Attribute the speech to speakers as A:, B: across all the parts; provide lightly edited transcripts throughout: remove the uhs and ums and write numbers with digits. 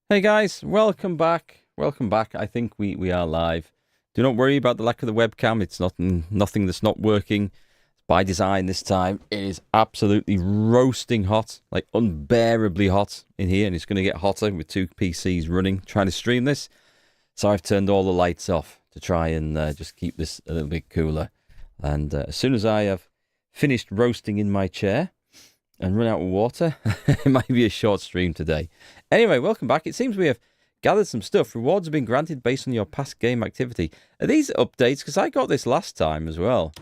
A: Hey guys, welcome back. Welcome back. I think we are live. Do not worry about the lack of the webcam. It's nothing that's not working. It's by design this time. It is absolutely roasting hot, like unbearably hot in here, and it's going to get hotter with two PCs running, trying to stream this. So I've turned all the lights off to try and just keep this a little bit cooler. And as soon as I have finished roasting in my chair and run out of water, it might be a short stream today. Anyway, welcome back. It seems we have gathered some stuff. Rewards have been granted based on your past game activity. Are these updates? Because I got this last time as well.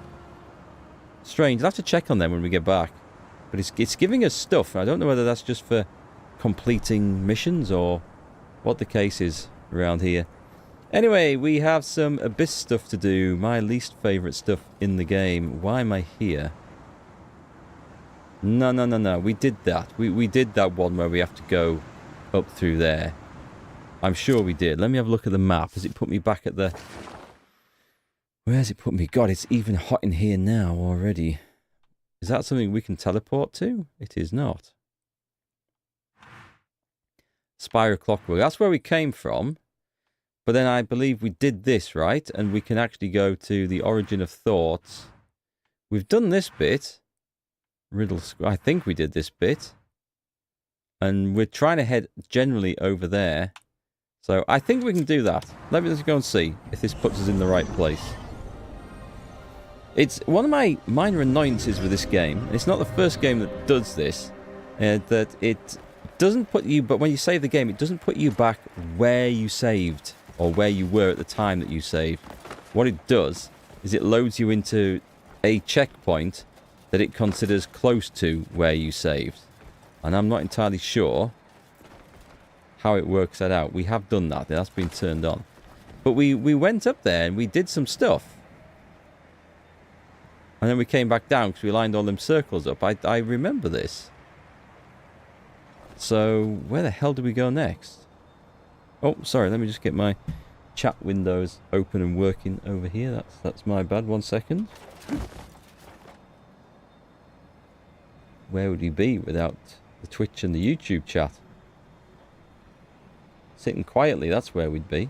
A: Strange. I'll have to check on them when we get back. But it's giving us stuff. I don't know whether that's just for completing missions or what the case is around here. Anyway, we have some Abyss stuff to do. My least favourite stuff in the game. Why am I here? No. We did that. We did that one where we have to go up through there. I'm sure we did. Let me have a look at the map. Has it put me back at the... Where's it put me? God, it's even hot in here now already. Is that something we can teleport to? It is not. Spire Clockwork. That's where we came from. But then I believe we did this, right? And we can actually go to the Origin of Thoughts. We've done this bit. Riddle Square. I think we did this bit. And we're trying to head generally over there. So I think we can do that. Let me just go and see if this puts us in the right place. It's one of my minor annoyances with this game. And it's not the first game that does this. That it doesn't put you... But when you save the game, it doesn't put you back where you saved. Or where you were at the time that you saved. What it does is it loads you into a checkpoint that it considers close to where you saved. And I'm not entirely sure how it works that out. We have done that. That's been turned on. But we went up there and we did some stuff. And then we came back down because we lined all them circles up. I remember this. So where the hell do we go next? Oh, sorry. Let me just get my chat windows open and working over here. That's my bad. 1 second. Where would we be without the Twitch and the YouTube chat? Sitting quietly, that's where we'd be.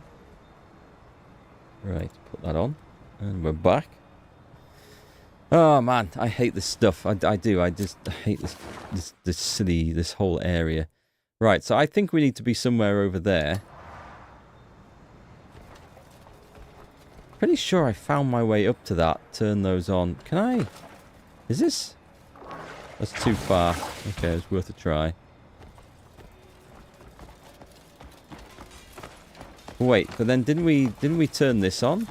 A: Right, put that on. And we're back. Oh man, I hate this stuff. I do. I just hate this whole area. Right, so I think we need to be somewhere over there. Pretty sure I found my way up to that. Turn those on. Can I... Is this... That's too far. Okay, it's worth a try. Wait, but then didn't we turn this on?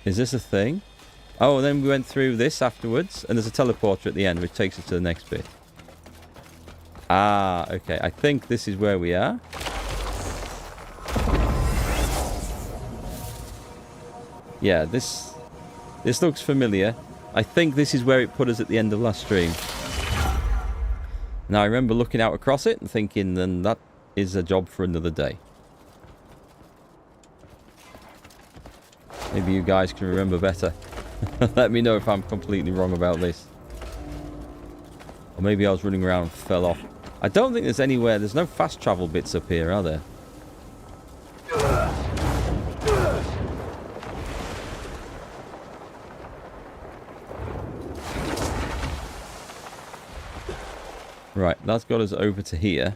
A: Is this a thing? Oh, and then we went through this afterwards, and there's a teleporter at the end which takes us to the next bit. Ah, okay. I think this is where we are. Yeah, this looks familiar. I think this is where it put us at the end of last stream. Now, I remember looking out across it and thinking, then that is a job for another day. Maybe you guys can remember better. Let me know if I'm completely wrong about this. Or maybe I was running around and fell off. I don't think there's anywhere... There's no fast travel bits up here, are there? Right, that's got us over to here.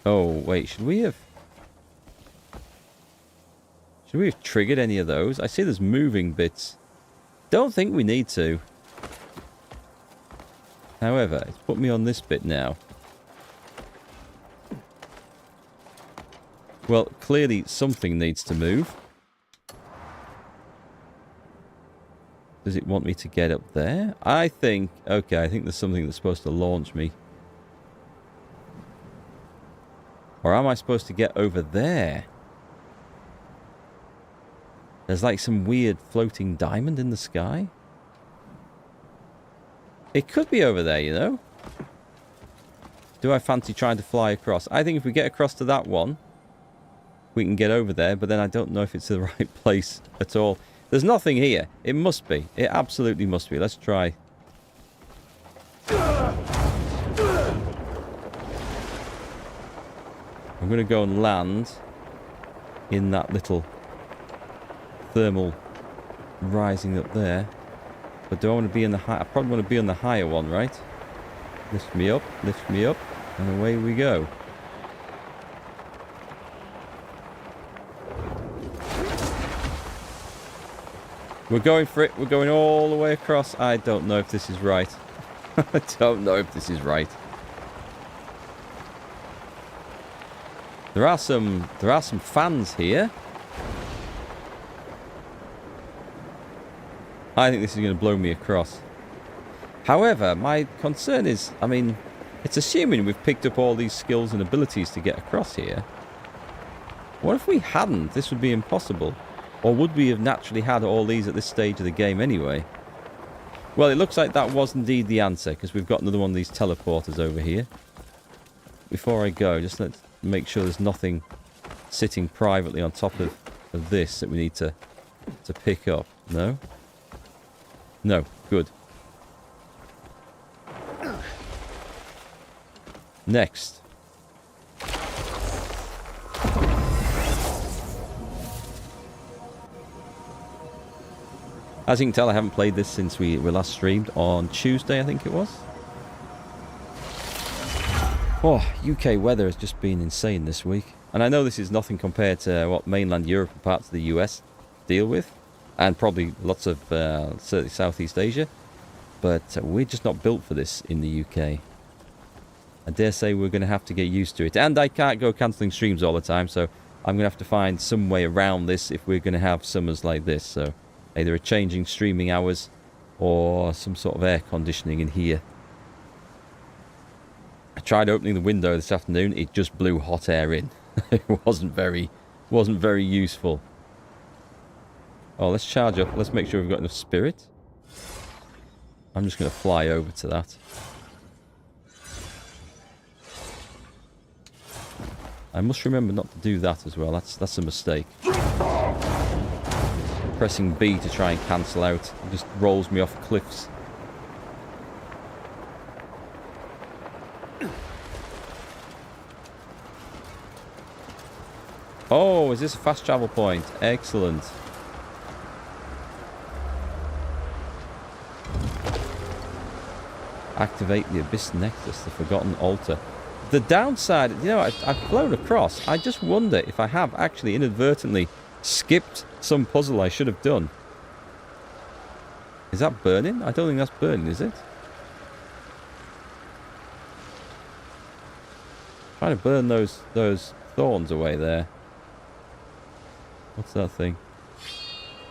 A: Oh, wait, should we have triggered any of those? I see there's moving bits. Don't think we need to. However, it's put me on this bit now. Well, clearly something needs to move. Does it want me to get up there? I think... Okay, I think there's something that's supposed to launch me. Or am I supposed to get over there? There's like some weird floating diamond in the sky. It could be over there, you know? Do I fancy trying to fly across? I think if we get across to that one, we can get over there, but then I don't know if it's the right place at all. There's nothing here. It must be. It absolutely must be. Let's try. going to go and land in that little thermal rising up there. But do I want to be in the high? I probably want to be on the higher one, right? Lift me up, and away we go. We're going for it. We're going all the way across. I don't know if this is right. I don't know if this is right. There are some fans here. I think this is going to blow me across. However, my concern is, I mean, it's assuming we've picked up all these skills and abilities to get across here. What if we hadn't? This would be impossible. Or would we have naturally had all these at this stage of the game anyway? Well, it looks like that was indeed the answer, because we've got another one of these teleporters over here. Before I go, just let's make sure there's nothing sitting privately on top of this that we need to pick up. No? No. Good. Next. As you can tell, I haven't played this since we last streamed on Tuesday, I think it was. Oh, UK weather has just been insane this week. And I know this is nothing compared to what mainland Europe and parts of the US deal with. And probably lots of certainly Southeast Asia. But we're just not built for this in the UK. I dare say we're going to have to get used to it. And I can't go cancelling streams all the time, so I'm going to have to find some way around this if we're going to have summers like this. So either a changing streaming hours or some sort of air conditioning in here. I tried opening the window this afternoon. It just blew hot air in. It wasn't very useful. Oh, let's charge up. Let's make sure we've got enough spirit. I'm just going to fly over to that. I must remember not to do that as well. That's a mistake. Pressing B to try and cancel out. It just rolls me off cliffs. Oh, is this a fast travel point? Excellent. Activate the Abyss Nexus, the Forgotten Altar. The downside, you know, I've flown across. I just wonder if I have actually inadvertently skipped some puzzle I should have done. Is that burning? I don't think that's burning, is it? Trying to burn those thorns away there. What's that thing?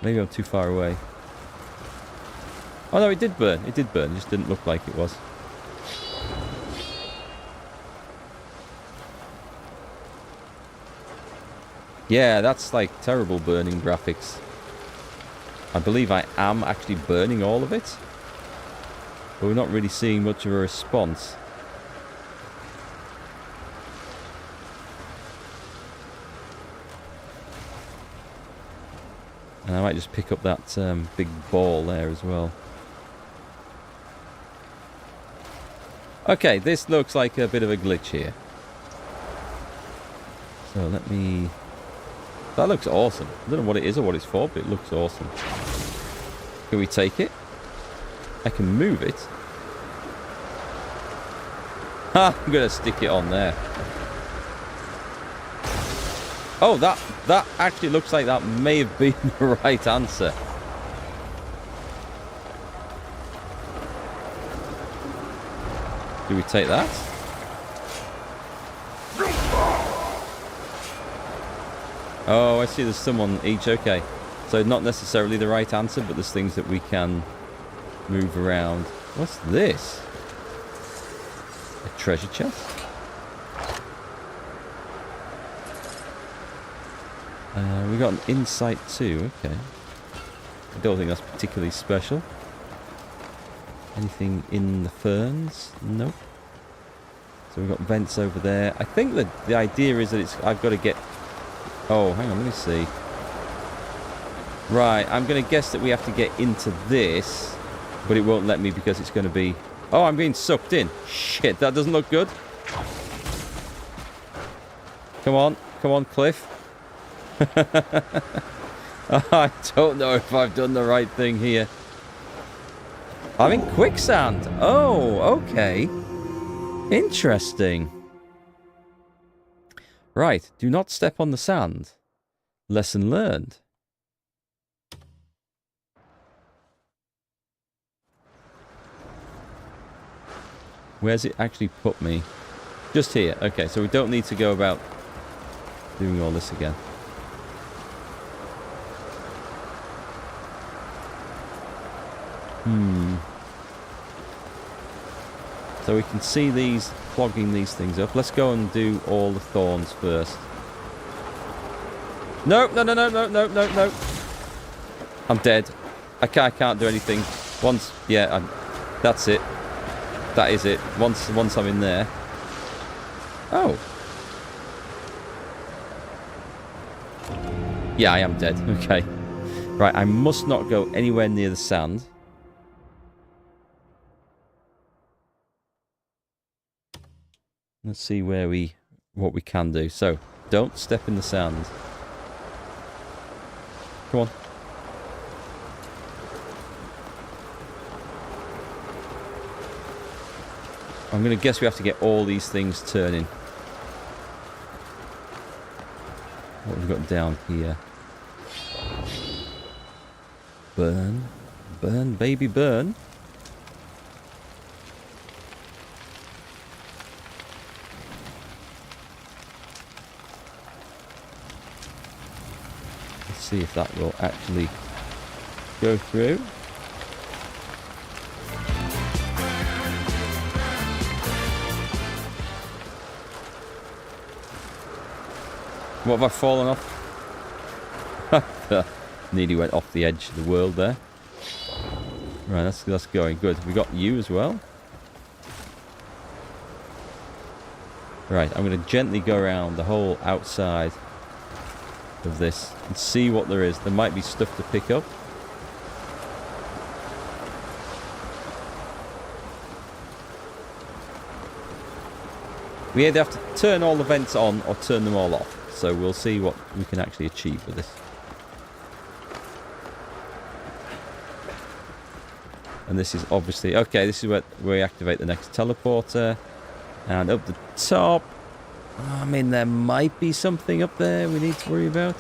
A: Maybe I'm too far away. Oh no, it did burn. It did burn. It just didn't look like it was. Yeah, that's like terrible burning graphics. I believe I am actually burning all of it. But we're not really seeing much of a response. And I might just pick up that big ball there as well. Okay, this looks like a bit of a glitch here. So let me... That looks awesome. I don't know what it is or what it's for, but it looks awesome. Can we take it? I can move it. Ha! I'm going to stick it on there. Oh, that actually looks like that may have been the right answer. Do we take that? Oh, I see there's some on each. Okay. So not necessarily the right answer, but there's things that we can move around. What's this? A treasure chest? We got an insight too. Okay. I don't think that's particularly special. Anything in the ferns? Nope. So we've got vents over there. I think that the idea is that I've got to get... Oh, hang on, let me see. Right, I'm going to guess that we have to get into this, but it won't let me because it's going to be... Oh, I'm being sucked in. Shit, that doesn't look good. Come on, Cliff. I don't know if I've done the right thing here. I'm in quicksand. Oh, okay. Interesting. Right, do not step on the sand. Lesson learned. Where's it actually put me? Just here. Okay, so we don't need to go about doing all this again. So we can see these clogging these things up. Let's go and do all the thorns first. No. I'm dead. I can't do anything. Once, yeah, that's it. That is it. Once I'm in there. Oh. Yeah, I am dead. Okay. Right, I must not go anywhere near the sand. Let's see what we can do. So, don't step in the sand. Come on. I'm going to guess we have to get all these things turning. What have we got down here? Burn. Burn, baby, burn. Let's see if that will actually go through. What have I fallen off? Nearly went off the edge of the world there. Right, that's going good. We got you as well. Right, I'm going to gently go around the whole outside of this and see what there is. There might be stuff to pick up. We either have to turn all the vents on or turn them all off. So we'll see what we can actually achieve with this. And this is obviously... Okay, this is where we activate the next teleporter. And up the top... I mean, there might be something up there we need to worry about.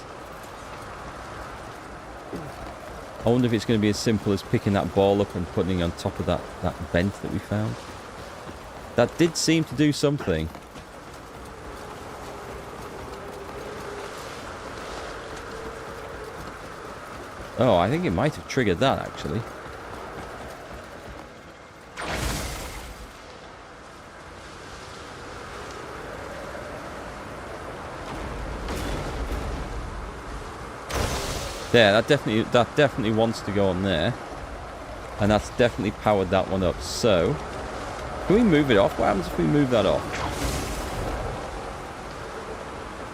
A: I wonder if it's going to be as simple as picking that ball up and putting it on top of that vent that we found. That did seem to do something. Oh, I think it might have triggered that, actually. There, that definitely wants to go on there. And that's definitely powered that one up. So, can we move it off? What happens if we move that off?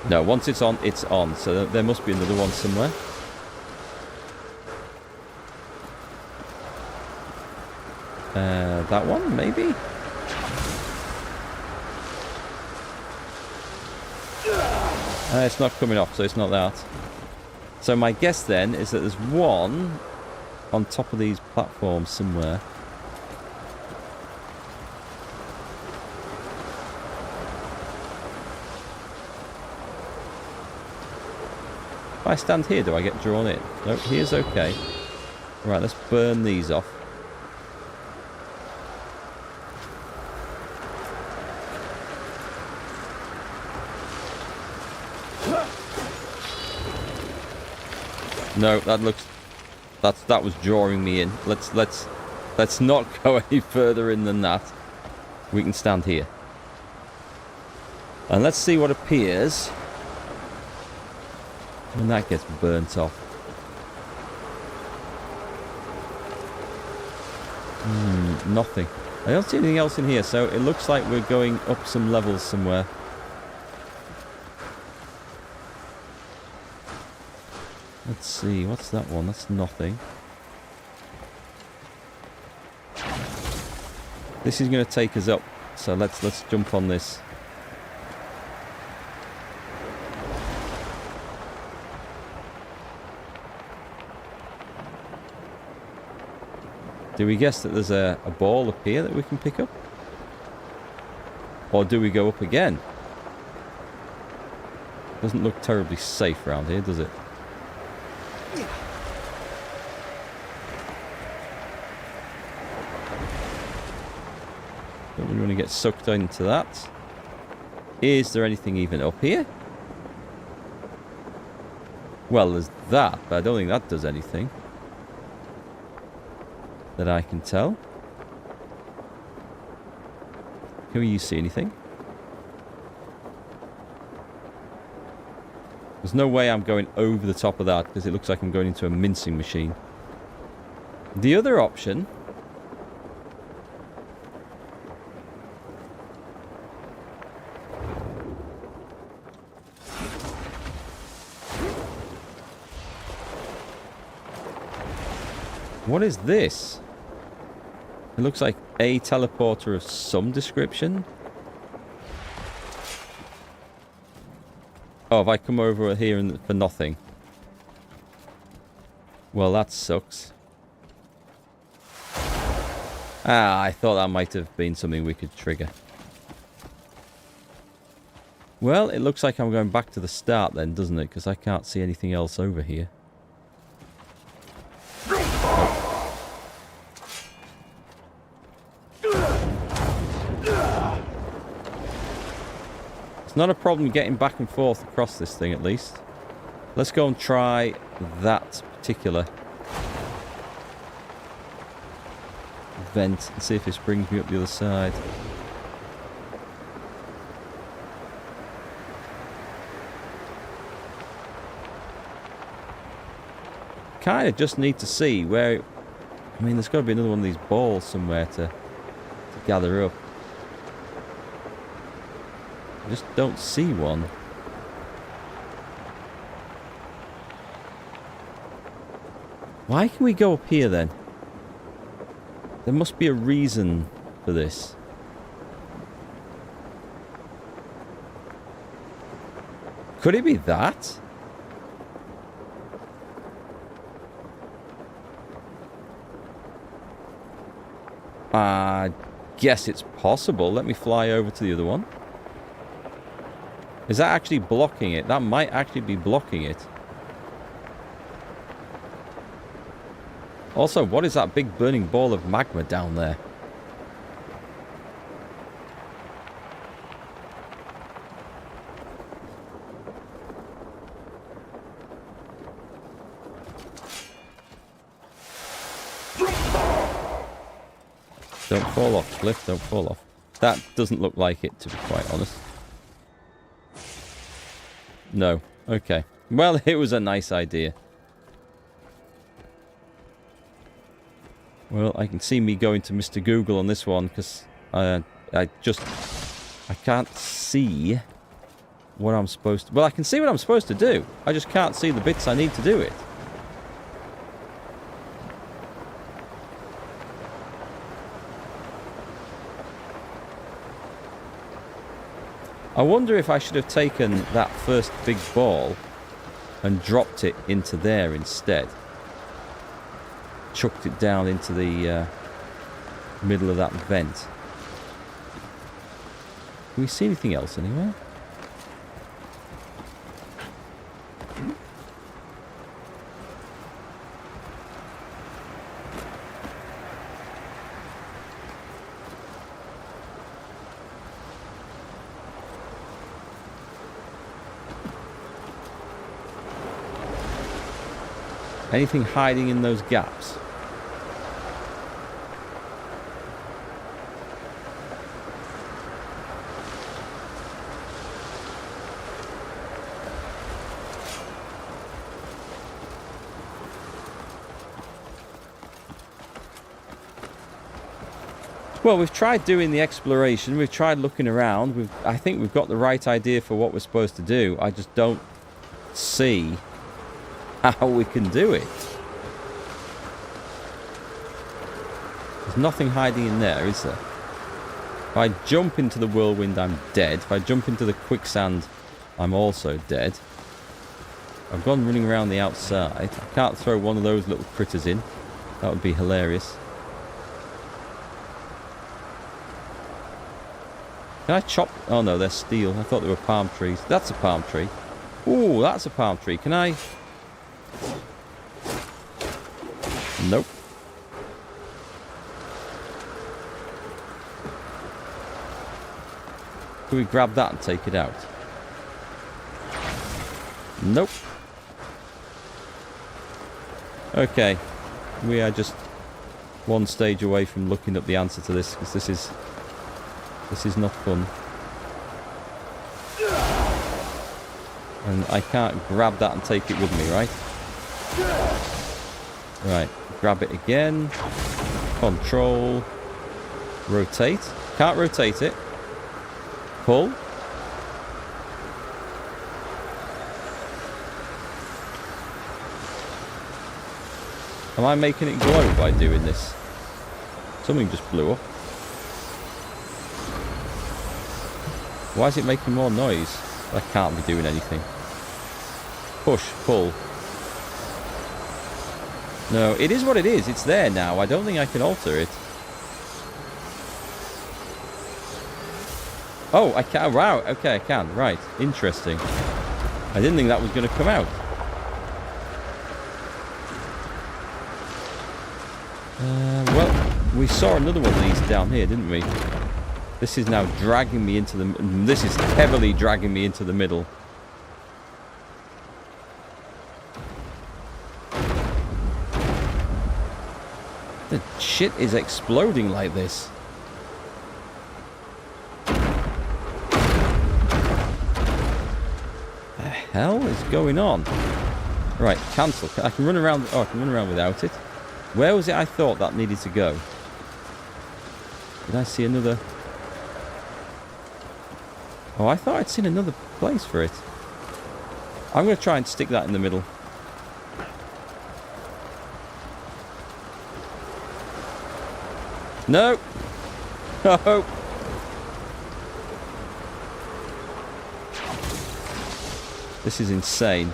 A: No, once it's on, it's on. So there must be another one somewhere. That one, maybe? It's not coming off, so it's not that. So my guess then is that there's one on top of these platforms somewhere. If I stand here, do I get drawn in? No, here's okay. Right, let's burn these off. No, that looks... That was drawing me in. Let's not go any further in than that. We can stand here. And let's see what appears when that gets burnt off. Nothing. I don't see anything else in here, so it looks like we're going up some levels somewhere. Let's see, what's that one? That's nothing. This is going to take us up, so let's jump on this. Do we guess that there's a ball up here that we can pick up? Or do we go up again? Doesn't look terribly safe around here, does it? Don't really want to get sucked into that. Is there anything even up here? Well, there's that, but I don't think that does anything that I can tell. Can you see anything? There's no way I'm going over the top of that because it looks like I'm going into a mincing machine. The other option... What is this? It looks like a teleporter of some description. Oh, have I come over here for nothing? Well, that sucks. Ah, I thought that might have been something we could trigger. Well, it looks like I'm going back to the start then, doesn't it? Because I can't see anything else over here. Not a problem getting back and forth across this thing, at least. Let's go and try that particular vent and see if this brings me up the other side. Kind of just need to see where... I mean, there's got to be another one of these balls somewhere to gather up. I just don't see one. Why can we go up here then? There must be a reason for this. Could it be that? I guess it's possible. Let me fly over to the other one. Is that actually blocking it? That might actually be blocking it. Also, what is that big burning ball of magma down there? Don't fall off, Cliff. Don't fall off. That doesn't look like it, to be quite honest. No. Okay. Well, it was a nice idea. Well, I can see me going to Mr. Google on this one because I can't see what I'm supposed to... Well, I can see what I'm supposed to do. I just can't see the bits I need to do it. I wonder if I should have taken that first big ball and dropped it into there instead. Chucked it down into the middle of that vent. Can we see anything else anywhere? Anything hiding in those gaps? Well, we've tried doing the exploration. We've tried looking around. I think we've got the right idea for what we're supposed to do. I just don't see how we can do it. There's nothing hiding in there, is there? If I jump into the whirlwind, I'm dead. If I jump into the quicksand, I'm also dead. I've gone running around the outside. I can't throw one of those little critters in. That would be hilarious. Can I chop? Oh no, they're steel. I thought they were palm trees. That's a palm tree. Ooh, that's a palm tree. Can I? Nope. Can we grab that and take it out? Nope. Okay. We are just one stage away from looking up the answer to this, because this is not fun. And I can't grab that and take it with me, right? Right. Grab it again. Control. Rotate. Can't rotate it. Pull. Am I making it glow by doing this? Something just blew up. Why is it making more noise? I can't be doing anything. Push, pull. No, it is what it is. It's there now. I don't think I can alter it. Oh, I can. Wow. Okay, I can. Right. Interesting. I didn't think that was going to come out. Well, we saw another one of these down here, didn't we? This is now dragging me into the... This is heavily dragging me into the middle. The shit is exploding like this. The hell is going on? Right, cancel. I can run around... Oh, I can run around without it. Where was it I thought that needed to go? Did I see another... Oh, I thought I'd seen another place for it. I'm going to try and stick that in the middle. No! No! This is insane.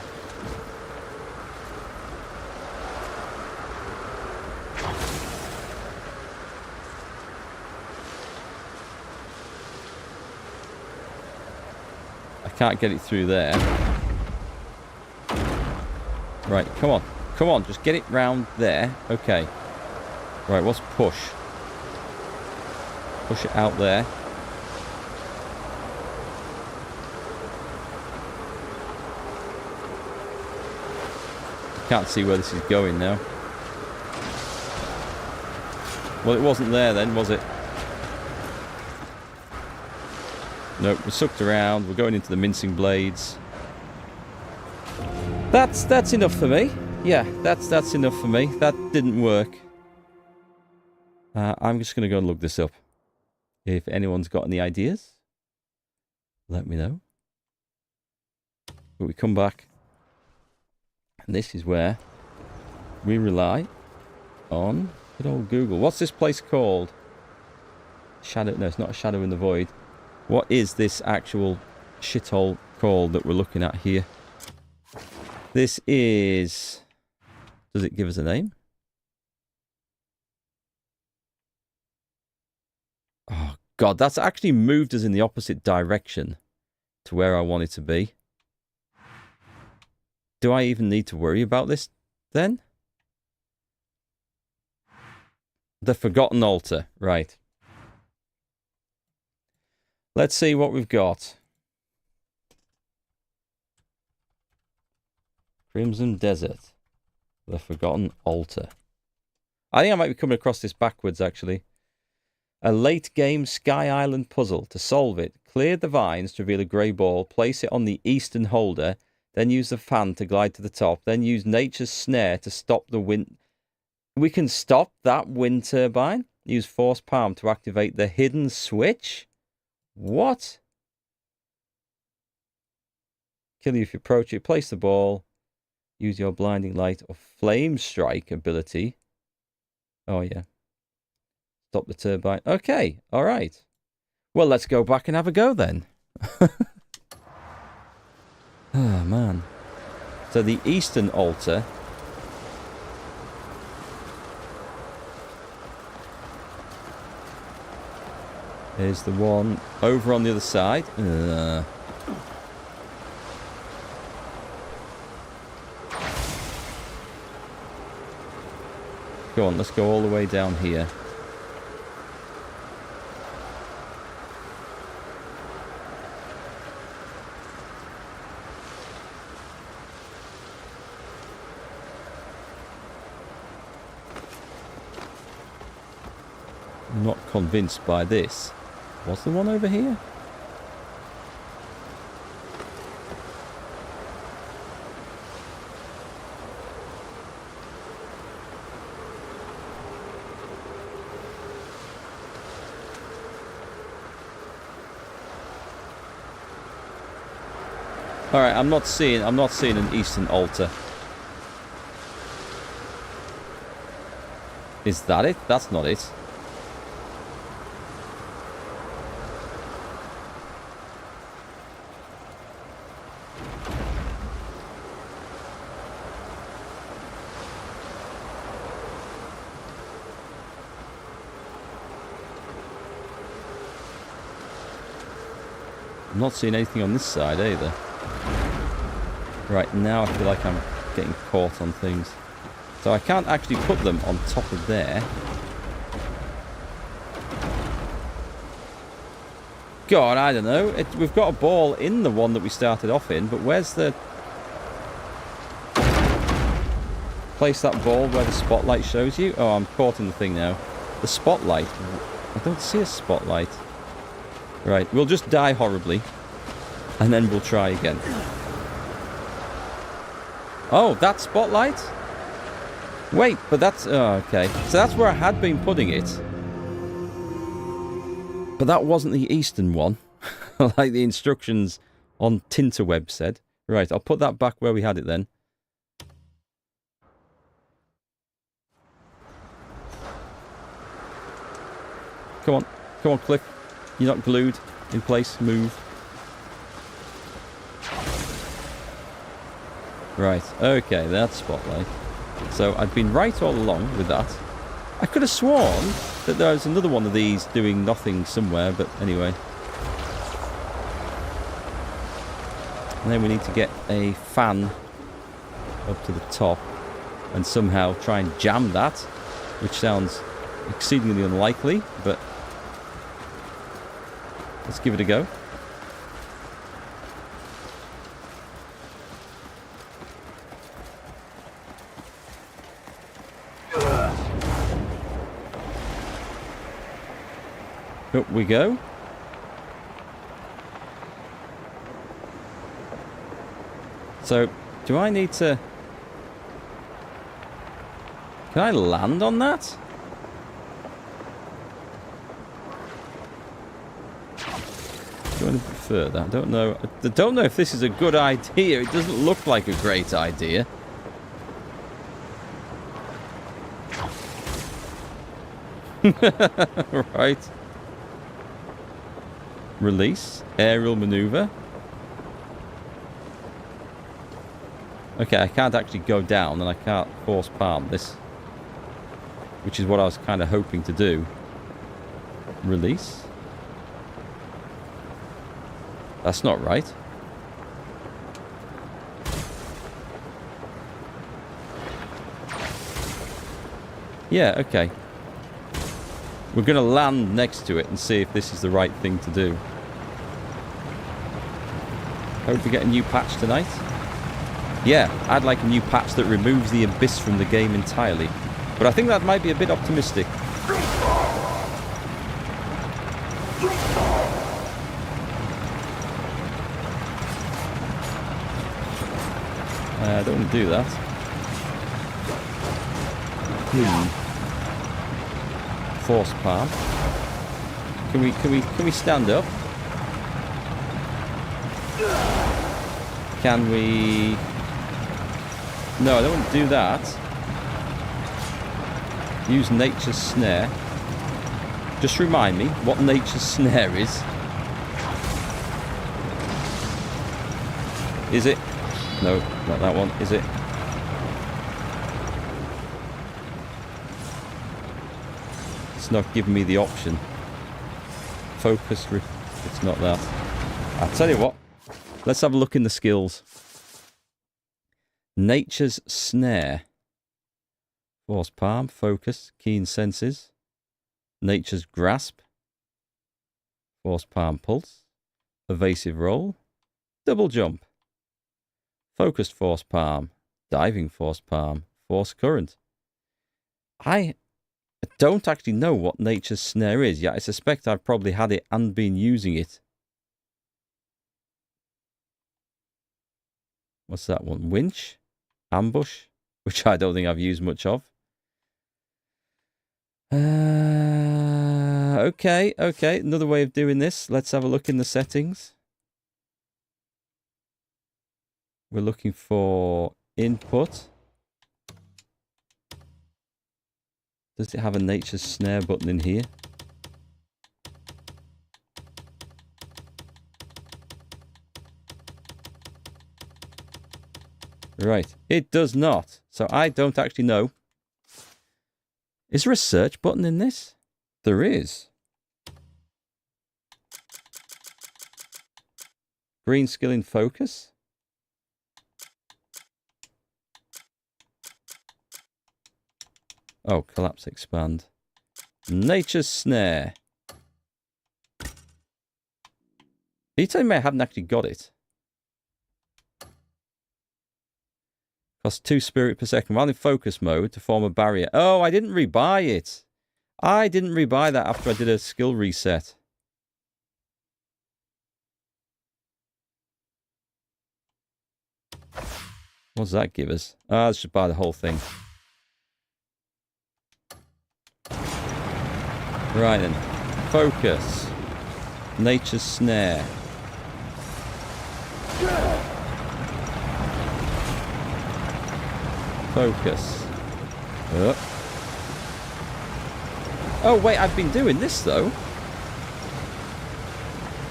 A: Can't get it through there. Right, come on. Come on, just get it round there. Okay. Right, what's push? Push it out there. Can't see where this is going now. Well, it wasn't there then, was it? Nope, we're sucked around. We're going into the mincing blades. That's enough for me. Yeah, that's enough for me. That didn't work. I'm just going to go and look this up. If anyone's got any ideas, let me know. But we come back. And this is where we rely on good old Google. What's this place called? Shadow? No, it's not a shadow in the void. What is this actual shithole called that we're looking at here? This is... Does it give us a name? Oh, God, that's actually moved us in the opposite direction to where I want it to be. Do I even need to worry about this then? The Forgotten Altar, right. Let's see what we've got. Crimson Desert. The Forgotten Altar. I think I might be coming across this backwards, actually. A late-game Sky Island puzzle. To solve it, clear the vines to reveal a grey ball, place it on the eastern holder, then use the fan to glide to the top, then use nature's snare to stop the wind. We can stop that wind turbine? Use force palm to activate the hidden switch? What? Kill you if you approach it. Place the ball. Use your blinding light or flame strike ability. Oh, yeah. Stop the turbine. Okay. All right. Well, let's go back and have a go then. Oh, man. So the eastern altar. There's the one over on the other side. Go on, let's go all the way down here. I'm not convinced by this. What's the one over here? All right, I'm not seeing an eastern altar. Is that it? That's not it. I'm not seeing anything on this side either. Right, now I feel like I'm getting caught on things. So I can't actually put them on top of there. God, I don't know. We've got a ball in the one that we started off in, but where's the... Place that ball where the spotlight shows you? Oh, I'm caught in the thing now. The spotlight. I don't see a spotlight. Right, we'll just die horribly. And then we'll try again. Oh, that spotlight? Wait, but that's... Oh, okay. So that's where I had been putting it. But that wasn't the eastern one. Like the instructions on Tinterweb said. Right, I'll put that back where we had it then. Come on. Come on, Cliff. You're not glued in place. Move. Right, okay, that's spotlight. So I'd been right all along with that. I could have sworn that there was another one of these doing nothing somewhere, but anyway. And then we need to get a fan up to the top and somehow try and jam that, which sounds exceedingly unlikely, but let's give it a go. Up we go. So, do I need to... Can I land on that? Going a bit further. I don't know. I don't know if this is a good idea. It doesn't look like a great idea. Right. Release. Aerial maneuver. Okay, I can't actually go down and I can't force palm this. Which is what I was kind of hoping to do. Release. That's not right. Yeah, okay. We're going to land next to it and see if this is the right thing to do. Hope we get a new patch tonight. Yeah, I'd like a new patch that removes the abyss from the game entirely. But I think that might be a bit optimistic. I don't want to do that. Force palm. Can we stand up? Can we... No, I don't want to do that. Use nature's snare. Just remind me what nature's snare is. Is it? No, not that one. Is it? It's not giving me the option. focus. It's not that. I'll tell you what. Let's have a look in the skills. Nature's Snare. Force Palm, Focus, Keen Senses. Nature's Grasp. Force Palm Pulse. Evasive Roll. Double Jump. Focused Force Palm. Diving Force Palm. Force Current. I don't actually know what Nature's Snare is, yet I suspect I've probably had it and been using it. What's that one? Winch? Ambush? Which I don't think I've used much of. Okay. Another way of doing this. Let's have a look in the settings. We're looking for input. Does it have a Nature's Snare button in here? Right, it does not. So I don't actually know. Is there a search button in this? There is. Green skill in focus. Oh, collapse, expand. Nature's Snare. Are you telling me I haven't actually got it? Costs 2 spirit per second while in focus mode to form a barrier. Oh, I didn't rebuy it. I didn't rebuy that after I did a skill reset. What does that give us? Ah, let's just buy the whole thing. Right then. Focus. Nature's Snare. Focus. Oh, wait, I've been doing this, though.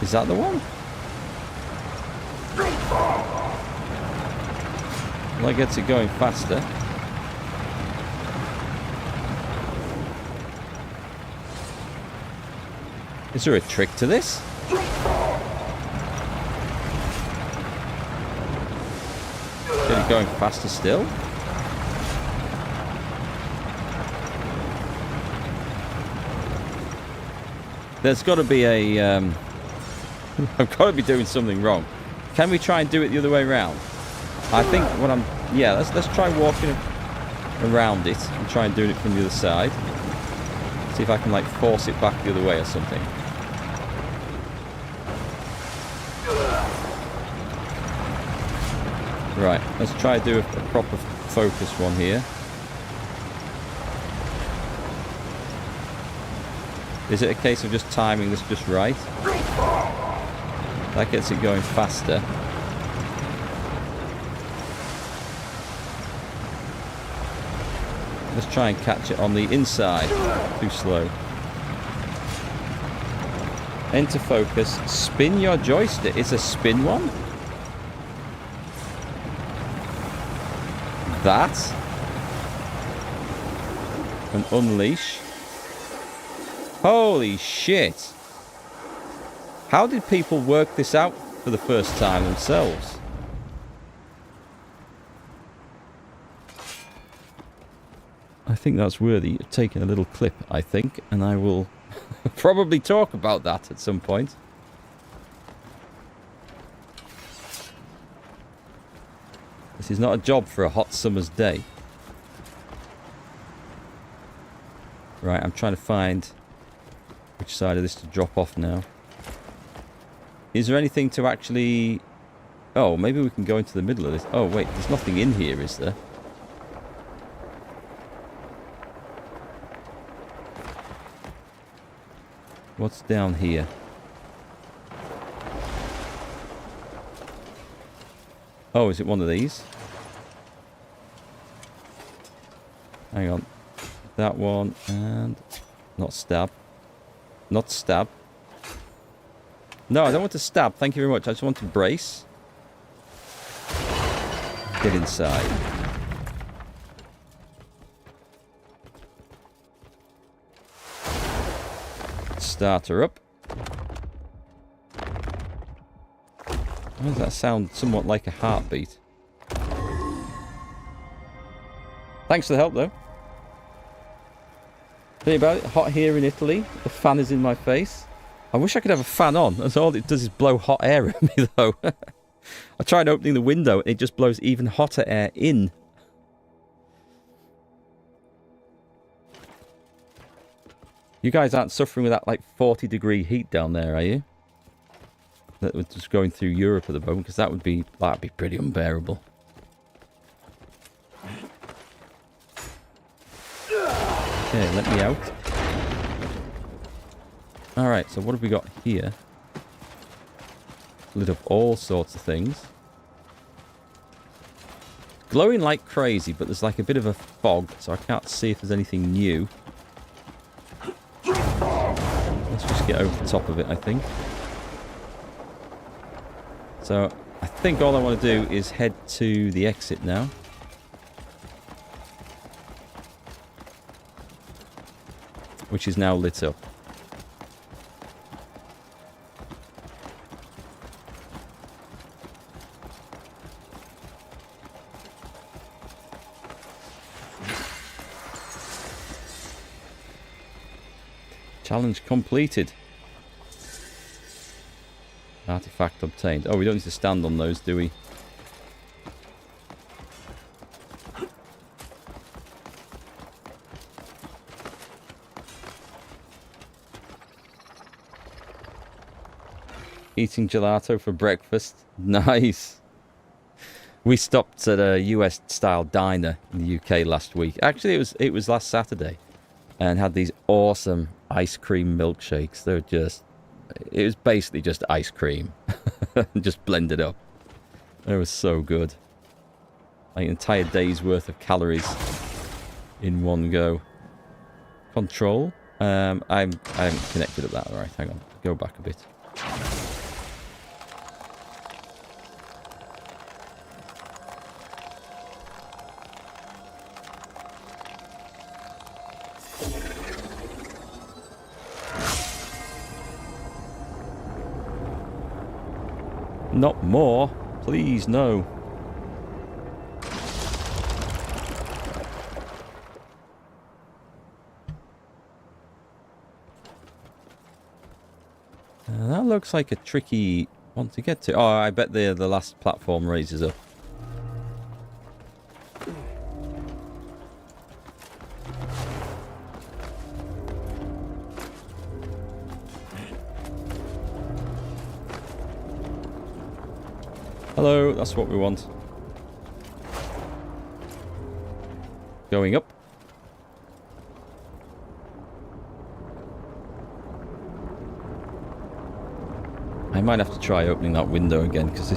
A: Is that the one? Well, that gets it going faster. Is there a trick to this? Get it going faster still? There's got to be a... I've got to be doing something wrong. Can we try and do it the other way around? I think what I'm... Yeah, let's try walking around it and try and doing it from the other side. See if I can, like, force it back the other way or something. Right, let's try to do a proper focus one here. Is it a case of just timing this just right? That gets it going faster. Let's try and catch it on the inside. Too slow. Enter focus. Spin your joystick. It's a spin one? That. And unleash. Holy shit. How did people work this out for the first time themselves? I think that's worthy of taking a little clip, I think, and I will probably talk about that at some point. This is not a job for a hot summer's day. Right, I'm trying to find which side of this to drop off now. Is there anything to actually... Oh, maybe we can go into the middle of this. Oh, wait, there's nothing in here, is there? What's down here? Oh, is it one of these? Hang on. That one and... Not stab. Not stab. No, I don't want to stab. Thank you very much. I just want to brace. Get inside. Start her up. Why does that sound somewhat like a heartbeat? Thanks for the help, though. Tell you about it. Hot here in Italy. The fan is in my face. I wish I could have a fan on. That's all it does is blow hot air at me, though. I tried opening the window and it just blows even hotter air in. You guys aren't suffering with that like 40-degree heat down there, are you? That was just going through Europe at the moment, because that'd be pretty unbearable. Okay, let me out. Alright, so what have we got here? Lit up all sorts of things. Glowing like crazy, but there's like a bit of a fog, so I can't see if there's anything new. Let's just get over the top of it, I think. So, I think all I want to do is head to the exit now. Which is now lit up. Challenge completed. Artifact obtained. Oh, we don't need to stand on those, do we? Eating gelato for breakfast. Nice. We stopped at a US-style diner in the UK last week. Actually, it was last Saturday. And had these awesome ice cream milkshakes. They're just... It was basically just ice cream. Just blended up. It was so good. Like an entire day's worth of calories in one go. Control. I haven't connected up that. Alright, hang on. Go back a bit. Not more. Please, no. That looks like a tricky one to get to. Oh, I bet the last platform raises up. Hello, that's what we want. Going up. I might have to try opening that window again, because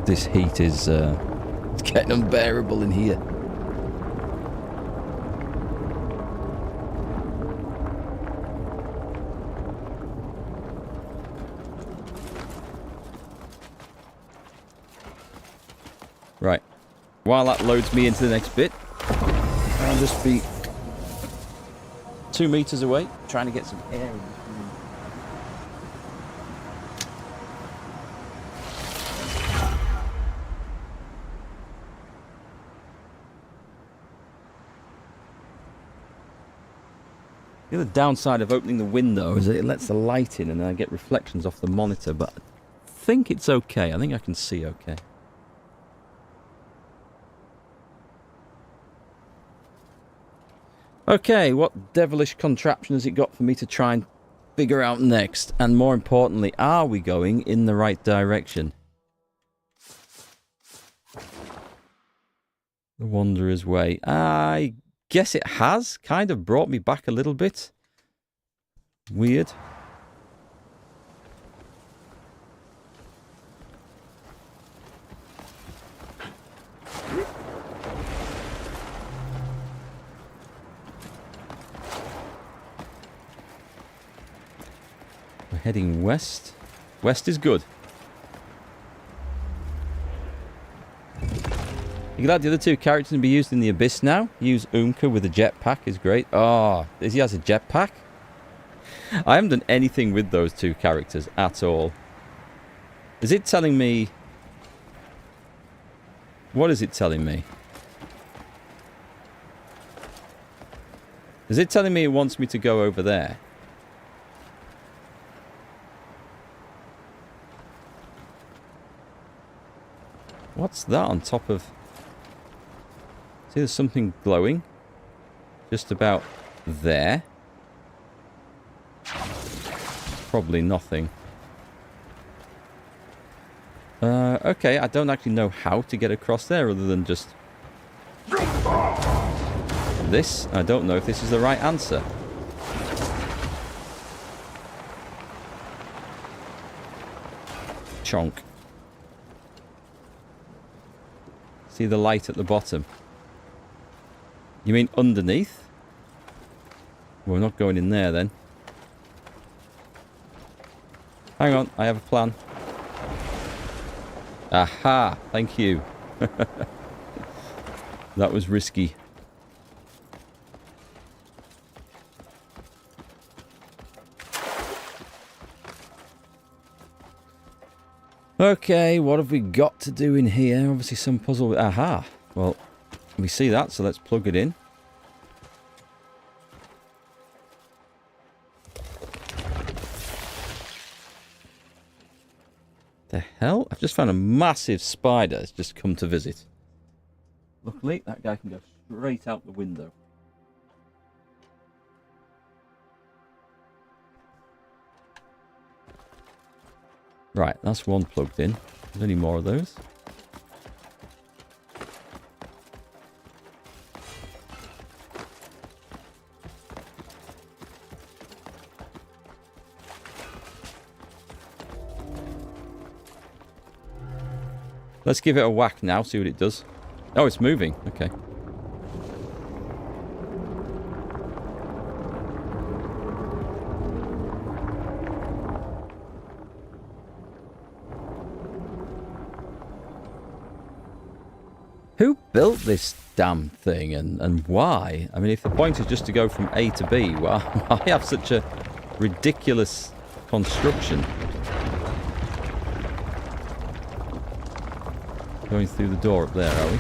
A: this heat is it's getting unbearable in here. Right. While that loads me into the next bit, I'll just be 2 meters away, trying to get some air in this room. The other downside of opening the window is that it lets the light in and then I get reflections off the monitor, but I think it's okay. I think I can see okay. Okay, what devilish contraption has it got for me to try and figure out next? And more importantly, are we going in the right direction? The Wanderer's Way. I guess it has kind of brought me back a little bit. Weird. We're heading west. West is good. You can add the other two characters and be used in the Abyss now. Use Umka with a jetpack is great. Oh, he has a jetpack? I haven't done anything with those two characters at all. Is it telling me What is it telling me? Is it telling me it wants me to go over there? What's that on top of... See, there's something glowing. Just about there. Probably nothing. Okay, I don't actually know how to get across there other than just... this. I don't know if this is the right answer. Chonk. See the light at the bottom? You mean underneath? Well, we're not going in there then. Hang on, I have a plan. Aha! Thank you. That was risky. Okay, what have we got to do in here? Obviously some puzzle... Aha! Well, we see that, so let's plug it in. The hell? I've just found a massive spider that's just come to visit. Luckily, that guy can go straight out the window. Right, that's one plugged in. There's any more of those? Let's give it a whack now, see what it does. Oh, it's moving. Okay. Who built this damn thing and why? I mean, if the point is just to go from A to B, why have such a ridiculous construction? Going through the door up there, are we?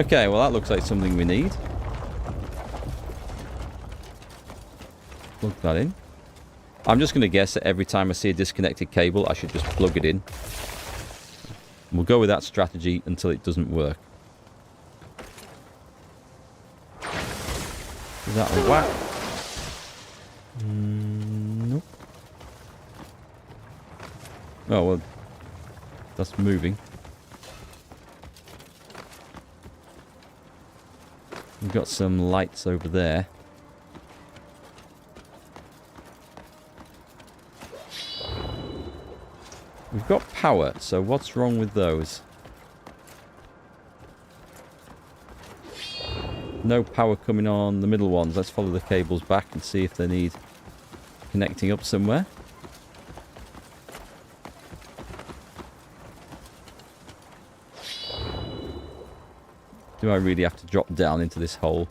A: Okay, well that looks like something we need. Plug that in. I'm just going to guess that every time I see a disconnected cable, I should just plug it in. We'll go with that strategy until it doesn't work. Is that a whack? Nope. Oh, well, that's moving. We've got some lights over there. We've got power, so what's wrong with those? No power coming on the middle ones. Let's follow the cables back and see if they need connecting up somewhere. Do I really have to drop down into this hole?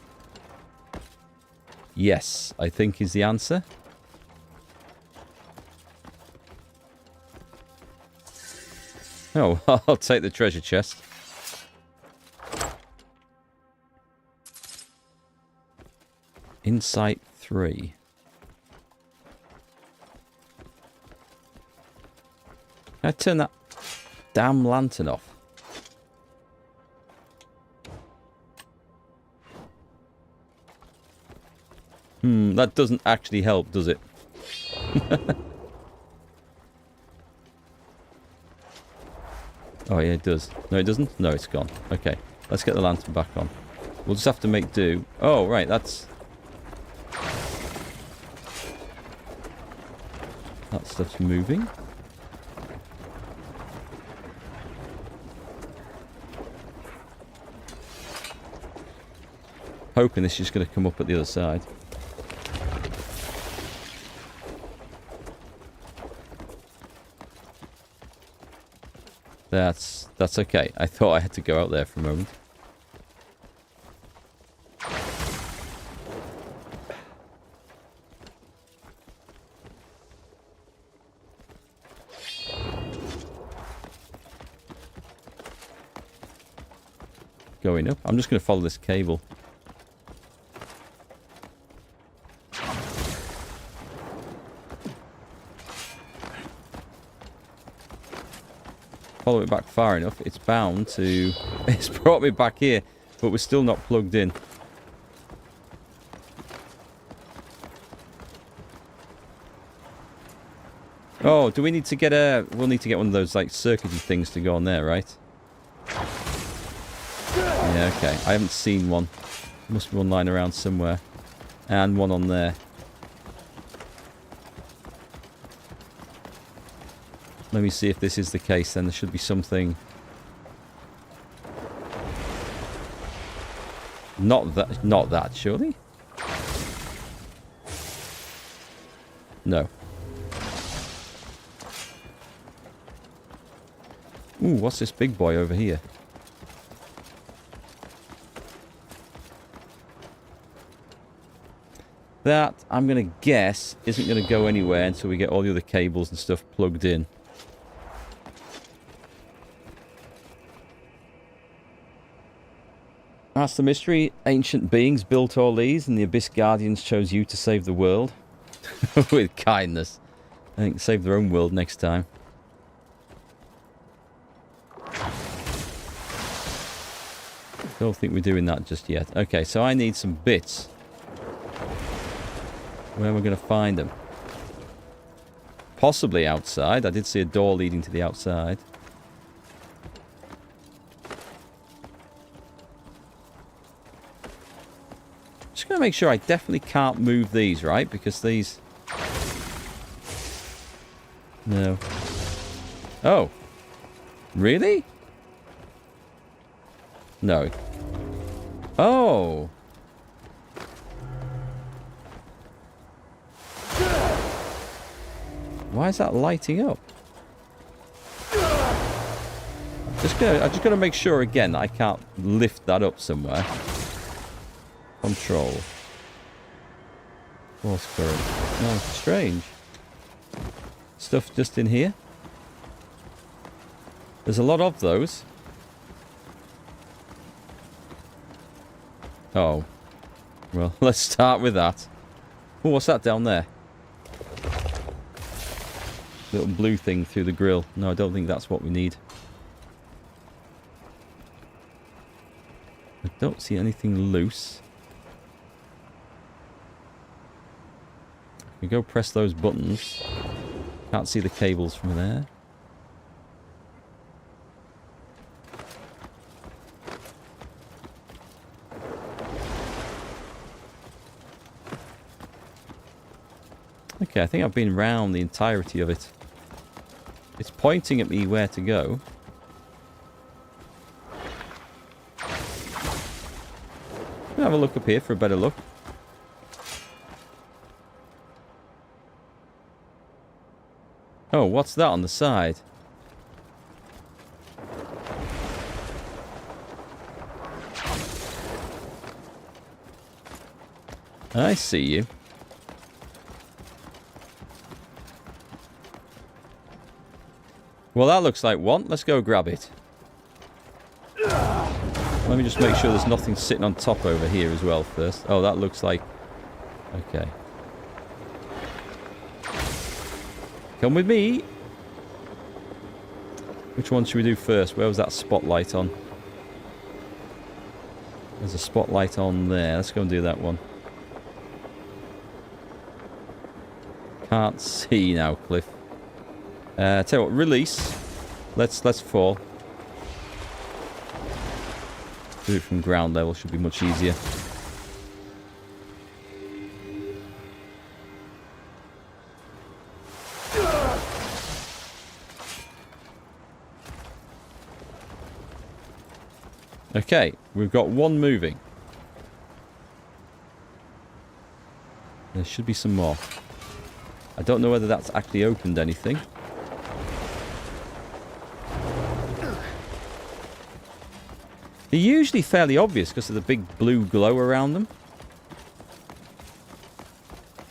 A: Yes, I think is the answer. Oh, I'll take the treasure chest. Insight 3. Can I turn that damn lantern off? That doesn't actually help, does it? Oh, yeah, it does. No, it doesn't? No, it's gone. Okay, let's get the lantern back on. We'll just have to make do. Oh, right, that's... that stuff's moving. Hoping this is just going to come up at the other side. That's okay. I thought I had to go out there for a moment. going up. I'm just going to follow this cable. Follow it back far enough, it's bound to... It's brought me back here, but we're still not plugged in. Oh, do we need to get a... We'll need to get one of those, like, circuity things to go on there, right? Yeah, okay. I haven't seen one. Must be one lying around somewhere. And one on there. Let me see if this is the case, then there should be something... Not that, surely? No. Ooh, what's this big boy over here? That, I'm going to guess, isn't going to go anywhere until we get all the other cables and stuff plugged in. That's the mystery. Ancient beings built all these, and the Abyss Guardians chose you to save the world. With kindness. I think save their own world next time. Don't think we're doing that just yet. Okay, so I need some bits. Where am I going to find them? Possibly outside. I did see a door leading to the outside. Just going to make sure I definitely can't move these, right? Because these... No. Oh. Really? No. Oh. Why is that lighting up? I just gotta make sure again that I can't lift that up somewhere. Control. Force current. No, strange. Stuff just in here. There's a lot of those. Oh. Well, let's start with that. Oh, what's that down there? Little blue thing through the grill. No, I don't think that's what we need. I don't see anything loose. We go press those buttons. Can't see the cables from there. Okay, I think I've been round the entirety of it. It's pointing at me where to go. I'll have a look up here for a better look. Oh, what's that on the side? I see you. Well, that looks like one. Let's go grab it. Let me just make sure there's nothing sitting on top over here as well first. Oh, that looks like... Okay. Come with me. Which one should we do first? Where was that spotlight on? There's a spotlight on there. Let's go and do that one. Can't see now, Cliff. Tell you what, release. Let's fall. Do it from ground level, should be much easier. Okay, we've got one moving. There should be some more. I don't know whether that's actually opened anything. They're usually fairly obvious because of the big blue glow around them.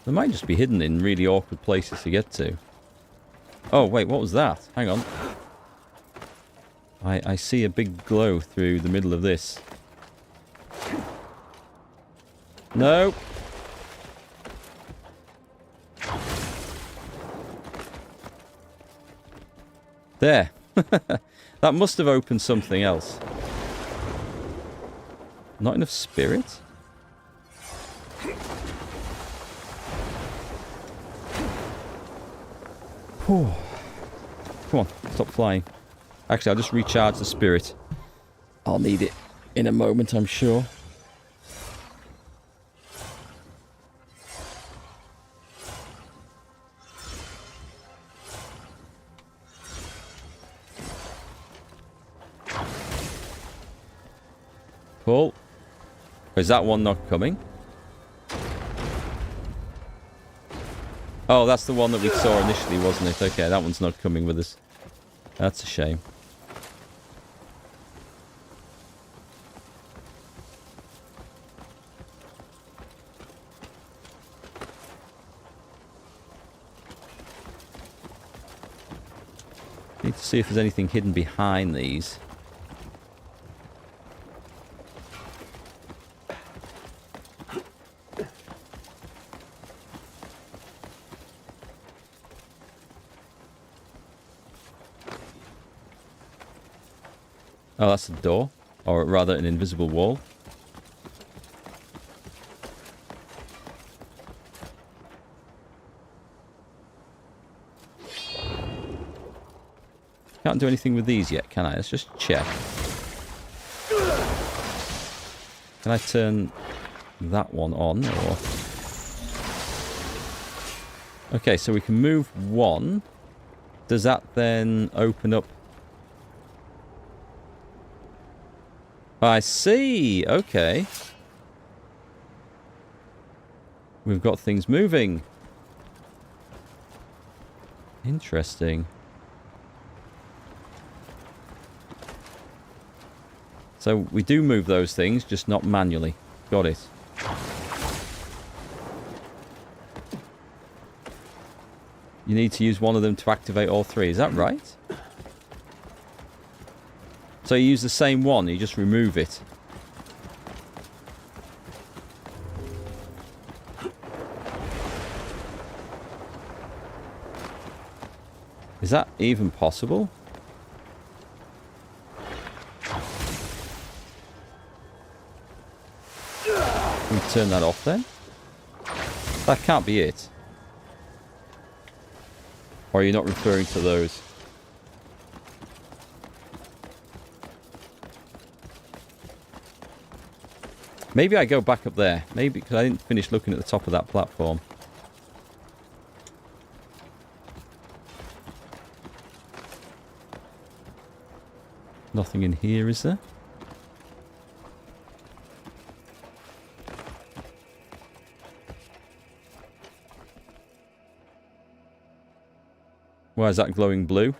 A: They might just be hidden in really awkward places to get to. Oh, wait, what was that? Hang on. I see a big glow through the middle of this. No. There. That must have opened something else. Not enough spirit? Whew. Come on, stop flying. Actually, I'll just recharge the spirit. I'll need it in a moment, I'm sure. Cool. Is that one not coming? Oh, that's the one that we saw initially, wasn't it? Okay, that one's not coming with us. That's a shame. Need to see if there's anything hidden behind these. Oh, that's a door. Or rather, an invisible wall. Can't do anything with these yet, can I? Let's just check. Can I turn that one on? Or... Okay, so we can move one. Does that then open up... I see. Okay. We've got things moving. Interesting. So we do move those things, just not manually. Got it. You need to use one of them to activate all three. Is that right? So you use the same one, you just remove it. Is that even possible? Can we turn that off then? That can't be it. Or are you not referring to those? Maybe I go back up there. Maybe because I didn't finish looking at the top of that platform. Nothing in here, is there? Why is that glowing blue?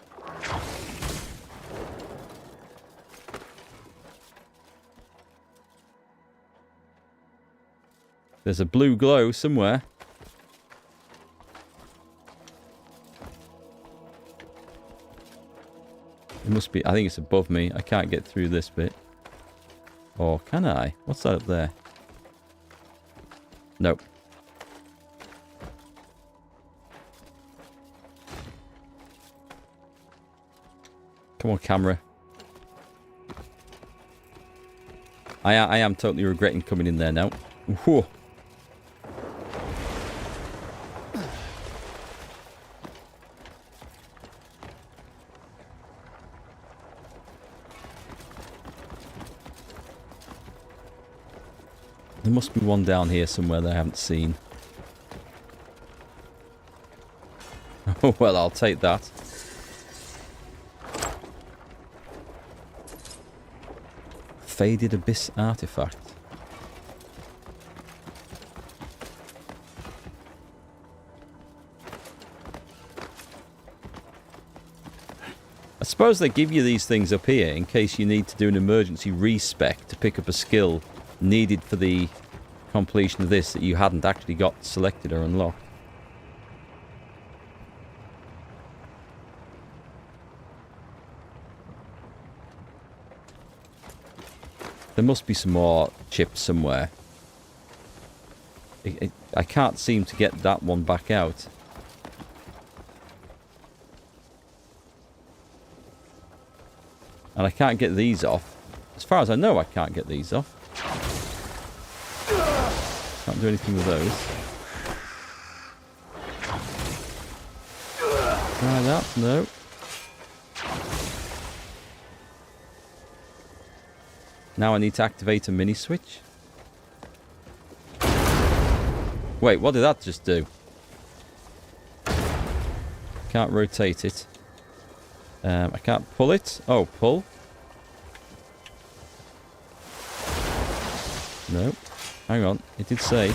A: There's a blue glow somewhere. It must be... I think it's above me. I can't get through this bit. Or can I? What's that up there? Nope. Come on, camera. I am totally regretting coming in there now. Whoa. There must be one down here somewhere that I haven't seen. Oh, well, I'll take that. Faded Abyss artifact. I suppose they give you these things up here in case you need to do an emergency respec to pick up a skill needed for the completion of this that you hadn't actually got selected or unlocked. There must be some more chips somewhere. I can't seem to get that one back out. And I can't get these off. As far as I know, I can't get these off. Can't do anything with those. Try that. No. Now I need to activate a mini switch. Wait, what did that just do? Can't rotate it. I can't pull it. Oh, pull. No. Hang on. It did say.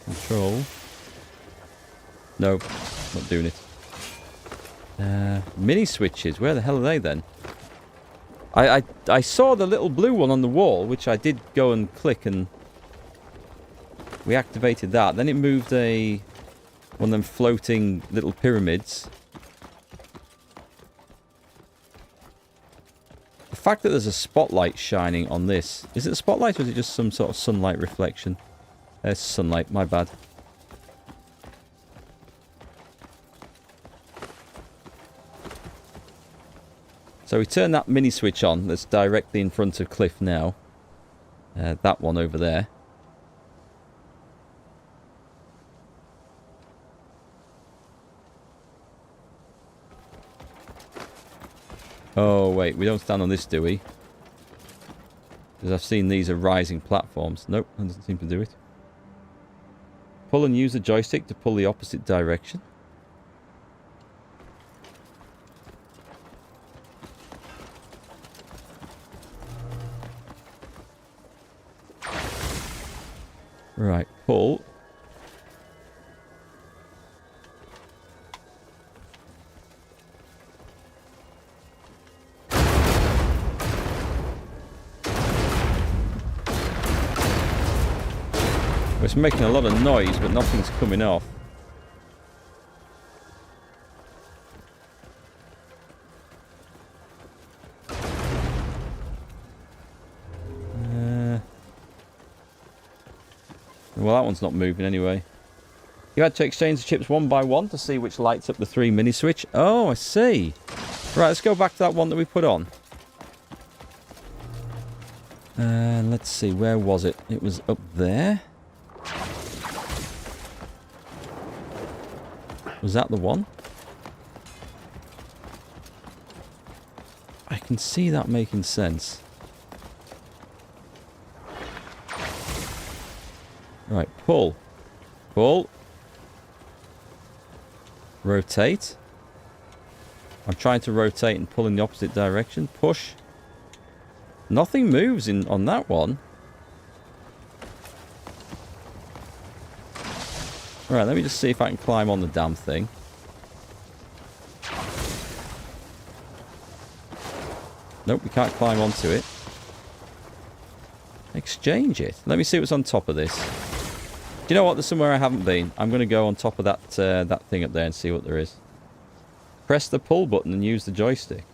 A: Control. No. Not doing it. Mini switches. Where the hell are they then? I saw the little blue one on the wall, which I did go and click and we activated that. Then it moved one of them floating little pyramids. The fact that there's a spotlight shining on this. Is it a spotlight or is it just some sort of sunlight reflection? There's sunlight, my bad. So we turn that mini switch on that's directly in front of Cliff now. That one over there. Oh, wait. We don't stand on this, do we? Because I've seen these are rising platforms. Nope, that doesn't seem to do it. Pull and use the joystick to pull the opposite direction. Right, pull. It's making a lot of noise, but nothing's coming off. Well, that one's not moving anyway. You had to exchange the chips one by one to see which lights up the 3 mini switch. Oh, I see. Right, let's go back to that one that we put on. Let's see, where was it? It was up there. Was that the one? I can see that making sense. Right, pull. Pull. Rotate. I'm trying to rotate and pull in the opposite direction. Push. Nothing moves on that one. Alright, let me just see if I can climb on the damn thing. Nope, we can't climb onto it. Exchange it. Let me see what's on top of this. Do you know what? There's somewhere I haven't been. I'm going to go on top of that that thing up there and see what there is. Press the pull button and use the joystick.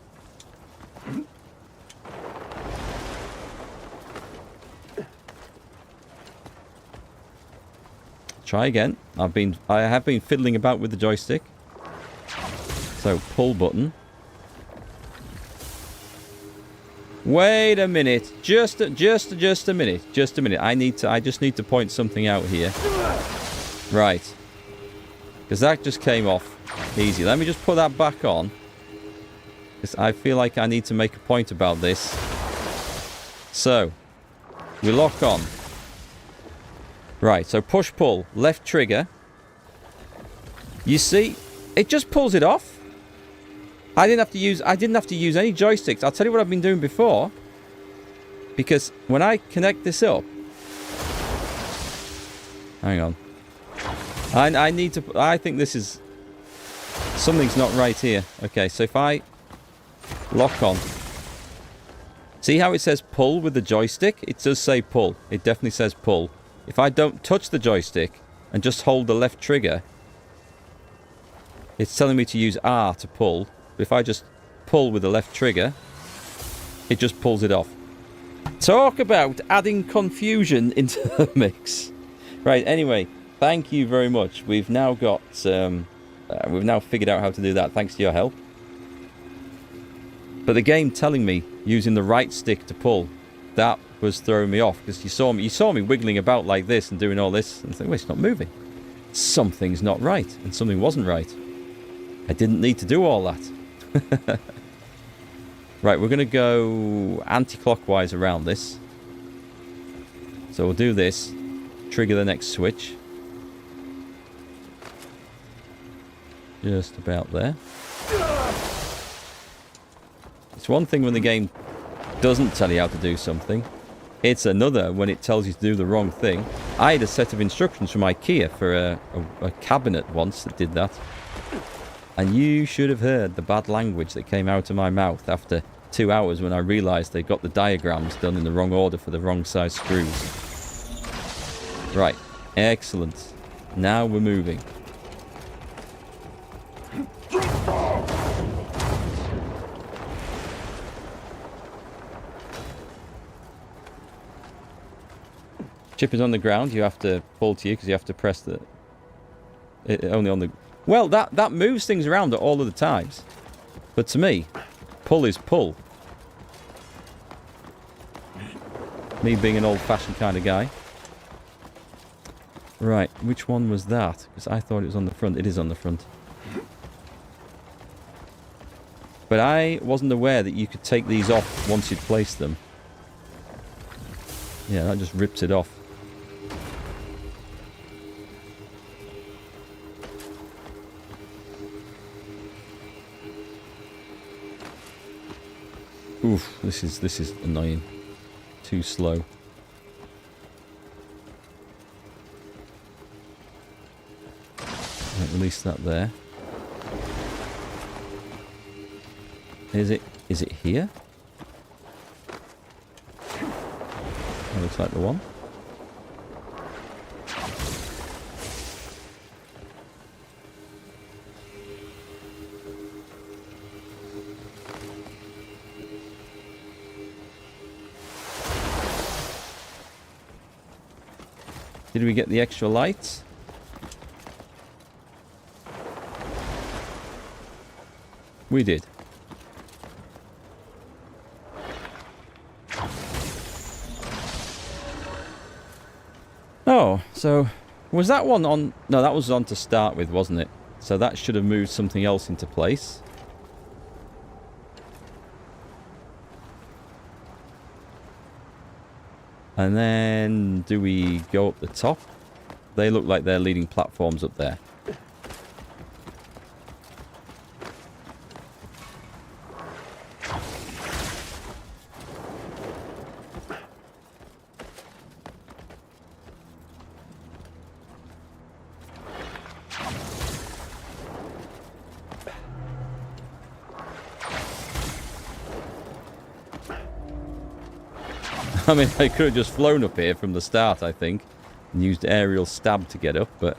A: Try again. I have been fiddling about with the joystick. So pull button. Wait a minute. Just a minute. Just a minute. I just need to point something out here. Right. Because that just came off easy. Let me just put that back on. Because I feel like I need to make a point about this. So, we lock on. Right, so push pull, left trigger. You see, it just pulls it off. I didn't have to use any joysticks. I'll tell you what I've been doing before. Because when I connect this up, hang on. I think this is something's not right here. Okay, so if I lock on. See how it says pull with the joystick? It does say pull. It definitely says pull. If I don't touch the joystick and just hold the left trigger, it's telling me to use R to pull. But if I just pull with the left trigger, it just pulls it off. Talk about adding confusion into the mix. Right, anyway, thank you very much. We've now got, we've now figured out how to do that thanks to your help. But the game telling me using the right stick to pull, that was throwing me off, because you saw me wiggling about like this and doing all this, and think, well, it's not moving. Something's not right, and something wasn't right. I didn't need to do all that. Right, we're going to go anti-clockwise around this. So we'll do this, trigger the next switch. Just about there. It's one thing when the game doesn't tell you how to do something. It's another when it tells you to do the wrong thing. I had a set of instructions from IKEA for a cabinet once that did that. And you should have heard the bad language that came out of my mouth after 2 hours when I realised they got the diagrams done in the wrong order for the wrong size screws. Right, excellent. Now we're moving. Chip is on the ground. You have to pull to you because you have to press the... only on the... Well, that moves things around at all of the times. But to me, pull is pull. Me being an old-fashioned kind of guy. Right, which one was that? Because I thought it was on the front. It is on the front. But I wasn't aware that you could take these off once you'd placed them. Yeah, that just rips it off. Oof, this is annoying. Too slow. Right, release that there. Is it here? That looks like the one. Did we get the extra lights? We did. Oh, so was that one on? No, that was on to start with, wasn't it? So that should have moved something else into place. And then, do we go up the top? They look like they're leading platforms up there. I mean, I could have just flown up here from the start, I think, and used aerial stab to get up, but...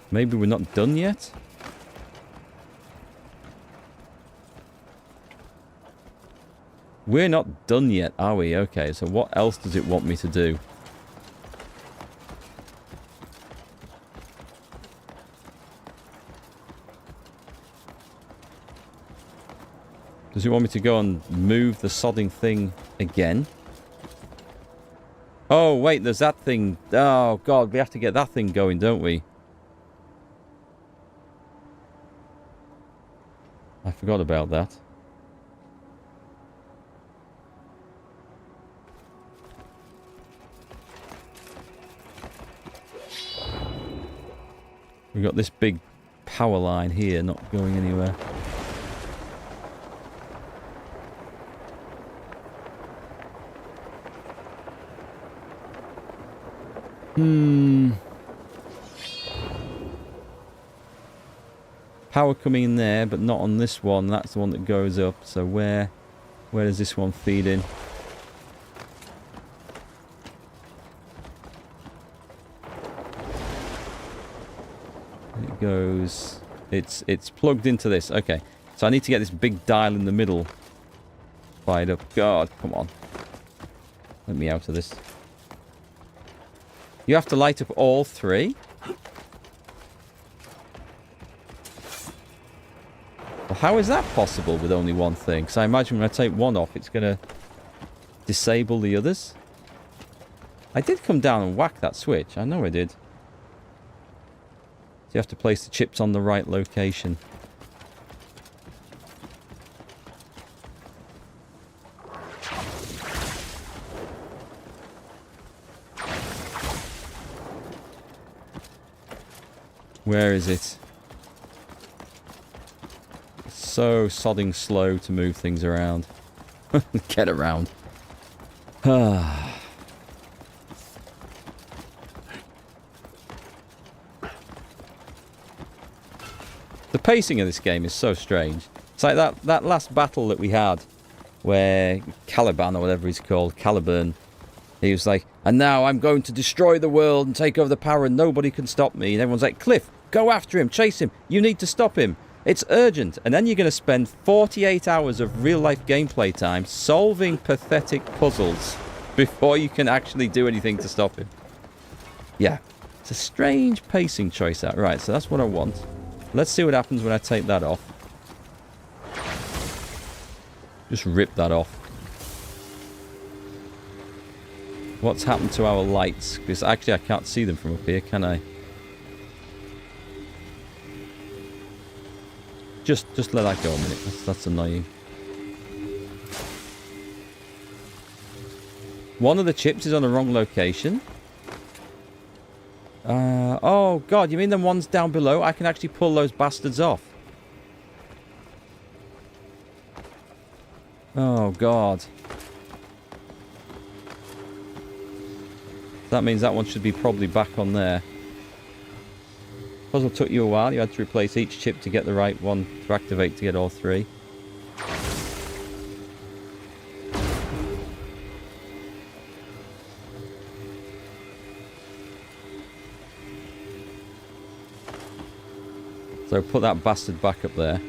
A: maybe we're not done yet? We're not done yet, are we? Okay, so what else does it want me to do? Does it want me to go and move the sodding thing again? Oh, wait, there's that thing. Oh, God, we have to get that thing going, don't we? I forgot about that. We've got this big power line here not going anywhere. Power coming in there, but not on this one. That's the one that goes up. So where does this one feed in? It goes... It's plugged into this. Okay. So I need to get this big dial in the middle fired up. God, come on. Let me out of this. You have to light up all 3? Well, how is that possible with only one thing? Because I imagine when I take one off, it's going to disable the others. I did come down and whack that switch. I know I did. So you have to place the chips on the right location. Where is it? It's so sodding slow to move things around. Get around. The pacing of this game is so strange. It's like that last battle that we had where Caliban or whatever he's called, Caliburn, he was like, and now I'm going to destroy the world and take over the power and nobody can stop me. And everyone's like, Cliff, go after him, chase him. You need to stop him. It's urgent. And then you're going to spend 48 hours of real-life gameplay time solving pathetic puzzles before you can actually do anything to stop him. Yeah, it's a strange pacing choice out. Right, so that's what I want. Let's see what happens when I take that off. Just rip that off. What's happened to our lights? Because actually I can't see them from up here, can I? Just let that go a minute. That's annoying. One of the chips is on the wrong location. Oh god, you mean the ones down below? I can actually pull those bastards off. Oh god. That means that one should be probably back on there. Puzzle took you a while. You had to replace each chip to get the right one to activate to get all 3. So put that bastard back up there.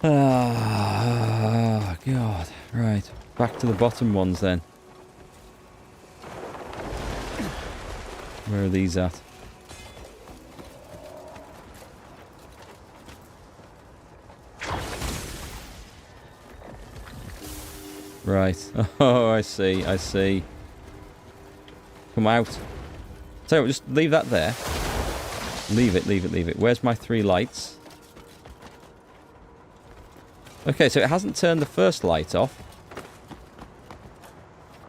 A: Ah, God. Right. Back to the bottom ones then. Where are these at? Right. Oh, I see. I see. Come out. So just leave that there. Leave it, leave it, leave it. Where's my 3 lights? Okay, so it hasn't turned the first light off.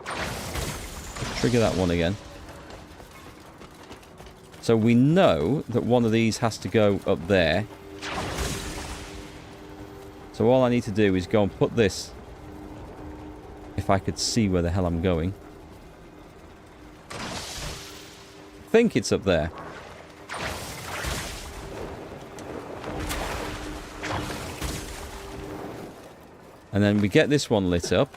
A: Let's trigger that one again. So we know that one of these has to go up there. So all I need to do is go and put this, if I could see where the hell I'm going. I think it's up there. And then we get this one lit up.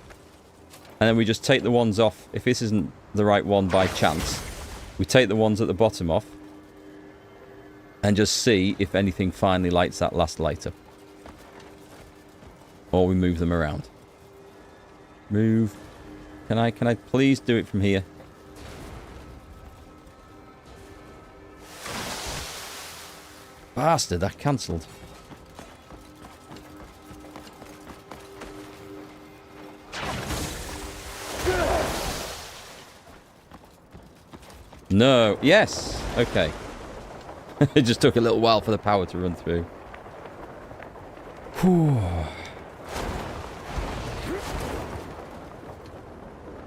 A: And then we just take the ones off. If this isn't the right one by chance, we take the ones at the bottom off. And just see if anything finally lights that last light up. Or we move them around. Move. Can I please do it from here? Bastard, that cancelled. No. Yes. Okay. It just took a little while for the power to run through. Whew.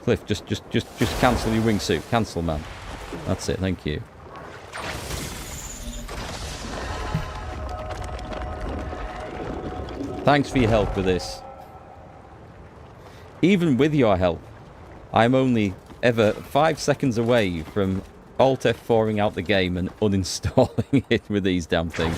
A: Cliff, just cancel your wingsuit. Cancel, man. That's it. Thank you. Thanks for your help with this. Even with your help, I'm only ever 5 seconds away from Alt F4ing out the game and uninstalling it with these damn things.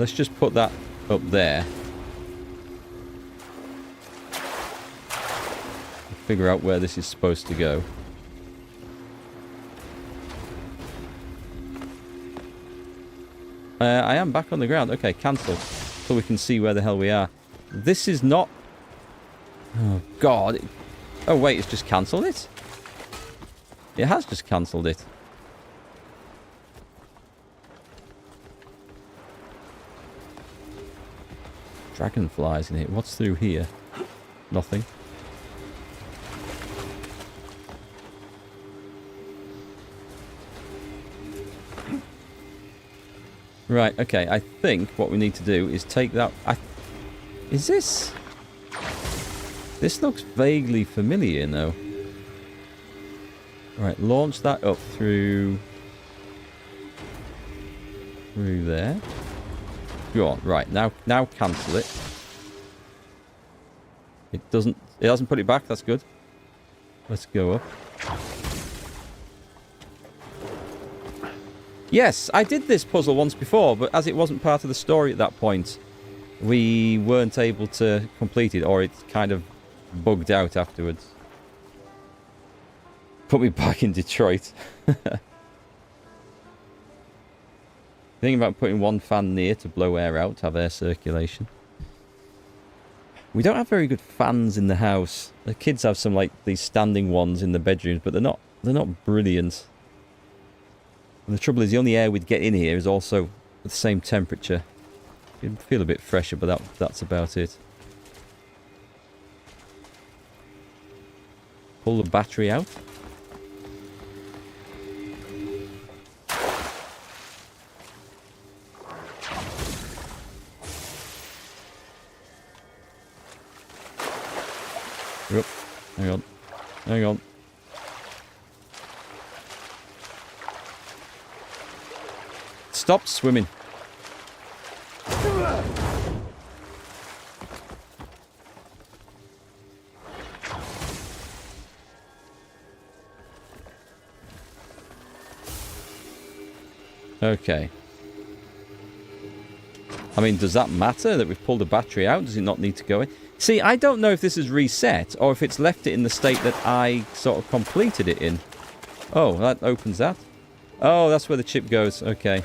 A: Let's just put that up there. Figure out where this is supposed to go. I am back on the ground. Okay, cancel. So we can see where the hell we are. This is not... Oh, God. Oh, wait, it's just cancelled it? It has just cancelled it. Dragonflies in here. What's through here? Nothing. Right, okay, I think what we need to do is take that... Is this... This looks vaguely familiar, though. Right, launch that up through... Through there. Go on, right, now cancel it. It hasn't put it back, that's good. Let's go up. Yes, I did this puzzle once before, but as it wasn't part of the story at that point, we weren't able to complete it, or it kind of bugged out afterwards. Put me back in Detroit. Thinking about putting one fan near to blow air out, to have air circulation. We don't have very good fans in the house. The kids have some like these standing ones in the bedrooms, but they're not brilliant. And the trouble is, the only air we'd get in here is also at the same temperature. You'd feel a bit fresher, but that's about it. Pull the battery out. Yep. Hang on. Hang on. Stop swimming. Okay. I mean, does that matter that we've pulled the battery out? Does it not need to go in? See, I don't know if this is reset or if it's left it in the state that I sort of completed it in. Oh, that opens that. Oh, that's where the chip goes. Okay.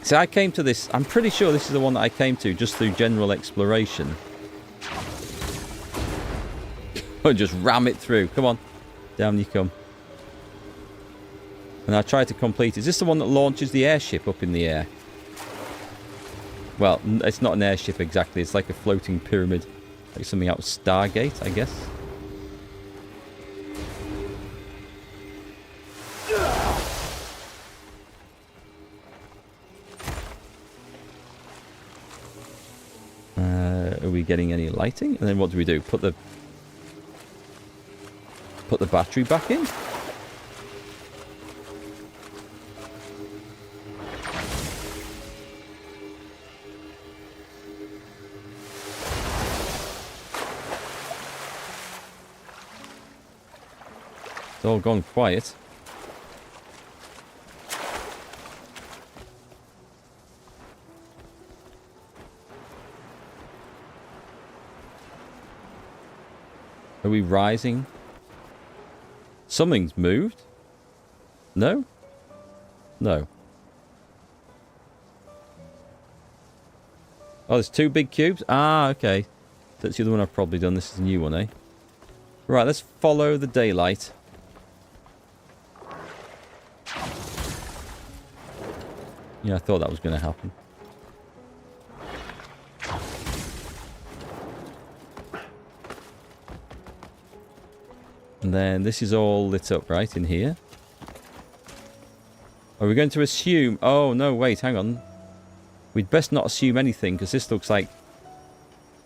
A: See, I came to this... I'm pretty sure this is the one that I came to just through general exploration. Oh, just ram it through. Come on. Down you come. And I tried to complete... Is this the one that launches the airship up in the air? Well, it's not an airship exactly. It's like a floating pyramid. Like something out of Stargate, I guess. Are we getting any lighting? And then what do we do? Put the battery back in? It's all gone quiet. Are we rising? Something's moved? No? No. Oh, there's two big cubes? Ah, okay. That's the other one I've probably done. This is a new one, eh? Right, let's follow the daylight. Yeah, I thought that was going to happen. And then this is all lit up right in here. Are we going to assume... Oh, no, wait, hang on. We'd best not assume anything, because this looks like...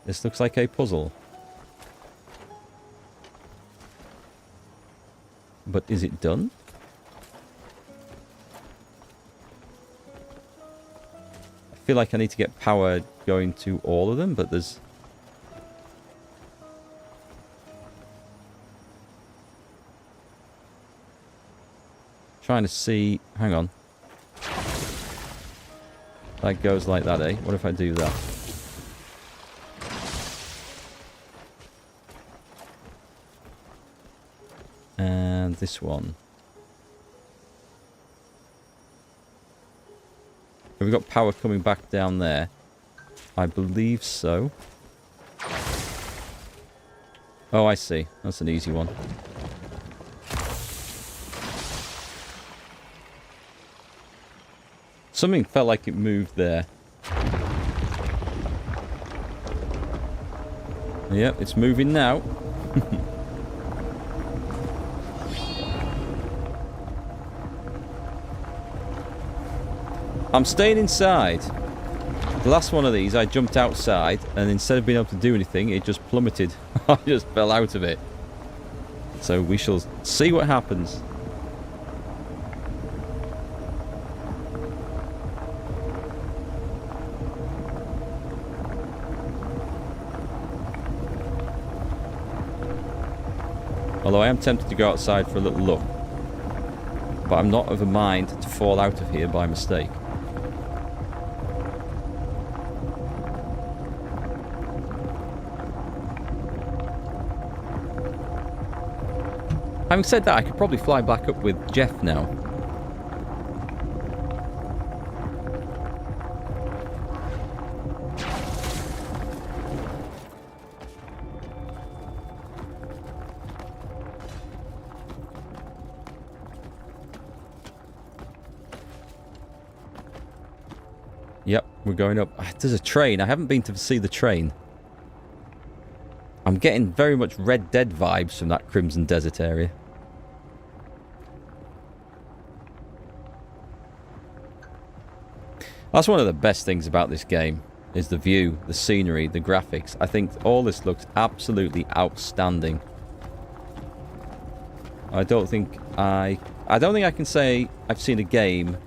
A: This looks like a puzzle. But is it done? I feel like I need to get power going to all of them, but there's... Trying to see... Hang on. That goes like that, eh? What if I do that? And this one. Have we got power coming back down there? I believe so. Oh, I see. That's an easy one. Something felt like it moved there. Yep, it's moving now. I'm staying inside. The last one of these, I jumped outside, and instead of being able to do anything, it just plummeted. I just fell out of it. So we shall see what happens. Although I am tempted to go outside for a little look. But I'm not of a mind to fall out of here by mistake. Having said that, I could probably fly back up with Jeff now. Yep, we're going up. There's a train. I haven't been to see the train. I'm getting very much Red Dead vibes from that Crimson Desert area. That's one of the best things about this game, is the view, the scenery, the graphics. I think all this looks absolutely outstanding. I don't think I can say I've seen a game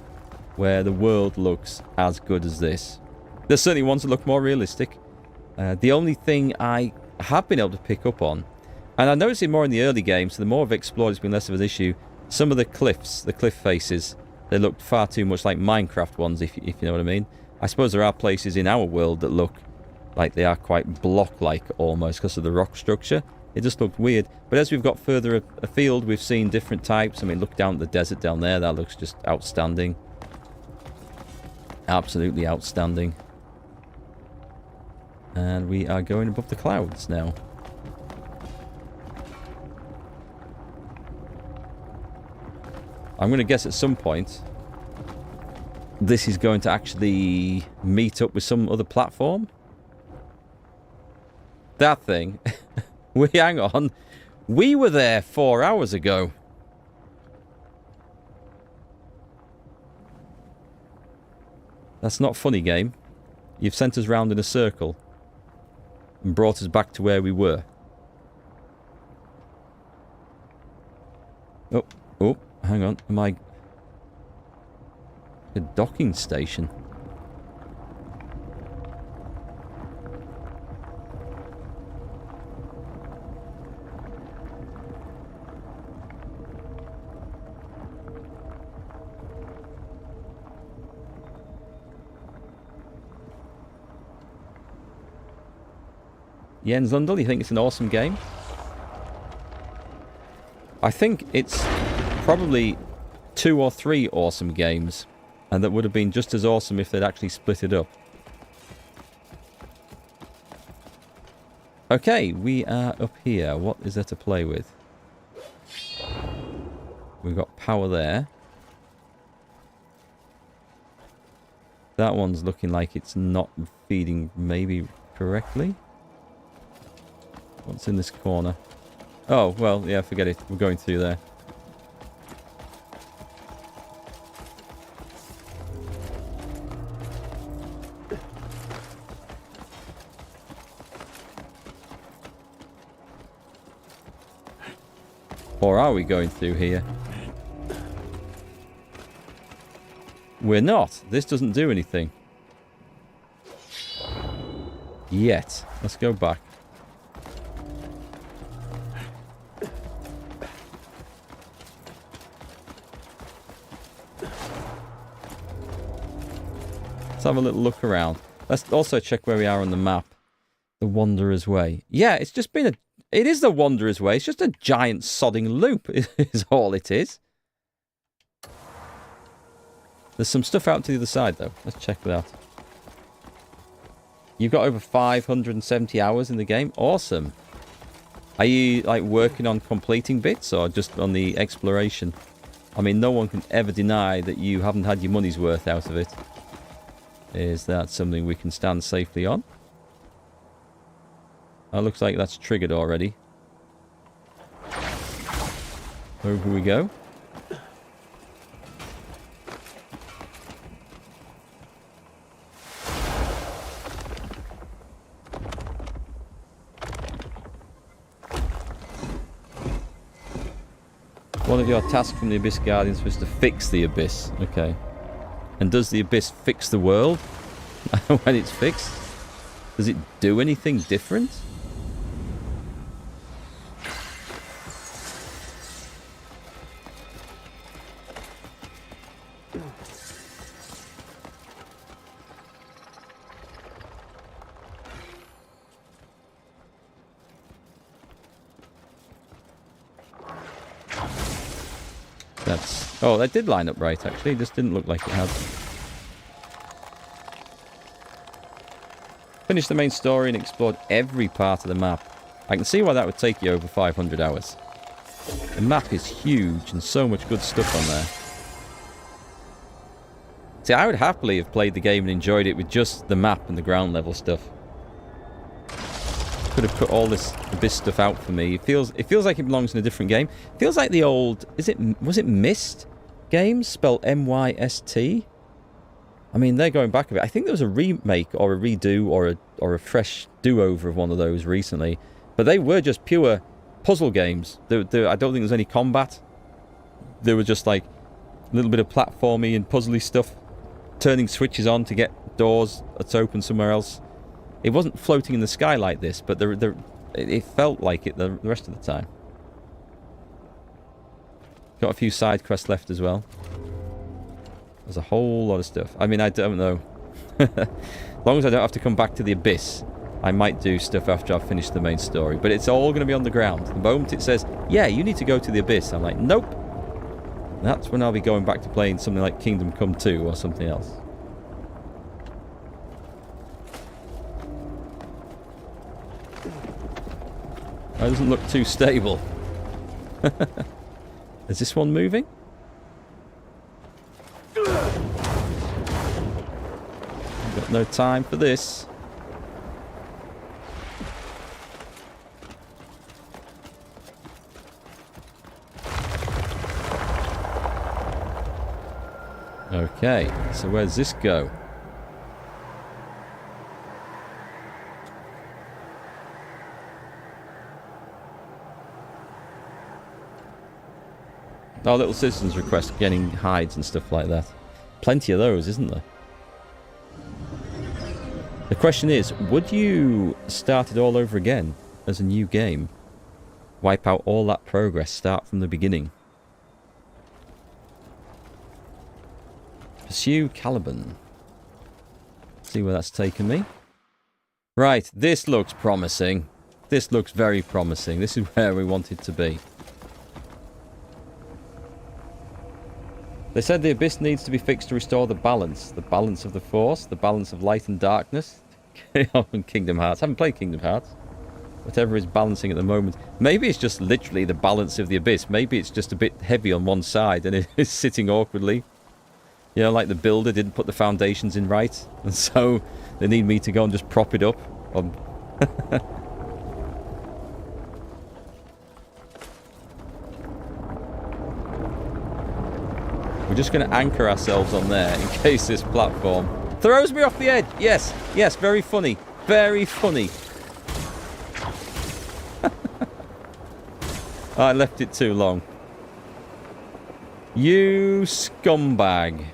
A: where the world looks as good as this. There's certainly ones that look more realistic. The only thing I have been able to pick up on, and I noticed it more in the early games, so the more I've explored, it's been less of an issue. Some of the cliffs, the cliff faces, they looked far too much like Minecraft ones, if you know what I mean. I suppose there are places in our world that look like they are quite block-like almost because of the rock structure. It just looked weird. But as we've got further afield, we've seen different types. I mean, look down at the desert down there. That looks just outstanding. Absolutely outstanding. And we are going above the clouds now. I'm going to guess at some point this is going to actually meet up with some other platform. That thing. Hang on. We were there 4 hours ago. That's not funny, game. You've sent us round in a circle and brought us back to where we were. Oh, hang on. Am I... a docking station? Jens Lundell, you think it's an awesome game? I think it's probably 2 or 3 awesome games, and that would have been just as awesome if they'd actually split it up. Okay, we are up here. What is there to play with? We've got power there. That one's looking like it's not feeding maybe correctly. What's in this corner? Oh, well, yeah, forget it. We're going through there. Or are we going through here? We're not. This doesn't do anything. Yet. Let's go back. Let's have a little look around. Let's also check where we are on the map. The Wanderer's Way. Yeah, it's just been a... It is the Wanderer's Way. It's just a giant sodding loop is all it is. There's some stuff out to the other side, though. Let's check that out. You've got over 570 hours in the game. Awesome. Are you, like, working on completing bits or just on the exploration? I mean, no one can ever deny that you haven't had your money's worth out of it. Is that something we can stand safely on? That looks like that's triggered already. Over we go. One of your tasks from the Abyss Guardians was to fix the Abyss. Okay. And does the Abyss fix the world when it's fixed? Does it do anything different? Oh, that did line up right, actually. It just didn't look like it had. Finished the main story and explored every part of the map. I can see why that would take you over 500 hours. The map is huge and so much good stuff on there. See, I would happily have played the game and enjoyed it with just the map and the ground level stuff. Could have put all this Abyss stuff out for me. It feels like it belongs in a different game. It feels like the old... Was it Myst games? Spelled M-Y-S-T? I mean, they're going back a bit. I think there was a remake or a redo or a fresh do-over of one of those recently. But they were just pure puzzle games. I don't think there was any combat. They were just like a little bit of platformy and puzzly stuff. Turning switches on to get doors to open somewhere else. It wasn't floating in the sky like this, but it felt like it the rest of the time. Got a few side quests left as well. There's a whole lot of stuff. I mean, I don't know. As long as I don't have to come back to the Abyss, I might do stuff after I've finished the main story. But it's all going to be on the ground. The moment it says, yeah, you need to go to the Abyss, I'm like, nope. That's when I'll be going back to playing something like Kingdom Come 2 or something else. That doesn't look too stable. Is this one moving? Got no time for this. Okay, so where does this go? Oh, little citizens request getting hides and stuff like that. Plenty of those, isn't there? The question is, would you start it all over again as a new game? Wipe out all that progress, start from the beginning? Pursue Caliban. See where that's taken me. Right, this looks promising. This looks very promising. This is where we want it to be. They said the Abyss needs to be fixed to restore the balance. The balance of the Force, the balance of light and darkness. Kingdom Hearts. I haven't played Kingdom Hearts. Whatever is balancing at the moment. Maybe it's just literally the balance of the Abyss. Maybe it's just a bit heavy on one side and it is sitting awkwardly. You know, like the builder didn't put the foundations in right. And so they need me to go and just prop it up. We're just going to anchor ourselves on there in case this platform throws me off the edge. Yes, yes, very funny. Very funny. I left it too long. You scumbag.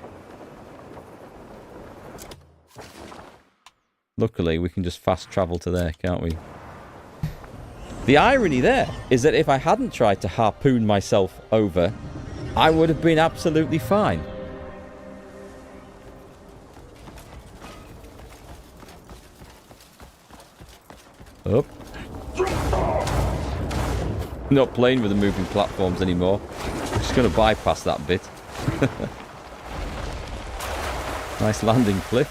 A: Luckily, we can just fast travel to there, can't we? The irony there is that if I hadn't tried to harpoon myself over, I would have been absolutely fine. Up. Not playing with the moving platforms anymore. I'm just going to bypass that bit. Nice landing cliff.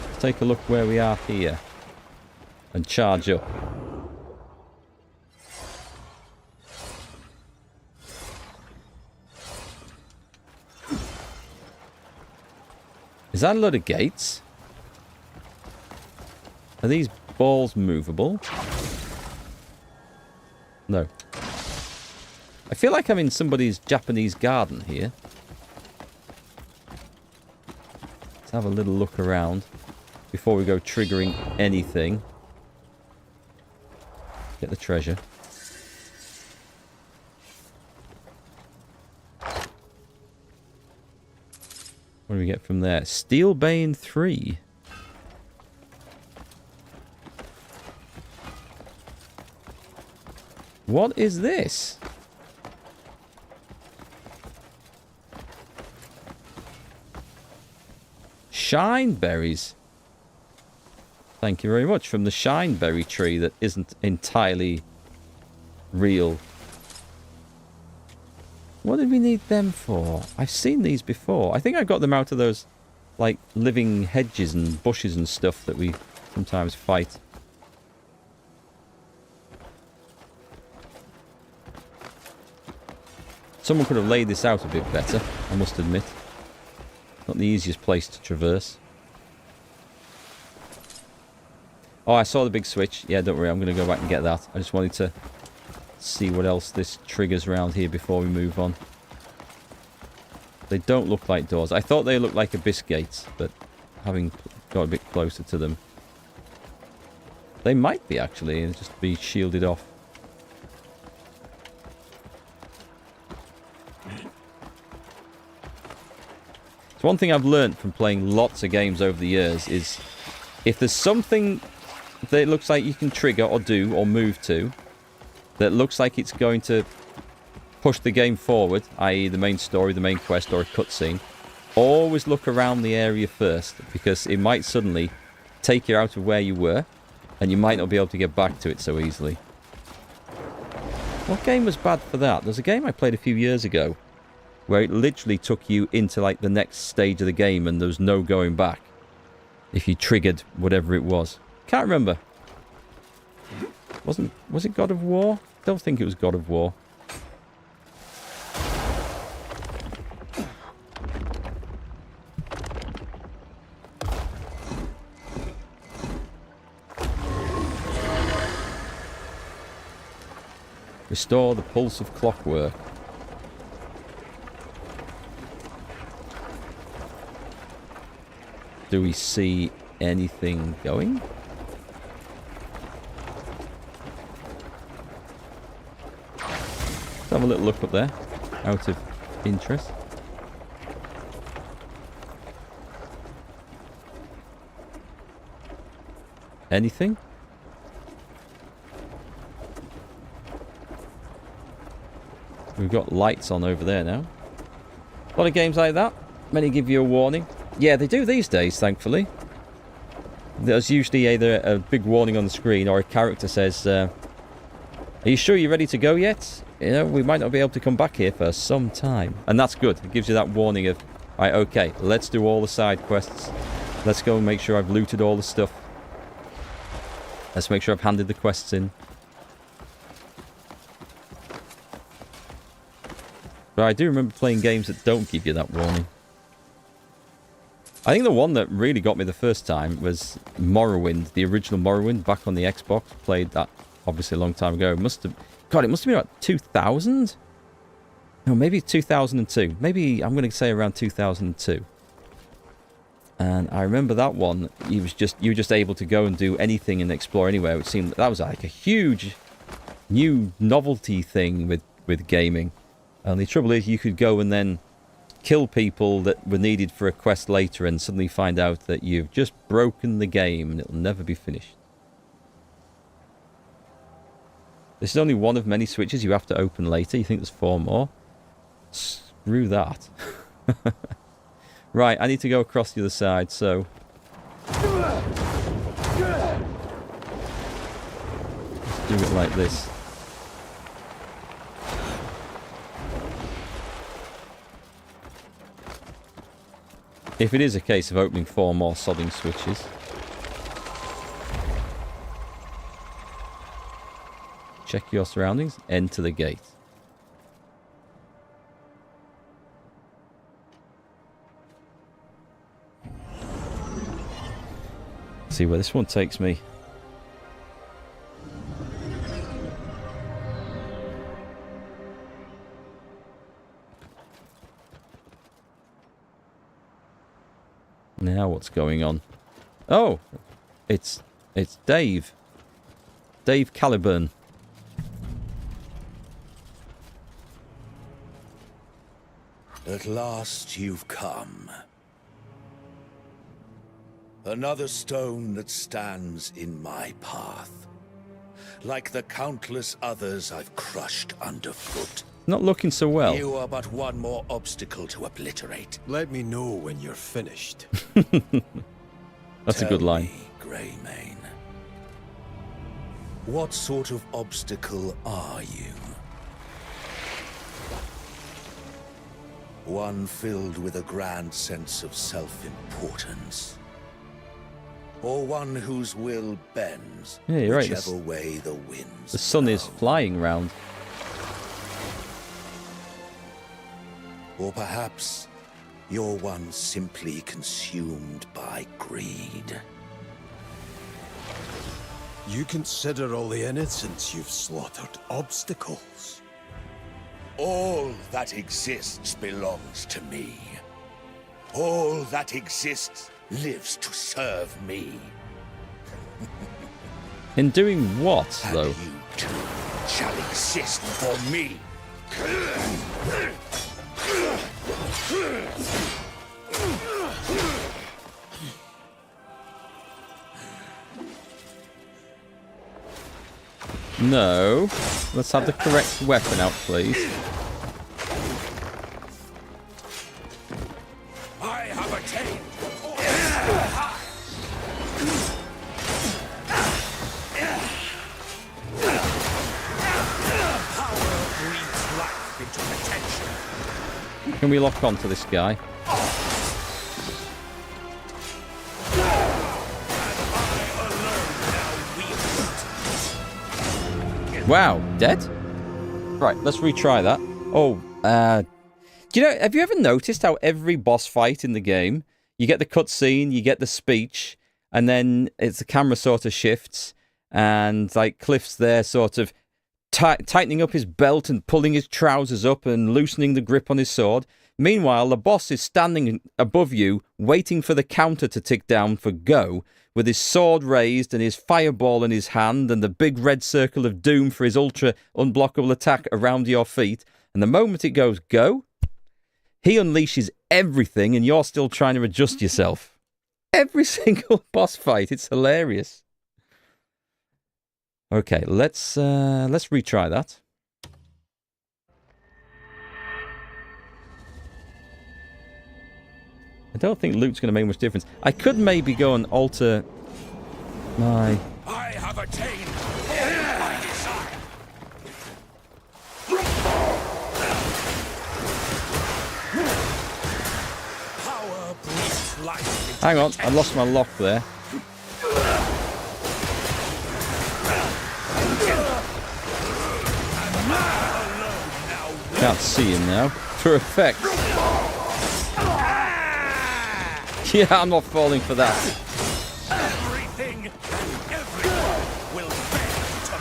A: Let's take a look where we are here. And charge up. Is that a load of gates? Are these balls movable? No. I feel like I'm in somebody's Japanese garden here. Let's have a little look around before we go triggering anything. Get the treasure. What do we get from there? Steelbane 3. What is this? Shine berries. Thank you very much. From the shine berry tree that isn't entirely real. What did we need them for? I've seen these before. I think I got them out of those, like, living hedges and bushes and stuff that we sometimes fight. Someone could have laid this out a bit better, I must admit. Not the easiest place to traverse. Oh, I saw the big switch. Yeah, don't worry, I'm going to go back and get that. I just wanted to see what else this triggers around here before we move on. They don't look like doors. I thought they looked like abyss gates, but having got a bit closer to them, they might be actually, and just be shielded off. So one thing I've learned from playing lots of games over the years is if there's something that looks like you can trigger or do or move to that looks like it's going to push the game forward, i.e. the main story, the main quest, or a cutscene, always look around the area first, because it might suddenly take you out of where you were, and you might not be able to get back to it so easily. What game was bad for that? There's a game I played a few years ago where it literally took you into like the next stage of the game and there was no going back if you triggered whatever it was. Can't remember. Was it God of War? Don't think it was God of War. Restore the pulse of clockwork. Do we see anything going? Let's have a little look up there, out of interest. Anything? We've got lights on over there now. A lot of games like that. Many give you a warning. Yeah, they do these days, thankfully. There's usually either a big warning on the screen or a character says, are you sure you're ready to go yet? You know, we might not be able to come back here for some time. And that's good. It gives you that warning of, right, okay, let's do all the side quests. Let's go and make sure I've looted all the stuff. Let's make sure I've handed the quests in. But I do remember playing games that don't give you that warning. I think the one that really got me the first time was Morrowind, the original Morrowind, back on the Xbox. Played that, obviously, a long time ago. It must have been about 2000? No, maybe 2002. Maybe, I'm going to say around 2002. And I remember that one, you were just able to go and do anything and explore anywhere. It seemed that was like a huge new novelty thing with gaming. And the trouble is, you could go and then kill people that were needed for a quest later and suddenly find out that you've just broken the game and it'll never be finished. This is only one of many switches you have to open later. You think there's 4 more? Screw that. Right, I need to go across the other side, so do it like this. If it is a case of opening 4 more sodding switches. Check your surroundings. Enter the gate. See where this one takes me. Now what's going on? Oh, it's Dave. Dave Caliburn.
B: At last you've come. Another stone that stands in my path. Like the countless others I've crushed underfoot.
A: Not looking so well.
B: You are but one more obstacle to obliterate.
C: Let me know when you're finished.
A: That's a good line.
B: Tell me, Greymane, what sort of obstacle are you? One filled with a grand sense of self-importance? Or one whose will bends,
A: Yeah, you're right.
B: whichever way the winds
A: The sun is flying round.
B: Or perhaps you're one simply consumed by greed.
C: You consider all the innocents you've slaughtered obstacles.
B: All that exists belongs to me. All that exists lives to serve me.
A: In doing what,
B: And
A: though?
B: you too shall exist for me.
A: No. Let's have the correct weapon out, please.
B: I have attained. Power breathes life into potential.
A: Can we lock onto this guy? Wow, dead? Right, let's retry that. Oh, do you know, have you ever noticed how every boss fight in the game, you get the cutscene, you get the speech, and then the camera sort of shifts, and like Cliff's there sort of tightening up his belt and pulling his trousers up and loosening the grip on his sword. Meanwhile, the boss is standing above you, waiting for the counter to tick down for go, with his sword raised and his fireball in his hand and the big red circle of doom for his ultra unblockable attack around your feet. And the moment it goes go, he unleashes everything and you're still trying to adjust yourself. Every single boss fight, it's hilarious. Okay, let's retry that. I don't think loot's going to make much difference. I could maybe go and alter my...
B: I have attained all my desire. Power breathes life into
A: Hang on, I
B: potential.
A: lost my lock there. Can't see him now. For effect. Yeah, I'm not falling for that.
B: Everything and everyone will bend to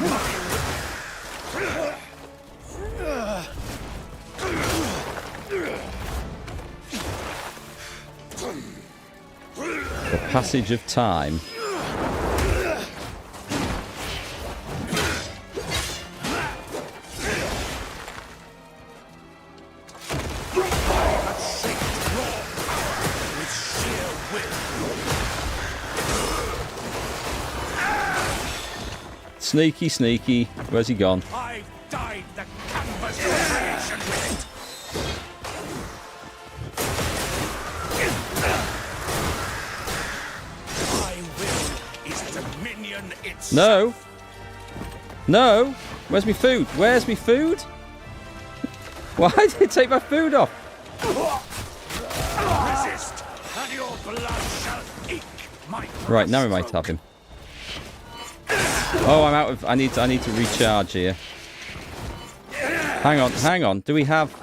A: The passage of time. Sneaky, sneaky. Where's he gone?
B: I've dyed the canvas of creation with it. My will is dominion itself.
A: No. No! Where's my food? Where's my food? Why did it take my food off?
B: Resist, and your blood shall ink my
A: Right, now we might have him. Oh, I'm out of... I need to recharge here. Hang on. Do we have...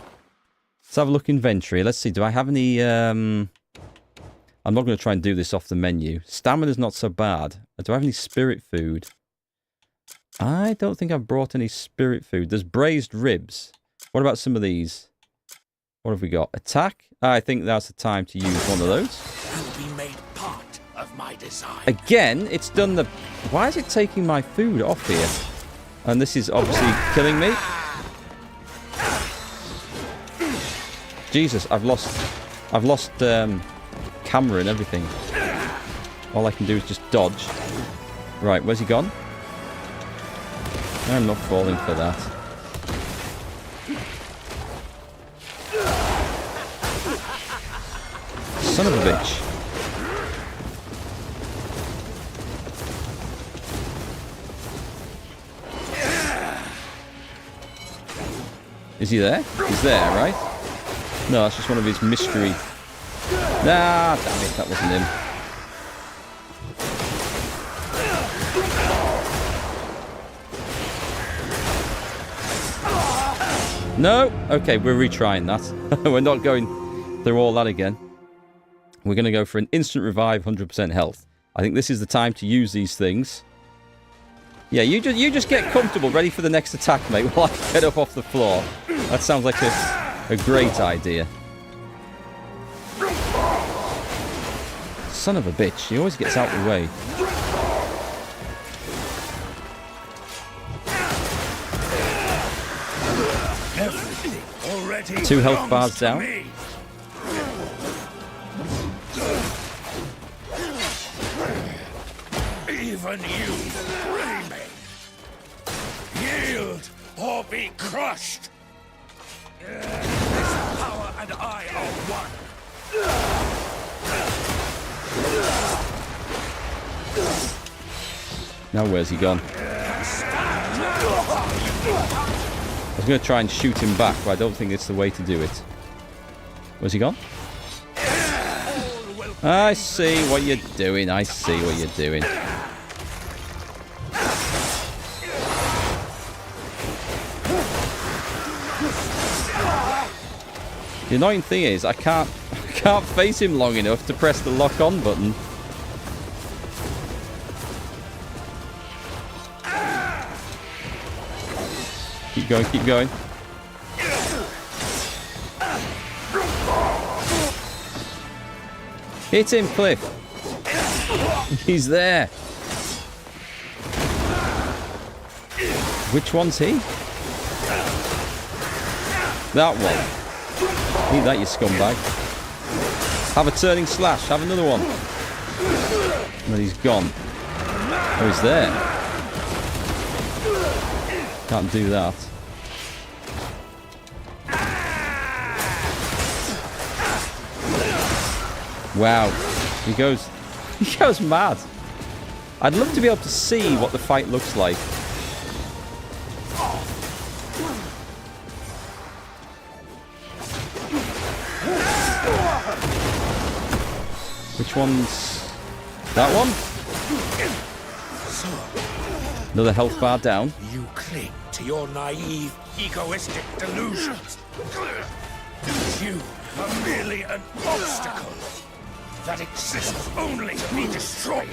A: Let's have a look in inventory. Let's see. Do I have any... I'm not going to try and do this off the menu. Stamina's not so bad. Do I have any spirit food? I don't think I've brought any spirit food. There's braised ribs. What about some of these? What have we got? Attack? I think that's the time to use one of those.
B: will be made part of my design.
A: Again, it's done the... Why is it taking my food off here? And this is obviously killing me. Jesus, I've lost camera and everything. All I can do is just dodge. Right, where's he gone? I'm not falling for that. Son of a bitch. Is he there? He's there, right? No, that's just one of his mystery. Nah, damn it, that wasn't him. No! Okay, we're retrying that. We're not going through all that again. We're going to go for an instant revive, 100% health. I think this is the time to use these things. Yeah, you just get comfortable, ready for the next attack, mate, while I get up off the floor. That sounds like a great idea. Son of a bitch, he always gets out of the way.
B: Already
A: 2 health bars down.
B: me. Even you betray me. Yield or be crushed. This power and I are one.
A: Now where's he gone? I was going to try and shoot him back, but I don't think it's the way to do it. Where's he gone? I see what you're doing. I see what you're doing. The annoying thing is I can't face him long enough to press the lock on button. Keep going, keep going. Hit him, Cliff. He's there. Which one's he? That one. Need that, you scumbag. Have a turning slash. Have another one. And then he's gone. Oh, he's there. Can't do that. Wow. He goes mad. I'd love to be able to see what the fight looks like. Which one's... That one? Another health bar down.
B: You cling to your naive, egoistic delusions. You are merely an obstacle that exists only to be destroyed.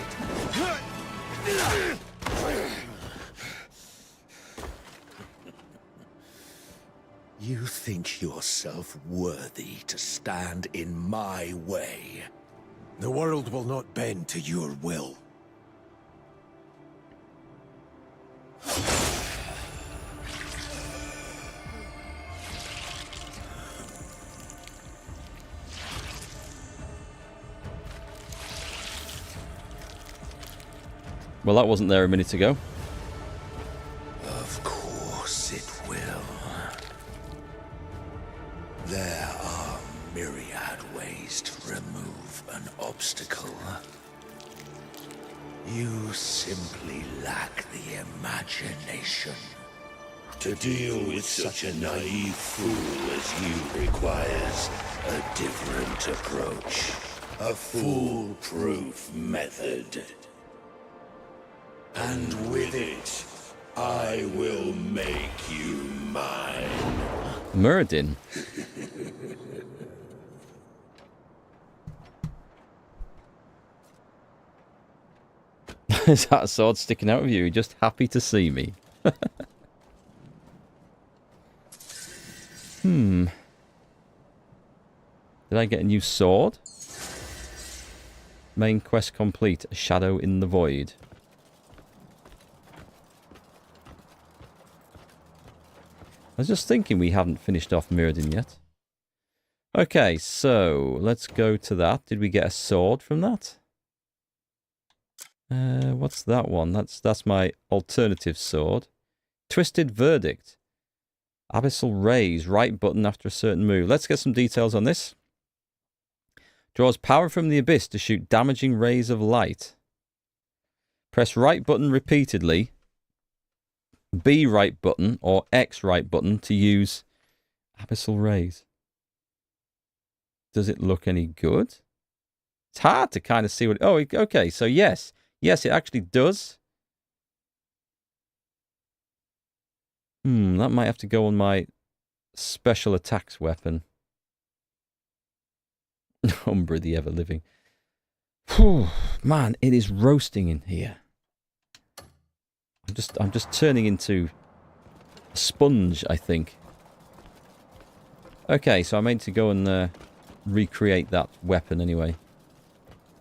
B: You think yourself worthy to stand in my way?
C: The world will not bend to your will.
B: Well, that wasn't there a minute ago. Of course it will. There are myriad ways to remove an obstacle. You simply lack the imagination. To deal with such a naive fool as you requires a different approach. A foolproof method. And with it, I will make you mine.
A: Muradin. Is that a sword sticking out of you? You're just happy to see me. Did I get a new sword? Main quest complete. A shadow in the void. I was just thinking we haven't finished off Muradin yet. Okay, so let's go to that. Did we get a sword from that? What's that one? That's my alternative sword. Twisted Verdict. Abyssal Rays. Right button after a certain move. Let's get some details on this. Draws power from the abyss to shoot damaging rays of light. Press right button repeatedly. B right button or X right button to use Abyssal Rays. Does it look any good? It's hard to kind of see what... Oh, okay, so yes. Yes, it actually does. That might have to go on my special attacks weapon. Umbra the ever-living. Man, it is roasting in here. I'm just turning into a sponge, I think. Okay, so I meant to go and recreate that weapon anyway.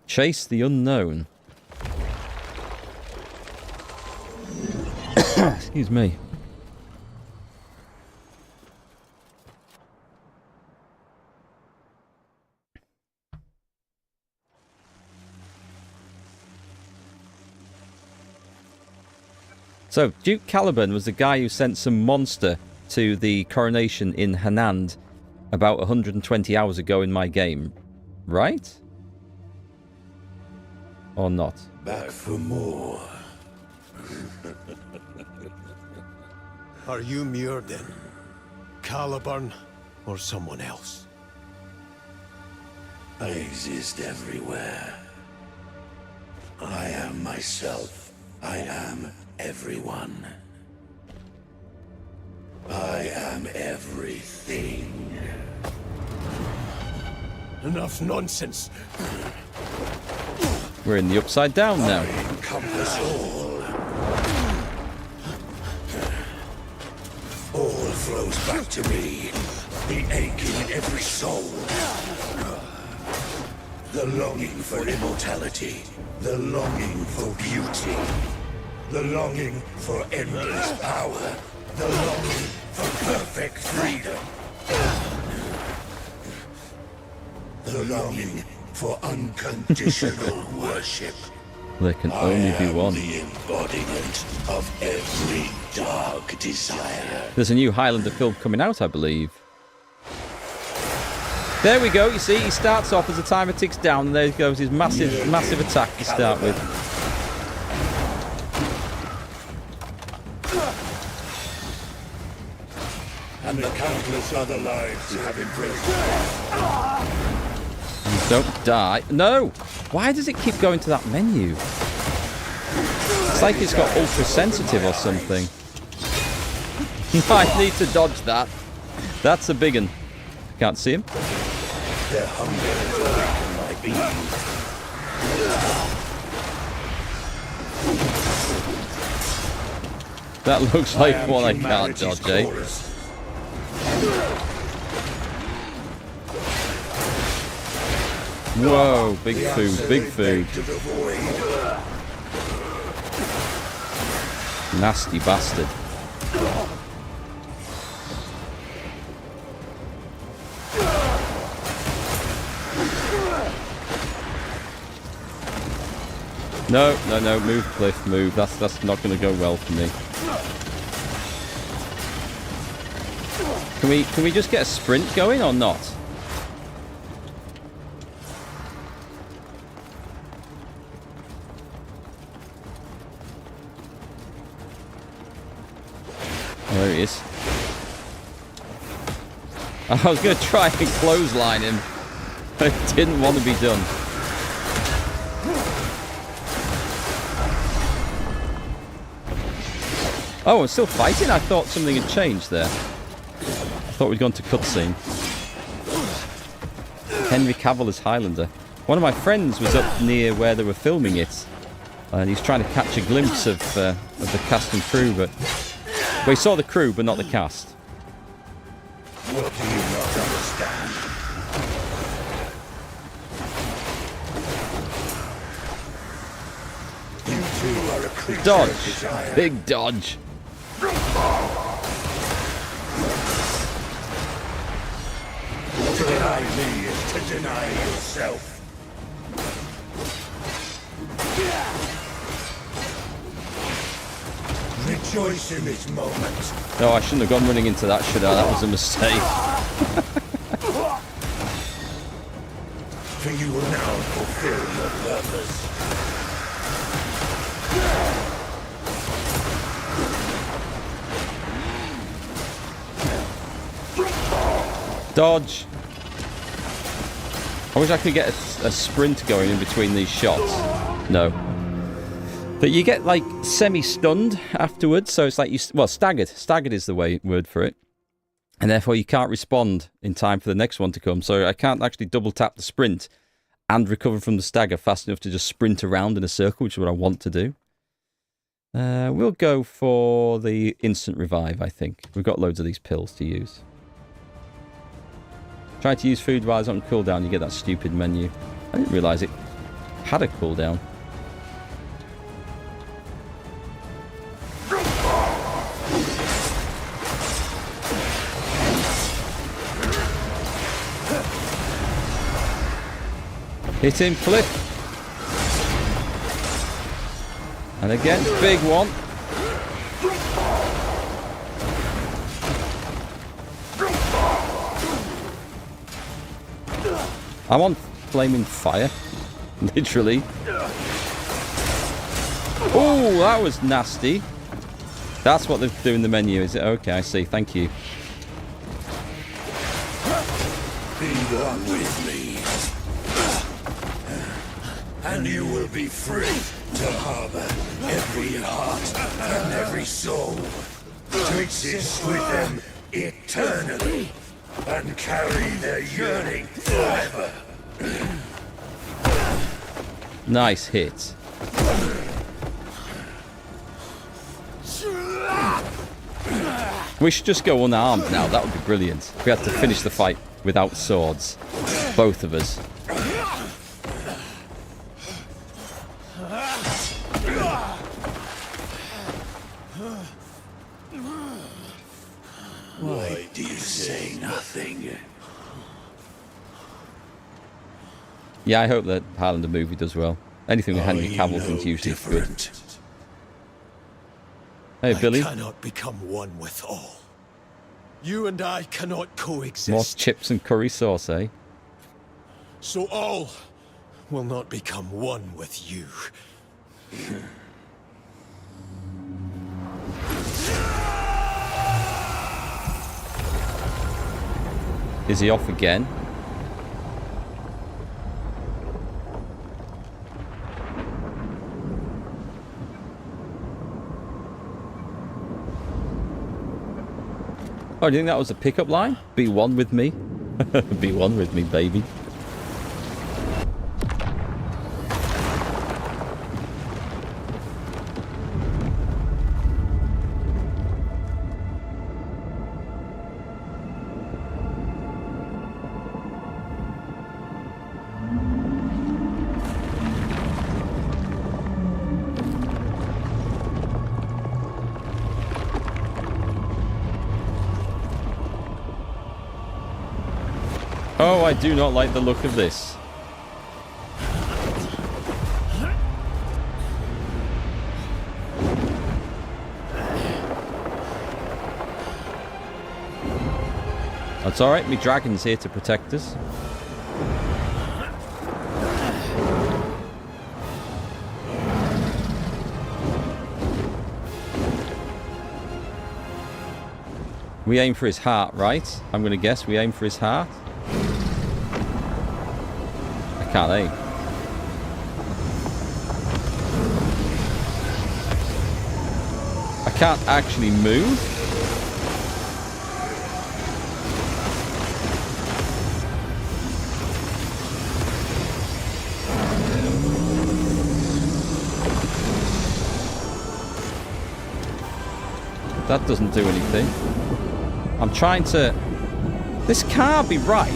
A: Chase the unknown. Excuse me. So, Duke Caliban was the guy who sent some monster to the coronation in Hanand about 120 hours ago in my game, right? Or not?
B: Back for more.
C: Are you Muradin, Caliburn, or someone else?
B: I exist everywhere. I am myself. I am everyone. I am everything.
C: Enough nonsense.
A: We're in the upside down now.
B: I encompass all. All flows back to me. The aching in every soul. The longing for immortality. The longing for beauty. The longing for endless power. The longing for perfect freedom. The longing for unconditional worship.
A: There can only be one.
B: The embodiment of every dark desire.
A: There's a new Highlander film coming out, I believe. There we go. You see, he starts off as the timer ticks down, and there goes his massive attack to start with.
B: And the countless other lives you have embraced.
A: Don't die. No! Why does it keep going to that menu? It's like it's got ultra sensitive or something. I need to dodge that. That's a big one. Can't see him.
B: Their hunger has awakened my being.
A: That looks like one I can't dodge, eh? Whoa, big food, big food. Nasty bastard. No, move, Cliff, move. That's not going to go well for me. Can we just get a sprint going or not? there he is. I was going to try and clothesline him. But it didn't want to be done. Oh, I'm still fighting? I thought something had changed there. I thought we'd gone to cutscene. Henry Cavill as Highlander. One of my friends was up near where they were filming it. And he's trying to catch a glimpse of the cast and crew, but... Well, he saw the crew, but not the cast.
B: What do you not understand? You two are a creature of
A: Dodge.
B: desire.
A: Big dodge.
B: To deny me is to deny yourself. Rejoice in this moment.
A: No, I shouldn't have gone running into that, should I? That was a mistake.
B: For you will now fulfill your purpose.
A: Dodge. I wish I could get a sprint going in between these shots. No. But you get, like, semi-stunned afterwards, so it's like well, staggered. Staggered is the word for it. And therefore you can't respond in time for the next one to come. So I can't actually double-tap the sprint and recover from the stagger fast enough to just sprint around in a circle, which is what I want to do. We'll go for the instant revive, I think. We've got loads of these pills to use. Try to use food while it's on cooldown, you get that stupid menu. I didn't realise it had a cooldown. Hit him, flip. And again, big one. I'm on flaming fire. Literally. Oh, that was nasty. That's what they do in the menu, is it? Okay, I see. Thank you.
B: Be one with me. And you will be free to harbor every heart and every soul. To exist with them eternally. And carry their yearning forever.
A: Nice hit. We should just go unarmed now. That would be brilliant. We had to finish the fight without swords. Both of us.
B: Why do you say nothing?
A: Yeah, I hope that Highlander movie does well. Anything with Henry Cavill is usually good. Hey, Billy.
C: I cannot become one with all. You and I cannot coexist.
A: More chips and curry sauce, eh?
C: So all will not become one with you.
A: Is he off again? Oh, do you think that was a pickup line? Be one with me? Be one with me, baby. Oh, I do not like the look of this. That's alright, me dragon's here to protect us. We aim for his heart, right? I'm going to guess we aim for his heart. I can't aim. I can't actually move. That doesn't do anything. I'm trying to... This can't be right.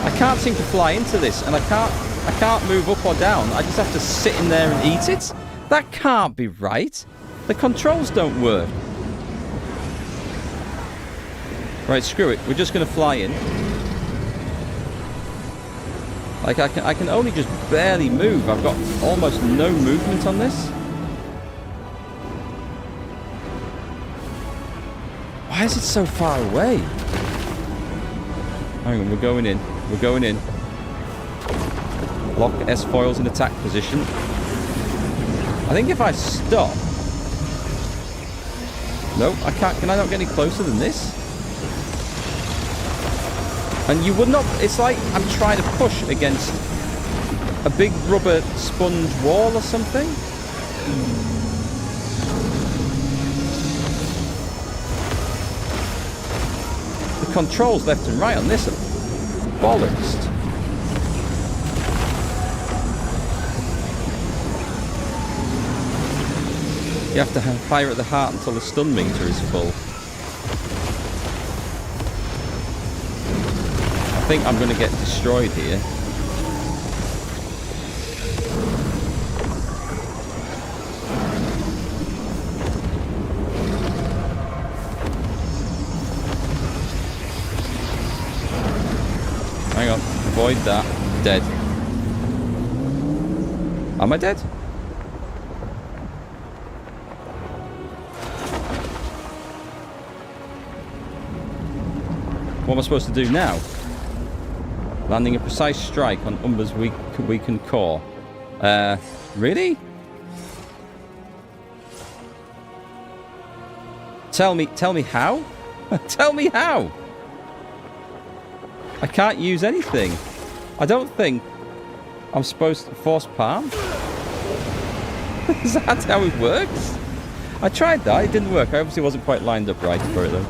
A: I can't seem to fly into this, and I can't move up or down. I just have to sit in there and eat it. That can't be right. The controls don't work. Right, screw it. We're just going to fly in. Like, I can only just barely move. I've got almost no movement on this. Why is it so far away? Hang on, we're going in. We're going in. Lock S foils in attack position. I think if I stop... No, I can't. Can I not get any closer than this? And you would not... It's like I'm trying to push against a big rubber sponge wall or something. The controls left and right on this are bollocks. You have to fire at the heart until the stun meter is full. I think I'm going to get destroyed here. Hang on, avoid that. Dead. Am I dead? What am I supposed to do now? Landing a precise strike on Umber's weakened core. Really? Tell me how? Tell me how? I can't use anything. I don't think I'm supposed to force palm. Is that how it works? I tried that. It didn't work. I obviously wasn't quite lined up right for it though.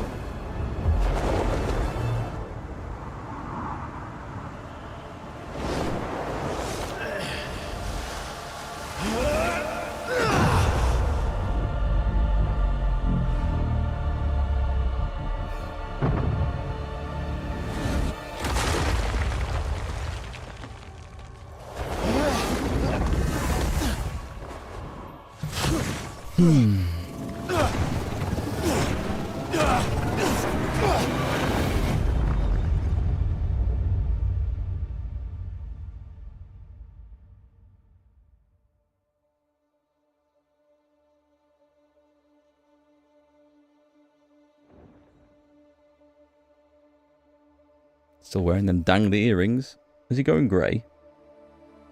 A: Still wearing them dangly earrings. Is he going grey?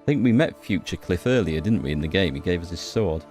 A: I think we met Future Cliff earlier, didn't we, in the game? He gave us his sword.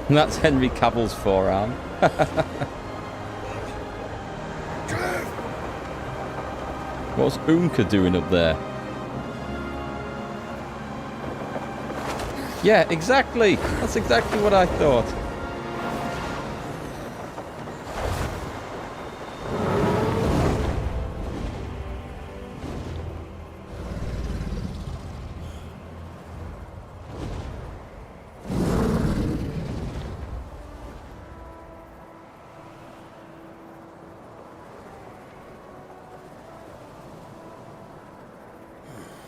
A: And that's Henry Cavill's forearm. What's Unka doing up there? Yeah, exactly. That's exactly what I thought.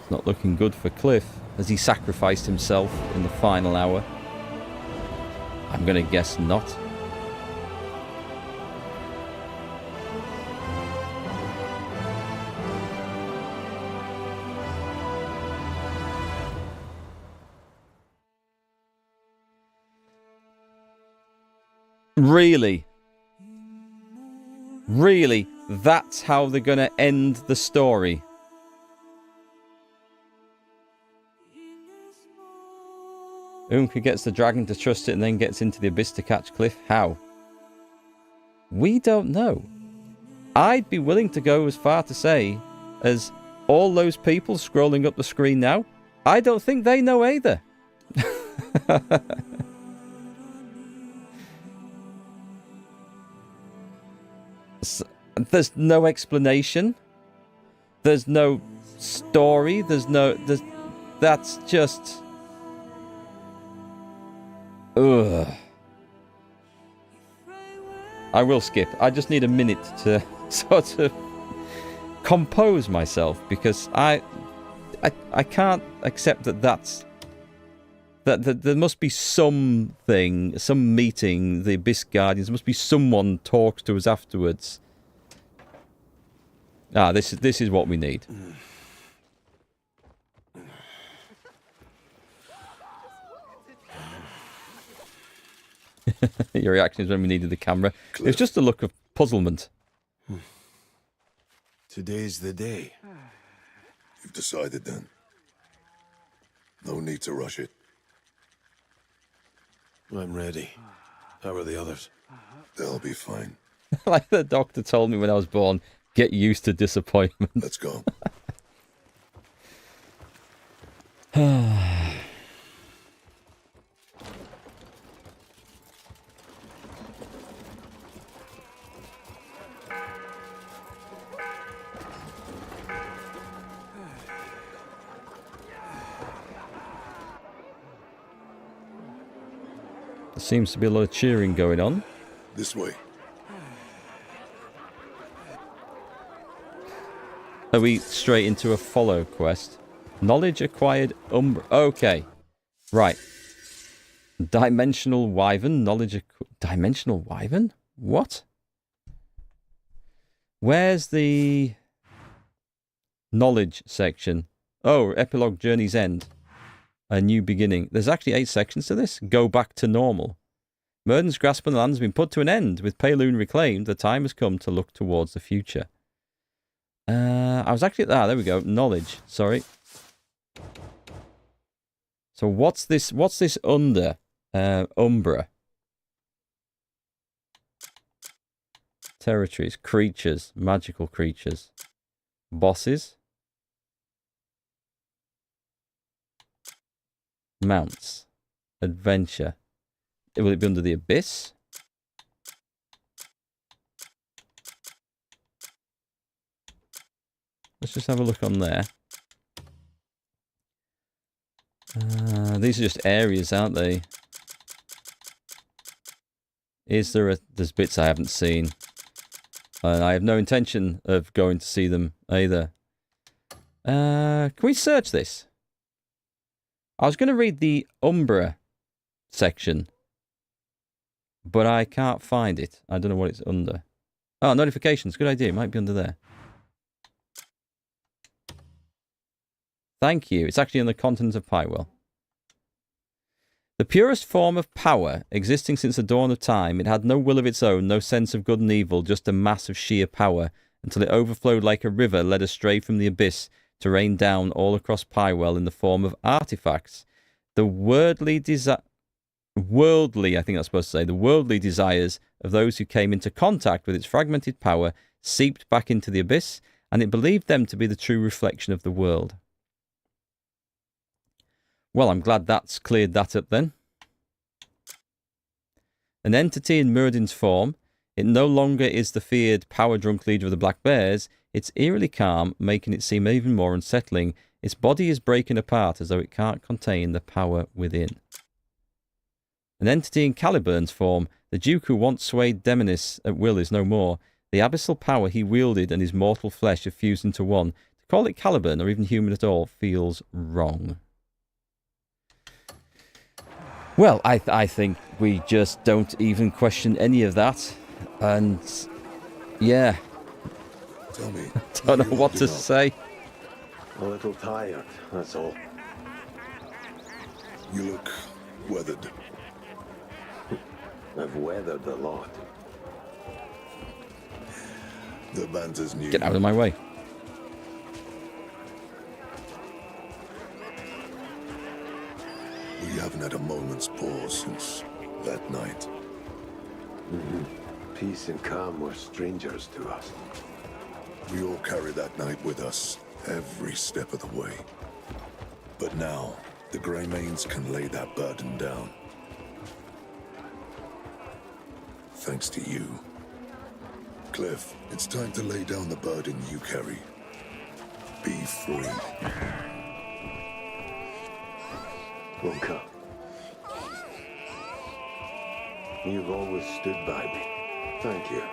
A: Not looking good for Cliff as he sacrificed himself in the final hour. I'm going to guess not. Really? Really? That's how they're going to end the story? Unka gets the dragon to trust it and then gets into the abyss to catch Cliff. How? We don't know. I'd be willing to go as far to say as all those people scrolling up the screen now, I don't think they know either. There's no explanation. There's no story. That's just... Ugh. I will skip. I just need a minute to sort of compose myself because I can't accept that there must be something, some meeting, the Abyss Guardians, there must be someone talks to us afterwards. Ah, this is what we need. Your reactions when we needed the camera. Cliff. It was just a look of puzzlement.
C: Today's the day.
D: You've decided then. No need to rush it.
C: I'm ready. How are the others?
D: They'll be fine.
A: Like the doctor told me when I was born, get used to disappointment.
D: Let's go.
A: There seems to be a lot of cheering going on.
D: This way.
A: Are we straight into a follow quest? Knowledge acquired Okay. Right. Dimensional Wyvern. Dimensional Wyvern? What? Where's the knowledge section? Oh, Epilogue Journey's End. A new beginning. There's actually 8 sections to this. Go back to normal. Murden's grasp on the land has been put to an end. With Payloon reclaimed, the time has come to look towards the future. I was actually... there we go. Knowledge. Sorry. So what's this under? Umbra. Territories. Creatures. Magical creatures. Bosses. Mounts. Adventure. Will it be under the Abyss? Let's just have a look on there. These are just areas, aren't they? Is there there's bits I haven't seen. And I have no intention of going to see them either. Can we search this? I was going to read the Umbra section, but I can't find it. I don't know what it's under. Oh, notifications. Good idea. It might be under there. Thank you. It's actually on the continent of Pywell. The purest form of power, existing since the dawn of time, it had no will of its own, no sense of good and evil, just a mass of sheer power, until it overflowed like a river led astray from the abyss to rain down all across Pywell in the form of artifacts. The worldly, I think that's supposed to say, the worldly desires of those who came into contact with its fragmented power seeped back into the abyss, and it believed them to be the true reflection of the world. Well, I'm glad that's cleared that up then. An entity in Muradin's form, it no longer is the feared, power-drunk leader of the Black Bears. It's eerily calm, making it seem even more unsettling. Its body is breaking apart as though it can't contain the power within. An entity in Caliburn's form, the Duke who once swayed Demonis at will is no more. The abyssal power he wielded and his mortal flesh have fused into one. To call it Caliburn, or even human at all, feels wrong. Well, I think we just don't even question any of that. And yeah,
D: Tell me.
A: don't know
D: are you
A: what to
D: holding up?
A: say.
C: A little tired, that's all.
D: You look weathered.
C: I've weathered a lot.
D: The banter's new.
A: Get out of my way.
D: We haven't had a moment's pause since that night.
C: Peace and calm were strangers to us.
D: We all carry that night with us every step of the way. But now, the Greymanes can lay that burden down. Thanks to you. Cliff, it's time to lay down the burden you carry. Be free.
C: Wonka. You've always stood by me. Thank you.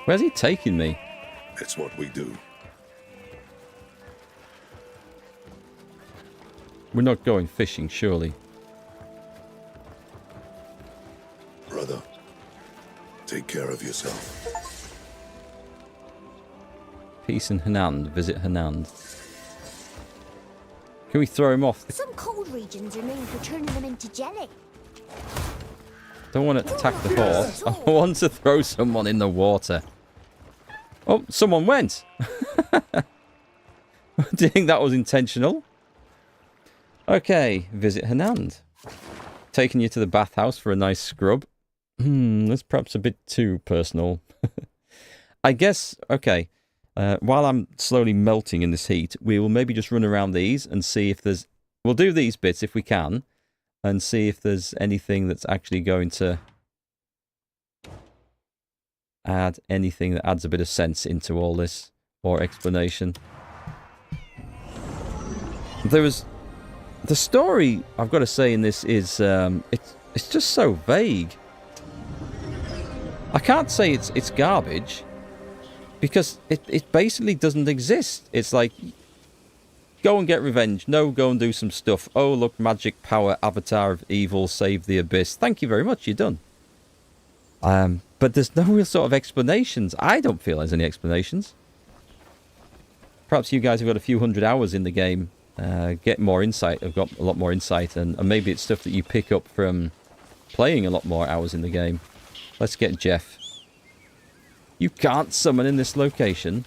A: Where's he taking me?
D: It's what we do.
A: We're not going fishing, surely.
D: Brother, take care of yourself.
A: Peace in Hanand. Visit Hanand. Can we throw him off?
E: Some cold regions are known for turning them into jelly.
A: Don't want to attack the horse. I want to throw someone in the water. Oh, someone went. Do you think that was intentional? Okay, visit Hanand. Taking you to the bathhouse for a nice scrub. That's perhaps a bit too personal. I guess, okay, while I'm slowly melting in this heat, we will maybe just run around these and see if there's... We'll do these bits if we can, and see if there's anything that's actually going to add anything that adds a bit of sense into all this, or explanation. There was... The story, I've got to say, in this is... it's just so vague. I can't say it's garbage, because it basically doesn't exist. It's like, go and get revenge. No, go and do some stuff. Oh, look, magic power, avatar of evil, save the abyss. Thank you very much, you're done. But there's no real sort of explanations. I don't feel there's any explanations. Perhaps you guys have got a few hundred hours in the game. Get more insight. I've got a lot more insight, and maybe it's stuff that you pick up from playing a lot more hours in the game. Let's get Jeff. You can't summon in this location.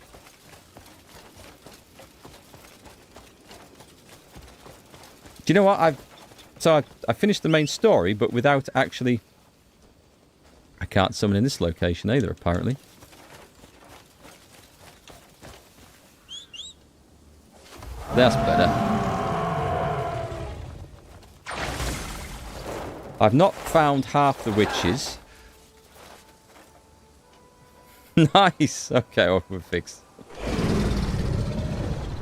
A: Do you know what? I finished the main story, but without actually... I can't summon in this location either, apparently. That's better. I've not found half the witches. Nice! Okay, well, we're fixed.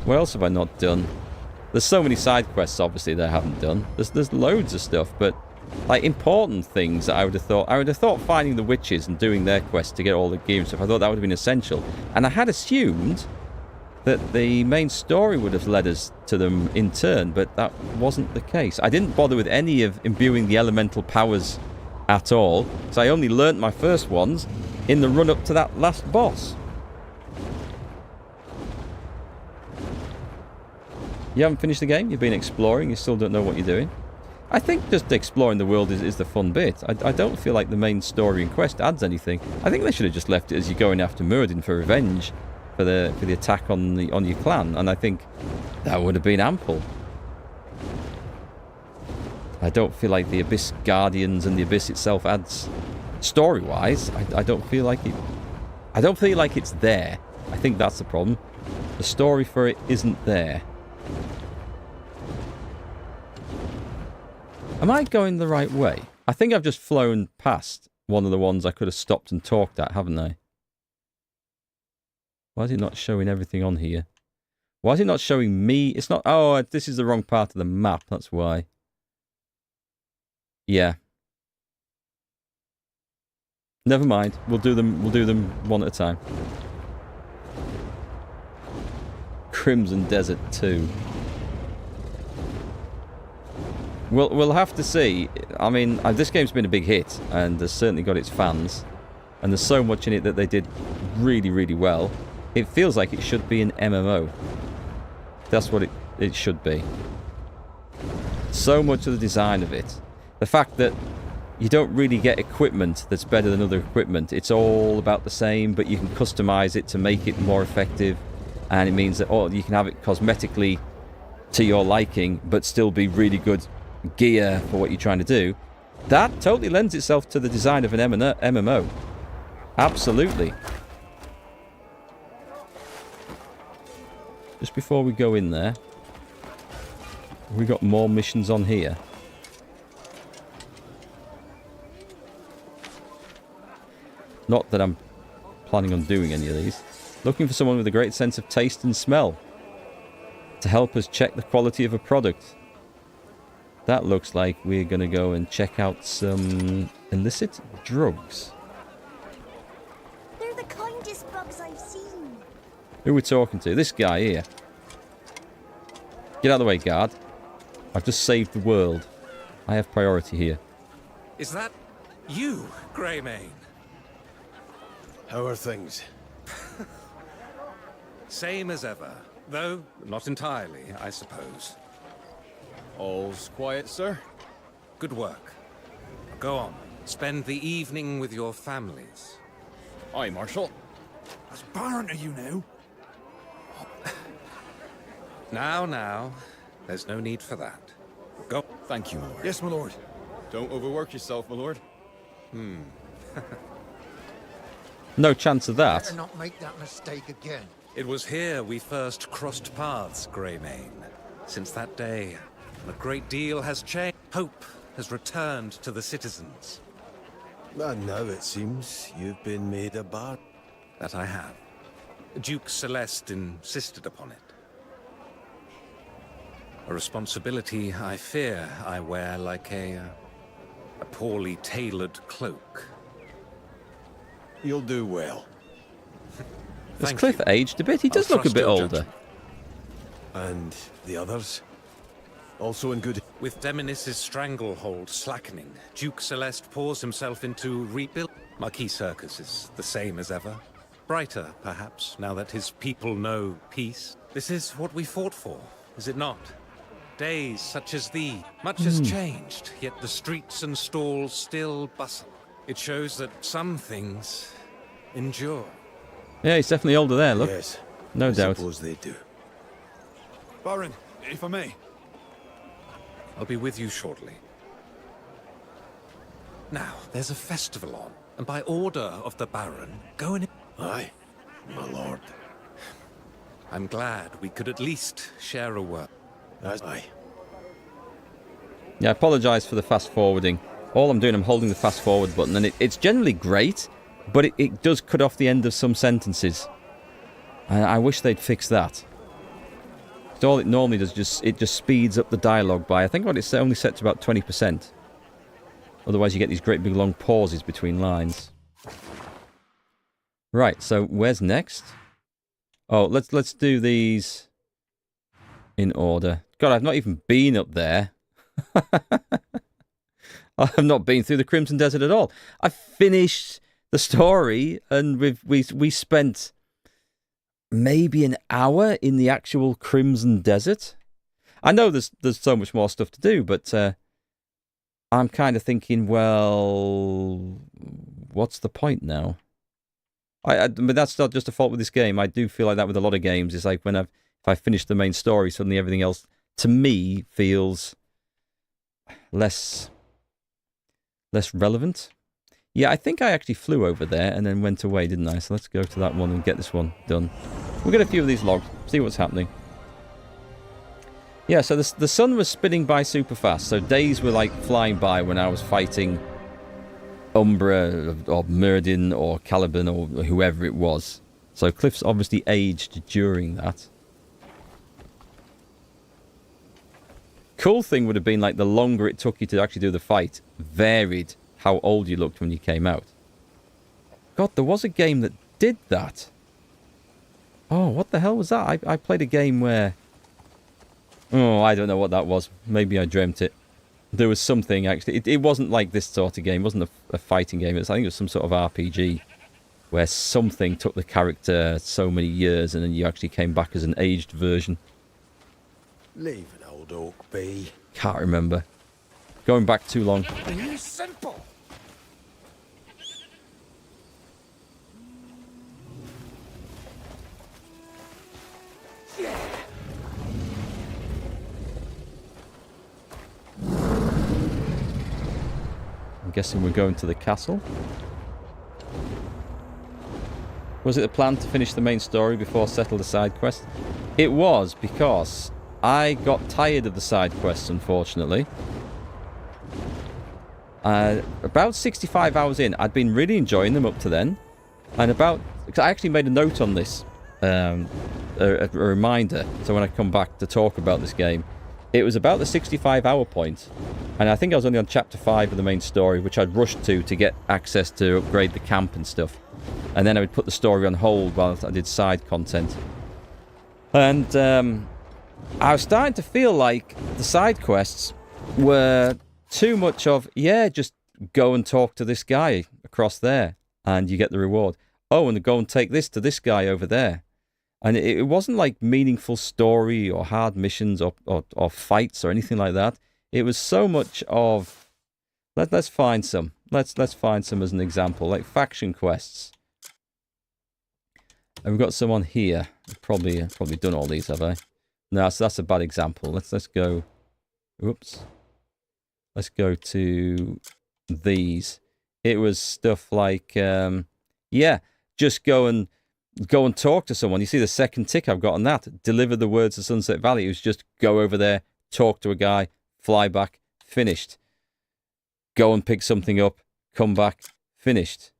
A: What else have I not done? There's so many side quests, obviously, that I haven't done. There's loads of stuff, but... like, important things that I would have thought finding the witches and doing their quest to get all the gear and stuff, I thought that would have been essential. And I had assumed that the main story would have led us to them in turn, but that wasn't the case. I didn't bother with any of imbuing the elemental powers at all, so I only learnt my first ones in the run-up to that last boss. You haven't finished the game? You've been exploring, you still don't know what you're doing? I think just exploring the world is the fun bit. I don't feel like the main story and quest adds anything. I think they should have just left it as you're going after Muradin for revenge for the attack on your clan, and I think that would have been ample. I don't feel like the Abyss Guardians and the Abyss itself adds story-wise. I don't feel like it. I don't feel like it's there. I think that's the problem. The story for it isn't there. Am I going the right way? I think I've just flown past one of the ones I could have stopped and talked at, haven't I? Why is it not showing everything on here? Why is it not showing me? It's not... Oh, this is the wrong part of the map. That's why. Yeah. Never mind. We'll do them one at a time. Crimson Desert 2. We'll have to see. I mean, this game's been a big hit, and has certainly got its fans. And there's so much in it that they did really, really well. It feels like it should be an MMO. That's what it should be. So much of the design of it. The fact that you don't really get equipment that's better than other equipment. It's all about the same, but you can customize it to make it more effective. And it means that you can have it cosmetically to your liking, but still be really good gear for what you're trying to do. That totally lends itself to the design of an MMO. Absolutely. Just before we go in there, we got more missions on here. Not that I'm planning on doing any of these. Looking for someone with a great sense of taste and smell to help us check the quality of a product. That looks like we're going to go and check out some illicit drugs.
E: They're the kindest bugs I've seen.
A: Who are we talking to? This guy here. Get out of the way, guard. I've just saved the world. I have priority here.
B: Is that you, Greymane?
C: How are things?
B: Same as ever, though not entirely, I suppose.
F: All's quiet, sir?
B: Good work. Go on. Spend the evening with your families.
F: Aye, Marshal.
C: As Baron are you now?
B: Now. There's no need for that. Go.
F: Thank you, my lord.
C: Yes, my lord.
F: Don't overwork yourself, my lord.
A: No chance of that.
G: Better not make that mistake again.
B: It was here we first crossed paths, Greymane. Since that day, a great deal has changed. Hope has returned to the citizens.
C: And now it seems you've been made a baron.
B: That I have. Duke Celeste insisted upon it. A responsibility I fear I wear like a poorly tailored cloak.
C: You'll do well.
A: Has
B: Thank
A: Cliff
B: you.
A: aged a bit? He does
B: I'll
A: look a
B: trust
A: bit
B: your
A: older.
B: judgment.
C: And the others? Also in good...
B: With Demonis's stranglehold slackening, Duke Celeste pours himself into rebuild. Marquis Circus is the same as ever. Brighter, perhaps, now that his people know peace. This is what we fought for, is it not? Days such as these. Much has changed, yet the streets and stalls still bustle. It shows that some things endure.
A: Yeah, he's definitely older there, look.
C: Yes.
A: No
C: I
A: doubt.
C: suppose they do.
F: Baron, if I may.
B: I'll be with you shortly. Now, there's a festival on, and by order of the Baron, go and...
C: Aye, my lord.
B: I'm glad we could at least share a word.
C: Aye.
A: Yeah, I apologise for the fast forwarding. All I'm doing, I'm holding the fast forward button, and it's generally great, but it does cut off the end of some sentences. I wish they'd fix that. So all it normally does, it just speeds up the dialogue by, I think what it's only set to about 20%. Otherwise you get these great big long pauses between lines. Right, so where's next? Oh, let's do these in order. God, I've not even been up there. I've not been through the Crimson Desert at all. I finished the story, and we spent maybe an hour in the actual Crimson Desert. I know there's so much more stuff to do, but I'm kind of thinking, well, what's the point now? But that's not just a fault with this game. I do feel like that with a lot of games. It's like if I finish the main story, suddenly everything else to me feels less relevant. Yeah, I think I actually flew over there and then went away, didn't I? So let's go to that one and get this one done. We'll get a few of these logs, see what's happening. Yeah, so the sun was spinning by super fast, so days were like flying by when I was fighting Umbra or Myrddin or Caliban or whoever it was. So Cliff's obviously aged during that. Cool thing would have been like the longer it took you to actually do the fight varied how old you looked when you came out. God, there was a game that did that. Oh, what the hell was that? I played a game where... Oh, I don't know what that was. Maybe I dreamt it. there was something actually. It wasn't like this sort of game. It wasn't a fighting game. I think it was some sort of RPG where something took the character so many years and then you actually came back as an aged version.
C: Leave an old oak be.
A: Can't remember. Going back too long.
B: Be simple.
A: I'm guessing we're going to the castle. Was it the plan to finish the main story before settle the side quest? It was, because I got tired of the side quests, unfortunately. About 65 hours in, I'd been really enjoying them up to then. And I actually made a note on this, a reminder, so when I come back to talk about this game. It was about the 65-hour point, and I think I was only on chapter 5 of the main story, which I'd rushed to get access to upgrade the camp and stuff. And then I would put the story on hold while I did side content. And I was starting to feel like the side quests were too much of, yeah, just go and talk to this guy across there, and you get the reward. Oh, and go and take this to this guy over there. And it wasn't like meaningful story or hard missions or fights or anything like that. It was so much of, let's find some. Let's find some as an example, like faction quests. And we've got some on here. I've probably done all these, have I? No, so that's a bad example. Let's go. Oops. Let's go to these. It was stuff like, yeah, just go and talk to someone. You see the second tick I've got on that. Deliver the words of Sunset Valley. It was just go over there, talk to a guy, fly back, finished. Go and pick something up, come back, finished.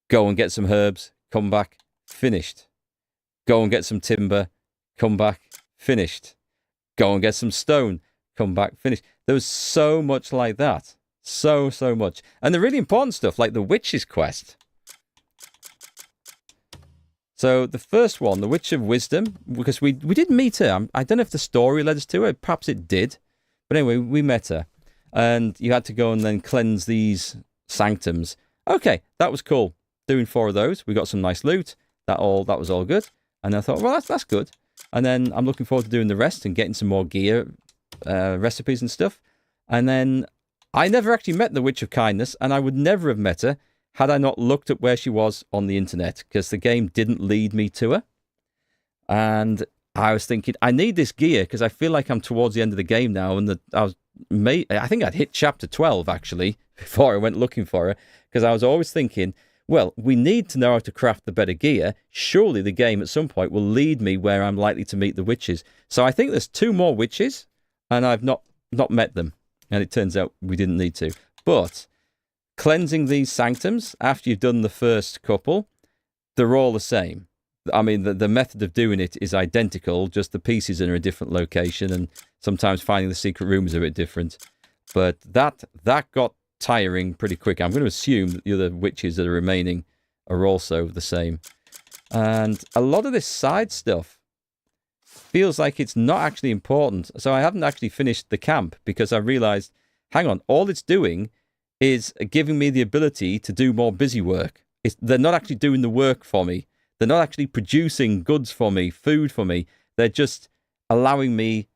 A: Go and get some herbs, come back, finished. Go and get some timber, come back, finished. Go and get some stone, come back, finished. There was so much like that. So much. And the really important stuff, like the Witch's Quest. So the first one, the Witch of Wisdom, because we did meet her. I don't know if the story led us to her. Perhaps it did. But anyway, we met her. And you had to go and then cleanse these sanctums. Okay, that was cool. Doing 4 of those. We got some nice loot. That was all good. And I thought, well, that's good. And then I'm looking forward to doing the rest and getting some more gear, recipes and stuff. And then I never actually met the Witch of Kindness, and I would never have met her had I not looked at where she was on the internet, because the game didn't lead me to her. And I was thinking, I need this gear because I feel like I'm towards the end of the game now, and I think I'd hit chapter 12 actually before I went looking for her, because I was always thinking, well, we need to know how to craft the better gear. Surely the game at some point will lead me where I'm likely to meet the witches. So I think there's 2 more witches, and I've not met them. And it turns out we didn't need to. But cleansing these sanctums after you've done the first couple, they're all the same. I mean, the method of doing it is identical, just the pieces are in a different location, and sometimes finding the secret room is a bit different. But that got tiring pretty quick. I'm going to assume that the other witches that are remaining are also the same. And a lot of this side stuff feels like it's not actually important. So I haven't actually finished the camp because I realized, hang on, all it's doing is giving me the ability to do more busy work. They're not actually doing the work for me. They're not actually producing goods for me, food for me. They're just allowing me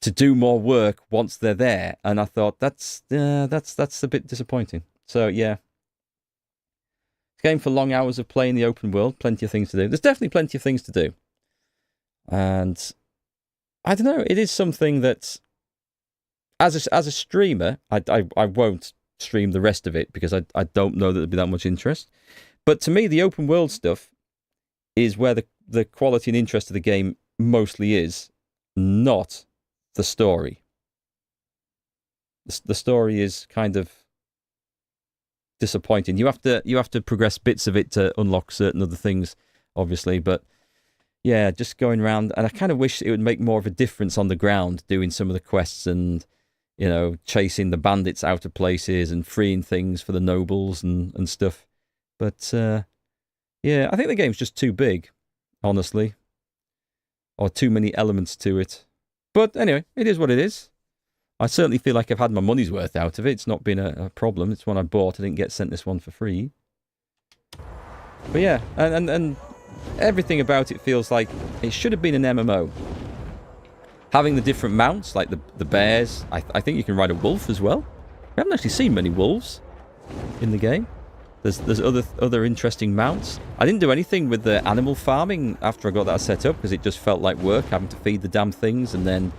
A: to do more work once they're there. And I thought, that's a bit disappointing. So, yeah. Game for long hours of playing the open world. Plenty of things to do. There's definitely plenty of things to do. And I don't know. It is something that, as a streamer, I won't stream the rest of it because I don't know that there'd be that much interest. But to me, the open world stuff is where the quality and interest of the game mostly is, not the story. The story is kind of disappointing. You have to progress bits of it to unlock certain other things, obviously, but yeah, just going around, and I kind of wish it would make more of a difference on the ground, doing some of the quests and, you know, chasing the bandits out of places and freeing things for the nobles and stuff. But yeah, I think the game's just too big, honestly, or too many elements to it. But anyway, it is what it is. I certainly feel like I've had my money's worth out of it. It's not been a problem. It's one I bought. I didn't get sent this one for free. But yeah, and everything about it feels like it should have been an MMO. Having the different mounts, like the bears. I think you can ride a wolf as well. We haven't actually seen many wolves in the game. There's other interesting mounts. I didn't do anything with the animal farming after I got that set up because it just felt like work having to feed the damn things, and then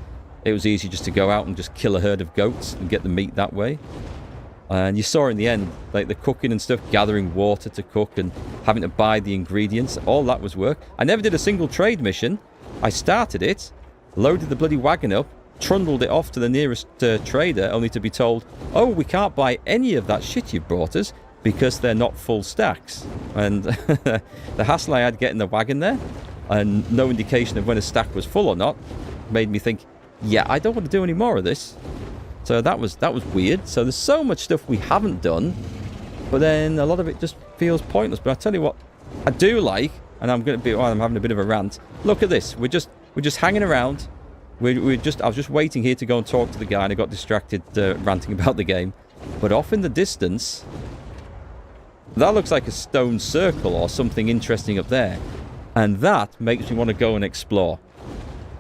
A: it was easy just to go out and just kill a herd of goats and get the meat that way. And you saw in the end, like the cooking and stuff, gathering water to cook and having to buy the ingredients, all that was work. I never did a single trade mission. I started it, loaded the bloody wagon up, trundled it off to the nearest trader, only to be told, oh, we can't buy any of that shit you've brought us because they're not full stacks. And the hassle I had getting the wagon there and no indication of when a stack was full or not made me think, yeah, I don't want to do any more of this. So that was weird. So there's so much stuff we haven't done, but then a lot of it just feels pointless. But I tell you what, I do like, and I'm having a bit of a rant. Look at this. We're just hanging around. I was just waiting here to go and talk to the guy, and I got distracted ranting about the game. But off in the distance, that looks like a stone circle or something interesting up there, and that makes me want to go and explore.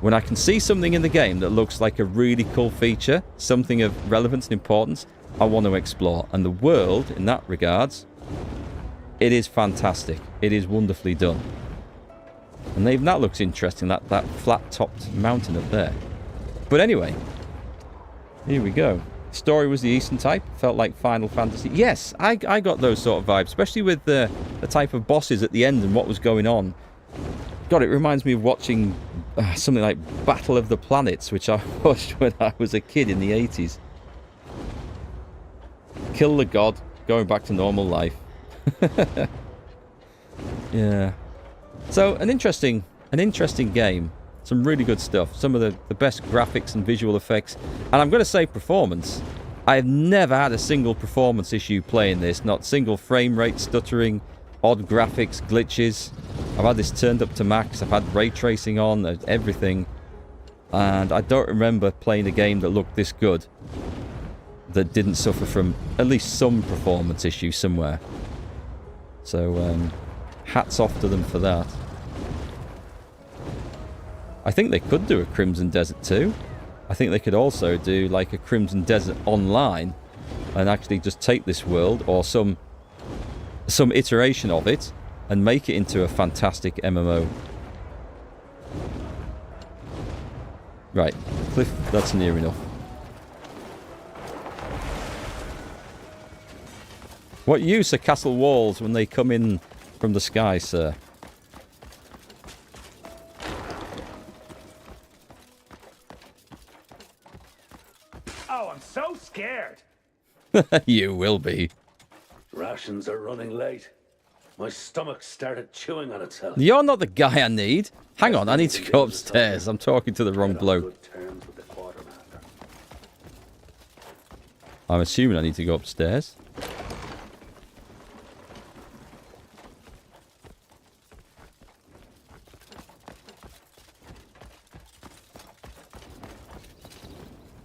A: When I can see something in the game that looks like a really cool feature, something of relevance and importance, I want to explore. And the world, in that regards, it is fantastic. It is wonderfully done. And even that looks interesting, that flat-topped mountain up there. But anyway, here we go. Story was the Eastern type. Felt like Final Fantasy. Yes, I got those sort of vibes, especially with the type of bosses at the end and what was going on. God, it reminds me of watching something like Battle of the Planets, which I watched when I was a kid in the 80s. Kill the god, going back to normal life. Yeah. So, an interesting game. Some really good stuff. Some of the best graphics and visual effects. And I'm going to say performance. I've never had a single performance issue playing this. Not single frame rate stuttering, odd graphics, glitches. I've had this turned up to max. I've had ray tracing on, everything. And I don't remember playing a game that looked this good that didn't suffer from at least some performance issue somewhere. So, hats off to them for that. I think they could do a Crimson Desert 2. I think they could also do like a Crimson Desert Online and actually just take this world or some iteration of it and make it into a fantastic MMO. Right, cliff, that's near enough. What use are castle walls when they come in from the sky, sir?
B: Oh, I'm so scared.
A: You will be.
H: Rations are running late. My stomach started chewing on itself.
A: You're not the guy I need. Hang on, I need to go upstairs. I'm talking to the wrong bloke.
H: Good terms with the quartermaster.
A: I'm assuming I need to go upstairs.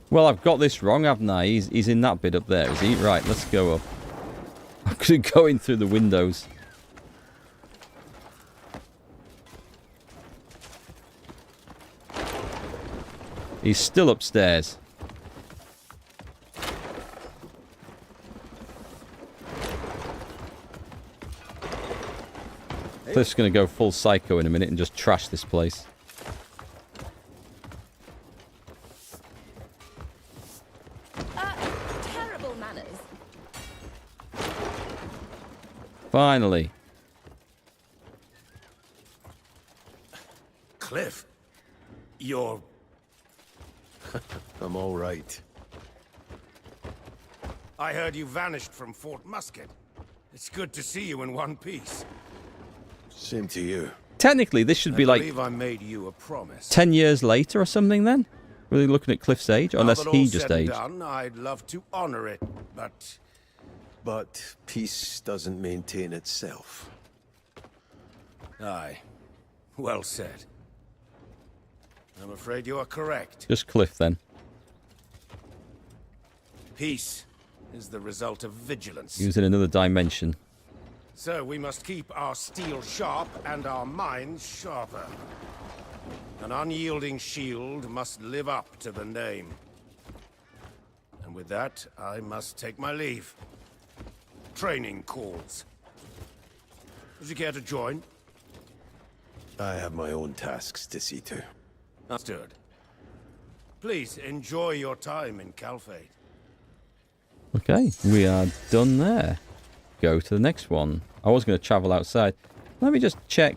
A: Well, I've got this wrong, haven't I? He's in that bit up there, is he? Right, let's go up. I'm going to go in through the windows. He's still upstairs. Cliff's going to go full psycho in a minute and just trash this place.
E: Terrible manners.
A: Finally.
B: Cliff, you're...
C: I'm all right.
B: I heard you vanished from Fort Musket. It's good to see you in one piece.
C: Same to you.
A: Technically, this should be
B: I
A: like
B: believe I made you a promise.
A: 10 years later or something then? Really looking at Cliff's age?
B: Now
A: Unless
B: that
A: he
B: all's
A: just
B: said and
A: aged.
B: done, I'd love to honor it, but...
C: But peace doesn't maintain itself.
B: Aye. Well said. I'm afraid you are correct.
A: Just Cliff then.
B: Peace is the result of vigilance.
A: He was in another dimension.
B: So we must keep our steel sharp and our minds sharper. An unyielding shield must live up to the name. And with that, I must take my leave. Training calls. Would you care to join?
C: I have my own tasks to see to.
B: Understood. Please enjoy your time in Calfate.
A: Okay, we are done there. Go to the next one. I was going to travel outside. Let me just check.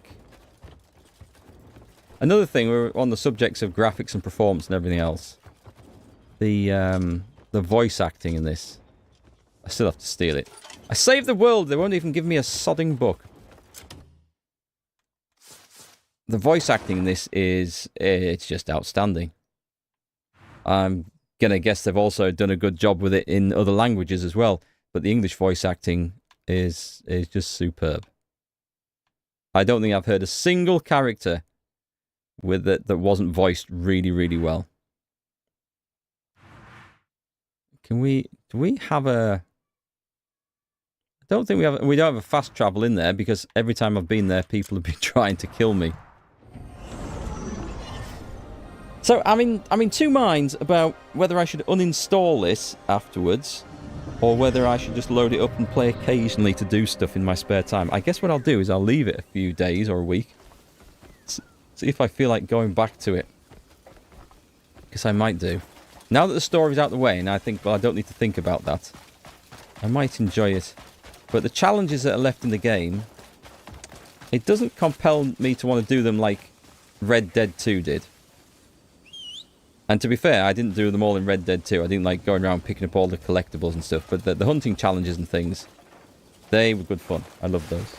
A: Another thing, we're on the subjects of graphics and performance and everything else. The voice acting in this. I still have to steal it. I saved the world. They won't even give me a sodding book. The voice acting in this it's just outstanding. I'm going to guess they've also done a good job with it in other languages as well. But the English voice acting is just superb. I don't think I've heard a single character with it that wasn't voiced really, really well. Do we have a... I don't think we don't have a fast travel in there because every time I've been there, people have been trying to kill me. So I'm in two minds about whether I should uninstall this afterwards or whether I should just load it up and play occasionally to do stuff in my spare time. I guess what I'll do is I'll leave it a few days or a week. See if I feel like going back to it. Because I might do. Now that the story's out the way and I think, well, I don't need to think about that. I might enjoy it. But the challenges that are left in the game, it doesn't compel me to want to do them like Red Dead 2 did. And to be fair, I didn't do them all in Red Dead 2. I didn't like going around picking up all the collectibles and stuff. But the hunting challenges and things, they were good fun. I love those.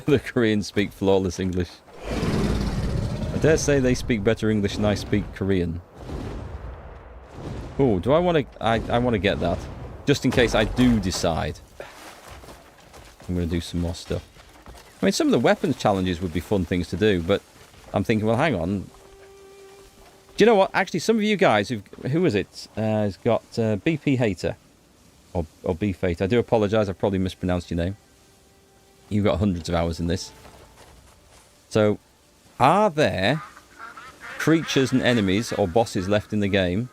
A: The Koreans speak flawless English. I dare say they speak better English than I speak Korean. Oh, do I want to... I want to get that. Just in case I do decide. I'm going to do some more stuff. I mean, some of the weapons challenges would be fun things to do, but I'm thinking, well, hang on. Do you know what? Actually, some of you guys, who is it? Has got BP Hater. Or Beef Hater. I do apologise, I've probably mispronounced your name. You've got hundreds of hours in this. So, are there creatures and enemies or bosses left in the game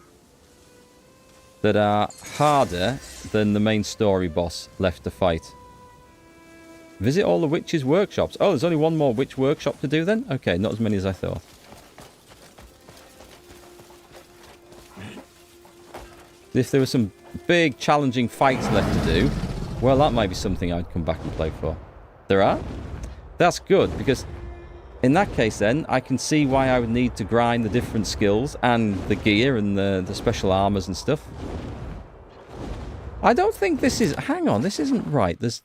A: that are harder than the main story boss left to fight? Visit all the witches' workshops. Oh, there's only one more witch workshop to do then? Okay, not as many as I thought. If there were some big challenging fights left to do, well, that might be something I'd come back and play for. There are? That's good, because in that case then, I can see why I would need to grind the different skills and the gear and the special armors and stuff. I don't think this is... Hang on, this isn't right. There's...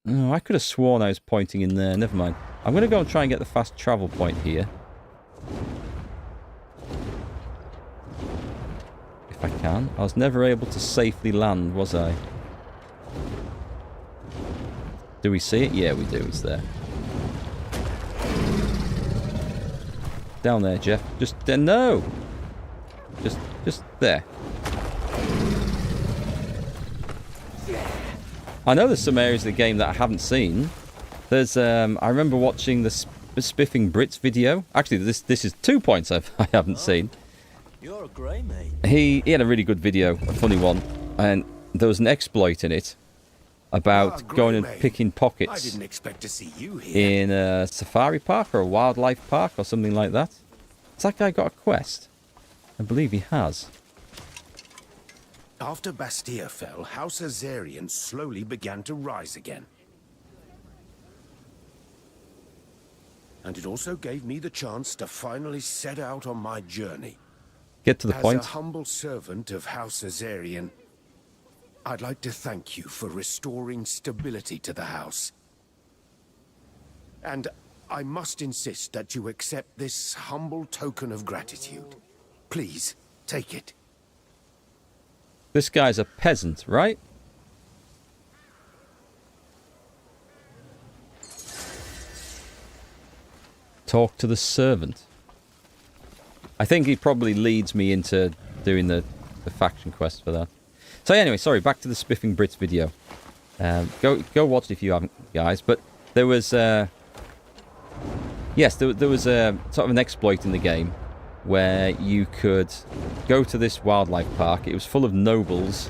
A: Oh, I could have sworn I was pointing in there. Never mind. I'm going to go and try and get the fast travel point here. If I can. I was never able to safely land, was I? Do we see it? Yeah, we do. It's there. Down there, Jeff. Just... no! Just there. I know there's some areas of the game that I haven't seen. There's, I remember watching the Spiffing Brits video. Actually, this is 2 points I haven't seen.
I: You're a grey mate.
A: He had a really good video, a funny one, and there was an exploit in it about going and picking pockets.
B: I didn't expect to see you here.
A: In a safari park or a wildlife park or something like that. Has that guy got a quest? I believe he has.
B: After Bastia fell, House Azarian slowly began to rise again. And it also gave me the chance to finally set out on my journey.
A: Get to the point.
B: As a humble servant of House Azarian, I'd like to thank you for restoring stability to the house. And I must insist that you accept this humble token of gratitude. Please, take it.
A: This guy's a peasant, right? Talk to the servant. I think he probably leads me into doing the faction quest for that. So anyway, sorry, back to the Spiffing Brits video. Go watch it if you haven't, guys. But there was... yes, there was a sort of an exploit in the game where you could go to this wildlife park. It was full of nobles,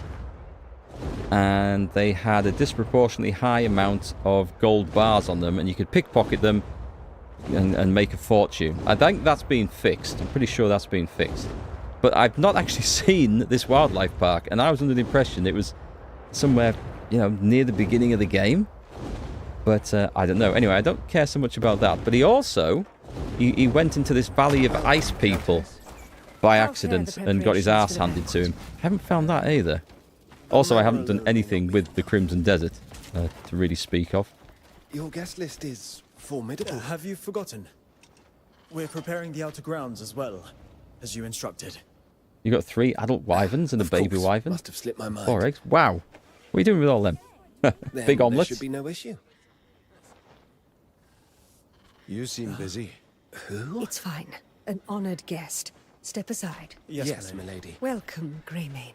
A: and they had a disproportionately high amount of gold bars on them, and you could pickpocket them and make a fortune. I think that's been fixed. I'm pretty sure that's been fixed. But I've not actually seen this wildlife park, and I was under the impression it was somewhere, you know, near the beginning of the game. But I don't know. Anyway, I don't care so much about that. But he also, he went into this Valley of Ice People by accident and got his arse handed to him. I haven't found that either. Also, I haven't done anything with the Crimson Desert to really speak of.
C: Your guest list is formidable.
J: Have you forgotten? We're preparing the outer grounds as well, as you instructed.
A: You got 3 adult wyverns and a baby wyvern.
C: Must have slipped my mind.
A: 4 eggs. Wow. What are you doing with all them? Big
C: There
A: omelets.
C: should be no issue. You seem busy. Who?
K: It's fine. An honored guest. Step aside.
C: Yes, milady.
K: Welcome, Greymane.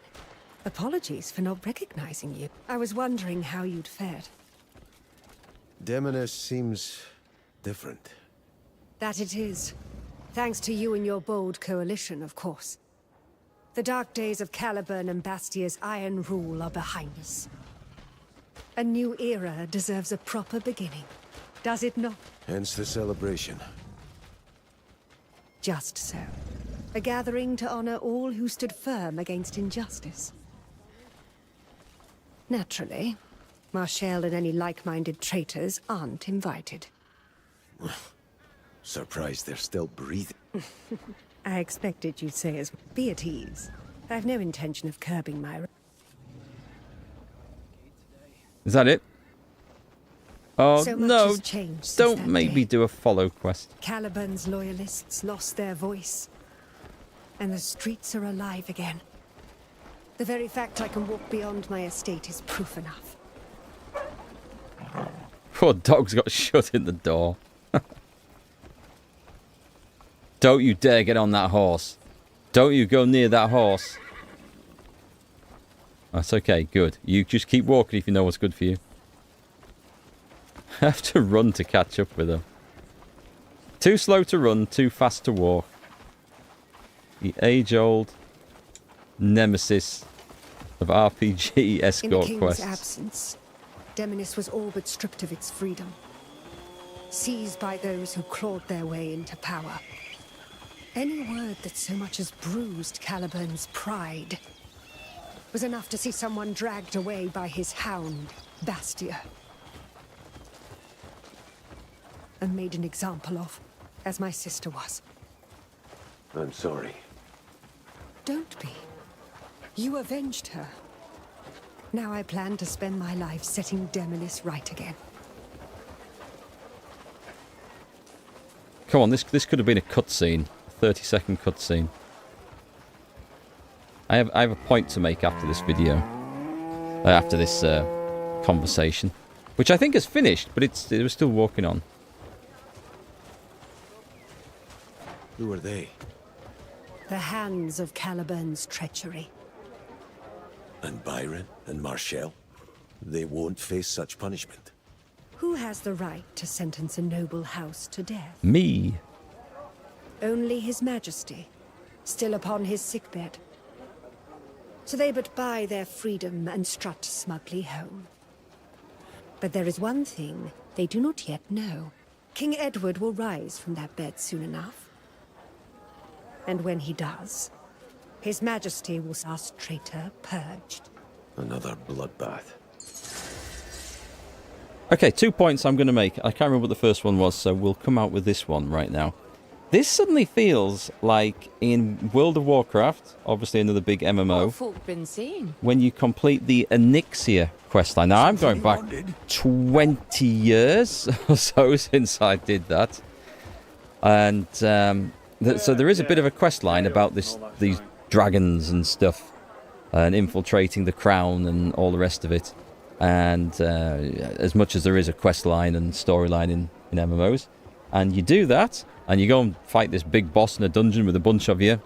K: Apologies for not recognizing you. I was wondering how you'd fared.
C: Demoness seems different.
K: That it is. Thanks to you and your bold coalition, of course. The dark days of Caliburn and Bastia's iron rule are behind us. A new era deserves a proper beginning. Does it not?
C: Hence the celebration.
K: Just so. A gathering to honor all who stood firm against injustice. Naturally, Marshall and any like-minded traitors aren't invited.
C: Surprised they're still breathing.
K: I expected you'd say as be at ease. I've no intention of curbing my...
A: Is that it? Oh,
K: So much
A: no.
K: has changed since
A: Don't
K: that
A: make me
K: day.
A: do a follow quest.
K: Caliburn's loyalists lost their voice, and the streets are alive again. The very fact I can walk beyond my estate is proof enough.
A: Poor dog's got shut in the door. Don't you dare get on that horse. Don't you go near that horse. That's okay, good. You just keep walking if you know what's good for you. I have to run to catch up with her. Too slow to run, too fast to walk. The age-old nemesis of RPG
K: In the
A: escort
K: king's
A: quests.
K: absence, Demonis was all but stripped of its freedom. Seized by those who clawed their way into power. Any word that so much as bruised Caliburn's pride was enough to see someone dragged away by his hound, Bastia. And made an example of, as my sister was.
H: I'm sorry.
K: Don't be. You avenged her. Now I plan to spend my life setting Demonis right again.
A: Come on, this could have been a cutscene. A 30-second cutscene. I have a point to make after this video. After this conversation. Which I think has finished, but it was still walking on.
C: Who are they?
K: The hands of Caliburn's treachery.
C: And Byron and Marshall? They won't face such punishment.
K: Who has the right to sentence a noble house to death?
A: Me.
K: Only His Majesty, still upon his sickbed. So they but buy their freedom and strut smugly home. But there is one thing they do not yet know. King Edward will rise from that bed soon enough. And when he does, His Majesty will see us traitor purged.
C: Another bloodbath.
A: Okay, 2 points I'm going to make. I can't remember what the first one was, so we'll come out with this one right now. This suddenly feels like in World of Warcraft, obviously another big MMO,
L: folk been saying?
A: when you complete the Onyxia questline. Now, I'm going back 20 years or so since I did that. And so there is a bit of a questline about these dragons and stuff, and infiltrating the crown and all the rest of it. And as much as there is a questline and storyline in MMOs, And you do that, and you go and fight this big boss in a dungeon with a bunch of you.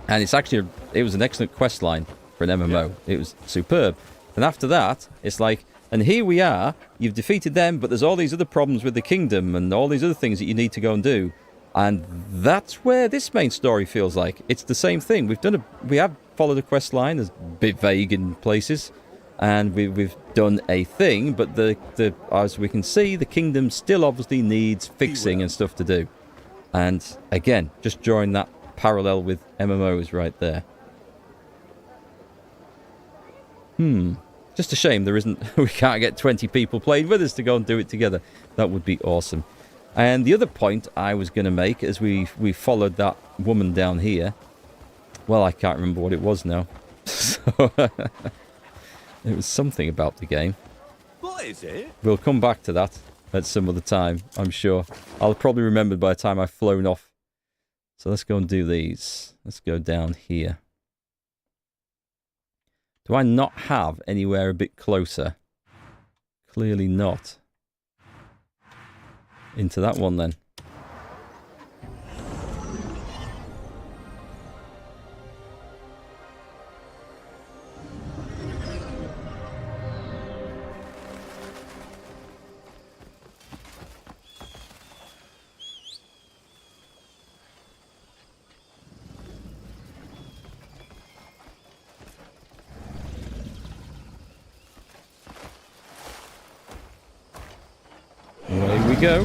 A: And it was an excellent quest line for an MMO. Yeah. It was superb. And after that, it's like, and here we are, you've defeated them, but there's all these other problems with the kingdom and all these other things that you need to go and do. And that's where this main story feels like. It's the same thing. We have followed a quest line, it's a bit vague in places, and we've done a thing, but as we can see, the kingdom still obviously needs fixing and stuff to do. And again, just drawing that parallel with MMOs right there. Just a shame we can't get 20 people playing with us to go and do it together. That would be awesome. And the other point I was going to make as we followed that woman down here, well, I can't remember what it was now. So, it was something about the game.
I: What is it?
A: We'll come back to that at some other time, I'm sure. I'll probably remember by the time I've flown off. So let's go and do these. Let's go down here. Do I not have anywhere a bit closer? Clearly not. Into that one then. Away we go.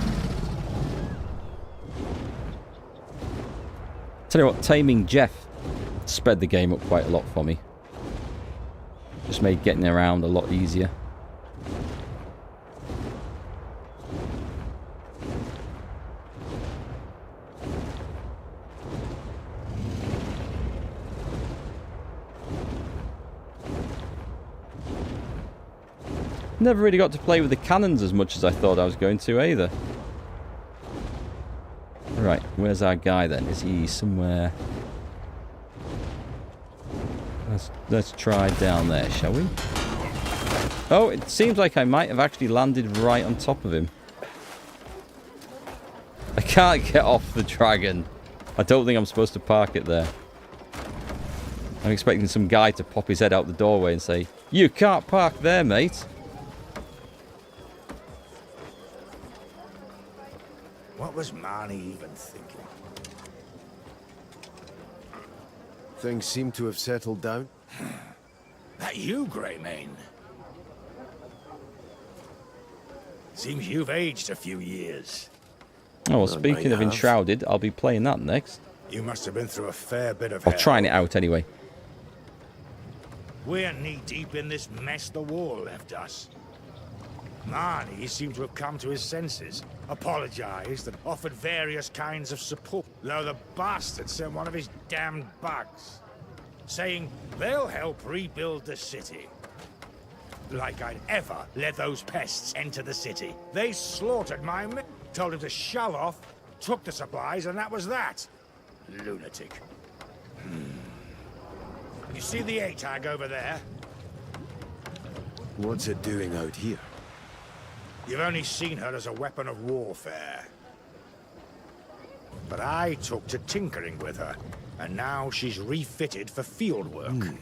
A: Tell you what, taming Jeff sped the game up quite a lot for me. Just made getting around a lot easier. Never really got to play with the cannons as much as I thought I was going to either. Right, where's our guy then? Is he somewhere? Let's try down there, shall we? Oh, it seems like I might have actually landed right on top of him. I can't get off the dragon. I don't think I'm supposed to park it there. I'm expecting some guy to pop his head out the doorway and say, "You can't park there, mate."
B: What was Marnie even thinking?
L: Things seem to have settled down.
B: That you, Greymane? Seems you've aged a few years.
A: Oh, well, speaking of Enshrouded, I'll be playing that next.
B: You must have been through a fair bit of
A: Or
B: hell.
A: trying it out anyway.
B: We're knee-deep in this mess the war left us. Marnie seemed to have come to his senses, apologized, and offered various kinds of support, though the bastard sent one of his damned bugs, saying they'll help rebuild the city. Like I'd ever let those pests enter the city. They slaughtered my men, told him to shove off, took the supplies, and that was that. Lunatic. You see the A-tag over there?
L: What's it doing out here?
B: You've only seen her as a weapon of warfare. But I took to tinkering with her, and now she's refitted for field work.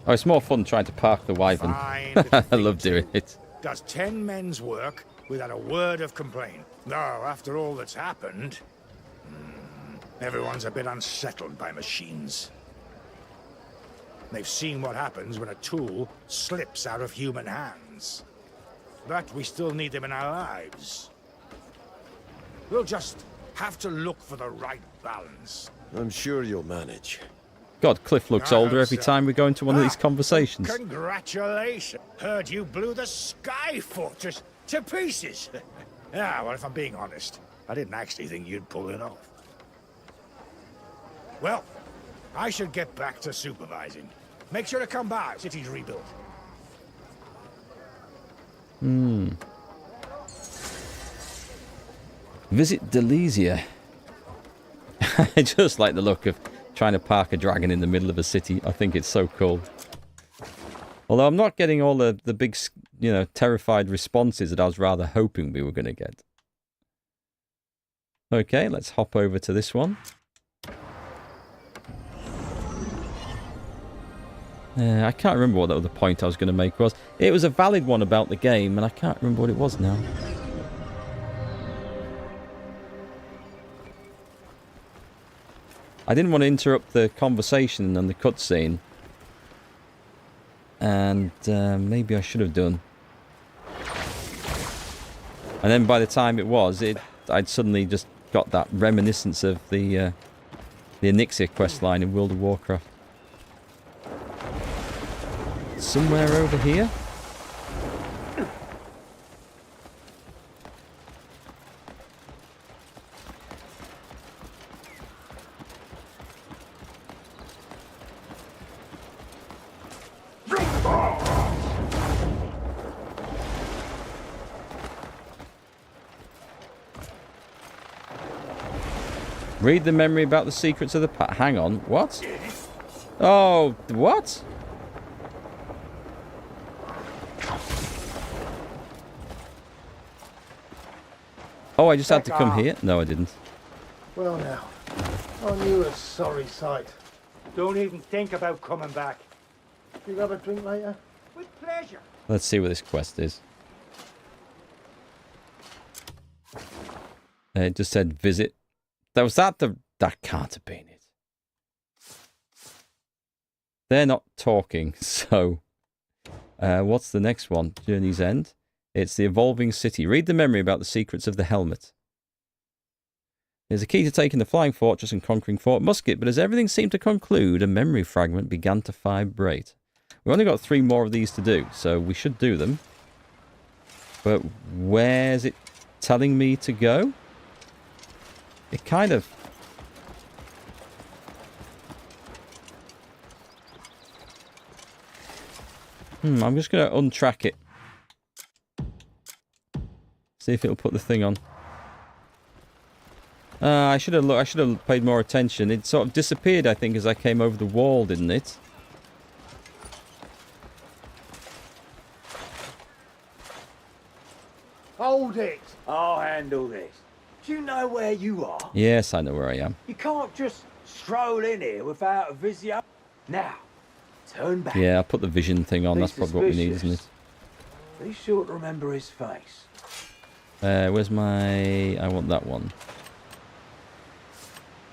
A: Oh, it's more fun trying to park the wyvern. I love doing it.
B: Does 10 men's work without a word of complaint. Though, after all that's happened, everyone's a bit unsettled by machines. They've seen what happens when a tool slips out of human hands. But we still need them in our lives. We'll just have to look for the right balance.
L: I'm sure you'll manage.
A: God, Cliff looks older every time we go into one of these conversations.
B: Congratulations. Heard you blew the Sky Fortress to pieces. Yeah, well, if I'm being honest, I didn't actually think you'd pull it off. Well, I should get back to supervising. Make sure to come by. City's rebuilt.
A: Visit Delesia. I just like the look of trying to park a dragon in the middle of a city. I think it's so cool. Although I'm not getting all the big, terrified responses that I was rather hoping we were going to get. Okay, let's hop over to this one. I can't remember what the other point I was going to make was. It was a valid one about the game, and I can't remember what it was now. I didn't want to interrupt the conversation and the cutscene. And maybe I should have done. And then by the time it was, I'd suddenly just got that reminiscence of the Onyxia questline in World of Warcraft. Somewhere over here? Read the memory about the secrets of the past. Hang on, what? Oh, what? Oh, I just had to come here? No, I didn't.
G: Well now, on you a sorry sight.
B: Don't even think about coming back.
G: You have a drink later?
B: With pleasure.
A: Let's see what this quest is. It just said visit. That can't have been it. They're not talking, so... what's the next one? Journey's End. It's the evolving city. Read the memory about the secrets of the helmet. There's a key to taking the flying fortress and conquering Fort Musket, but as everything seemed to conclude, a memory fragment began to vibrate. We've only got 3 more of these to do, so we should do them. But where's it telling me to go? It kind of... I'm just going to untrack it. See if it'll put the thing on. I should have paid more attention. It sort of disappeared, I think, as I came over the wall, didn't it?
G: Hold it!
I: I'll handle this. Do you know where you are?
A: Yes, I know where I am.
I: You can't just stroll in here without a visio. Now, turn back.
A: Yeah, I'll put the vision thing on. That's probably what we need, isn't it?
I: Be sure to remember his face.
A: Where's my... I want that one.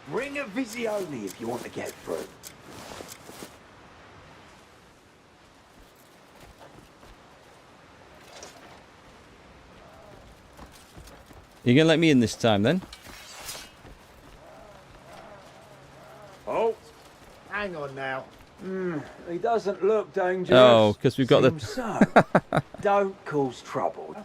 I: Bring a visioni if you want to get through.
A: You gonna let me in this time, then?
G: Oh, hang on now.
I: He doesn't look dangerous.
A: Oh, because we've got
I: Seems so. Don't cause trouble.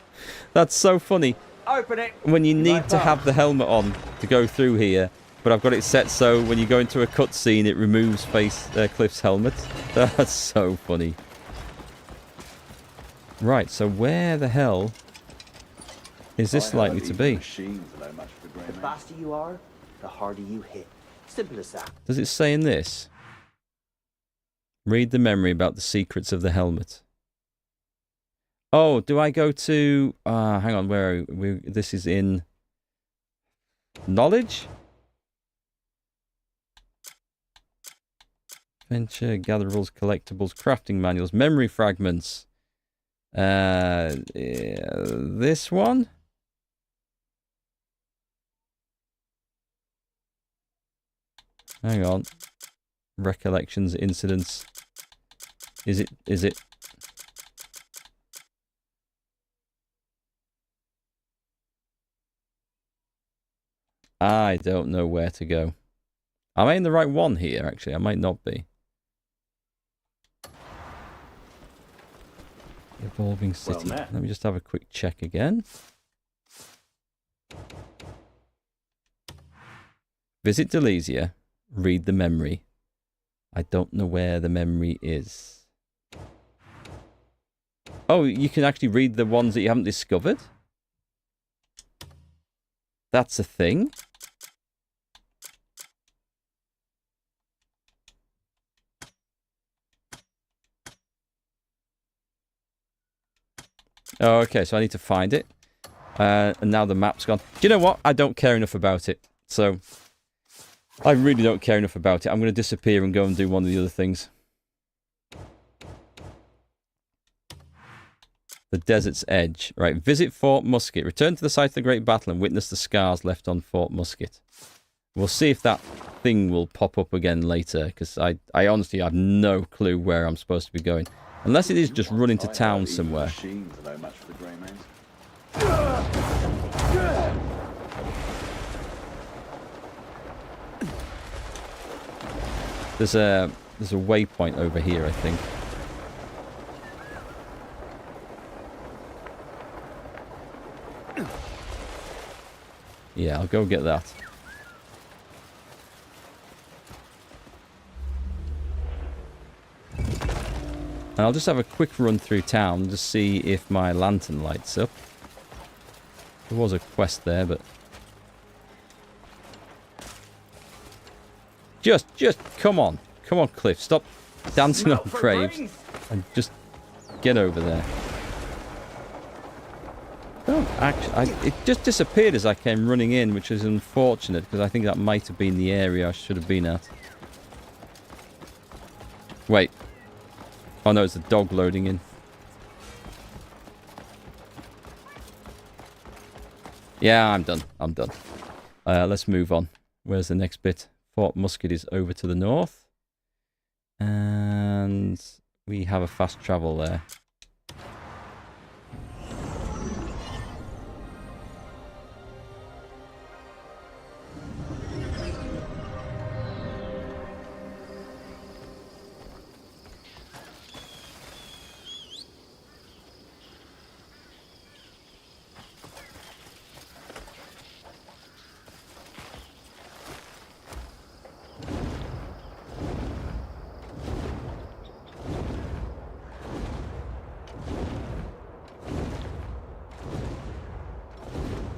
A: That's so funny.
I: Open it.
A: When you need to have the helmet on to go through here, but I've got it set so when you go into a cutscene, it removes Cliff's helmet. That's so funny. Right, so where the hell is this likely to be?
I: The faster you are, the harder you hit. Simple as that.
A: Does it say in this? Read the memory about the secrets of the helmet. Oh, do I go to... hang on, where are we? This is in... Knowledge? Adventure, gatherables, collectibles, crafting manuals, memory fragments. This one? Hang on. Recollections, incidents. Is it? I don't know where to go. Am I in the right one here, actually? I might not be. Evolving city. Let me just have a quick check again. Visit Delesia. Read the memory. I don't know where the memory is. Oh, you can actually read the ones that you haven't discovered? That's a thing? Oh, okay, so I need to find it. And now the map's gone. Do you know what? I don't care enough about it. So, I really don't care enough about it. I'm going to disappear and go and do one of the other things. The desert's edge. Right, visit Fort Musket. Return to the site of the Great Battle and witness the scars left on Fort Musket. We'll see if that thing will pop up again later, because I honestly have no clue where I'm supposed to be going. Unless it is just run into town somewhere. There's a waypoint over here, I think. Yeah, I'll go get that. And I'll just have a quick run through town to see if my lantern lights up. There was a quest there, but... Just, come on. Come on, Cliff. Stop dancing on graves. And just get over there. Don't actually... it just disappeared as I came running in, which is unfortunate, because I think that might have been the area I should have been at. Wait. Oh no, it's the dog loading in. Yeah, I'm done. I'm done. Let's move on. Where's the next bit? Fort Musket is over to the north. And we have a fast travel there.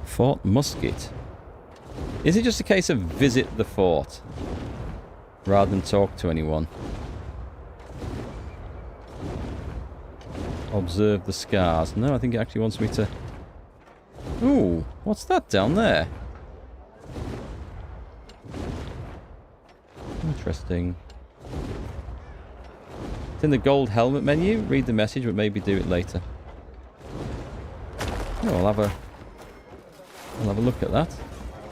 A: Fort Musket. Is it just a case of visit the fort rather than talk to anyone? Observe the scars. No, I think it actually wants me to... Ooh, what's that down there? Interesting. It's in the gold helmet menu. Read the message, but maybe do it later. Oh, I'll have a look at that.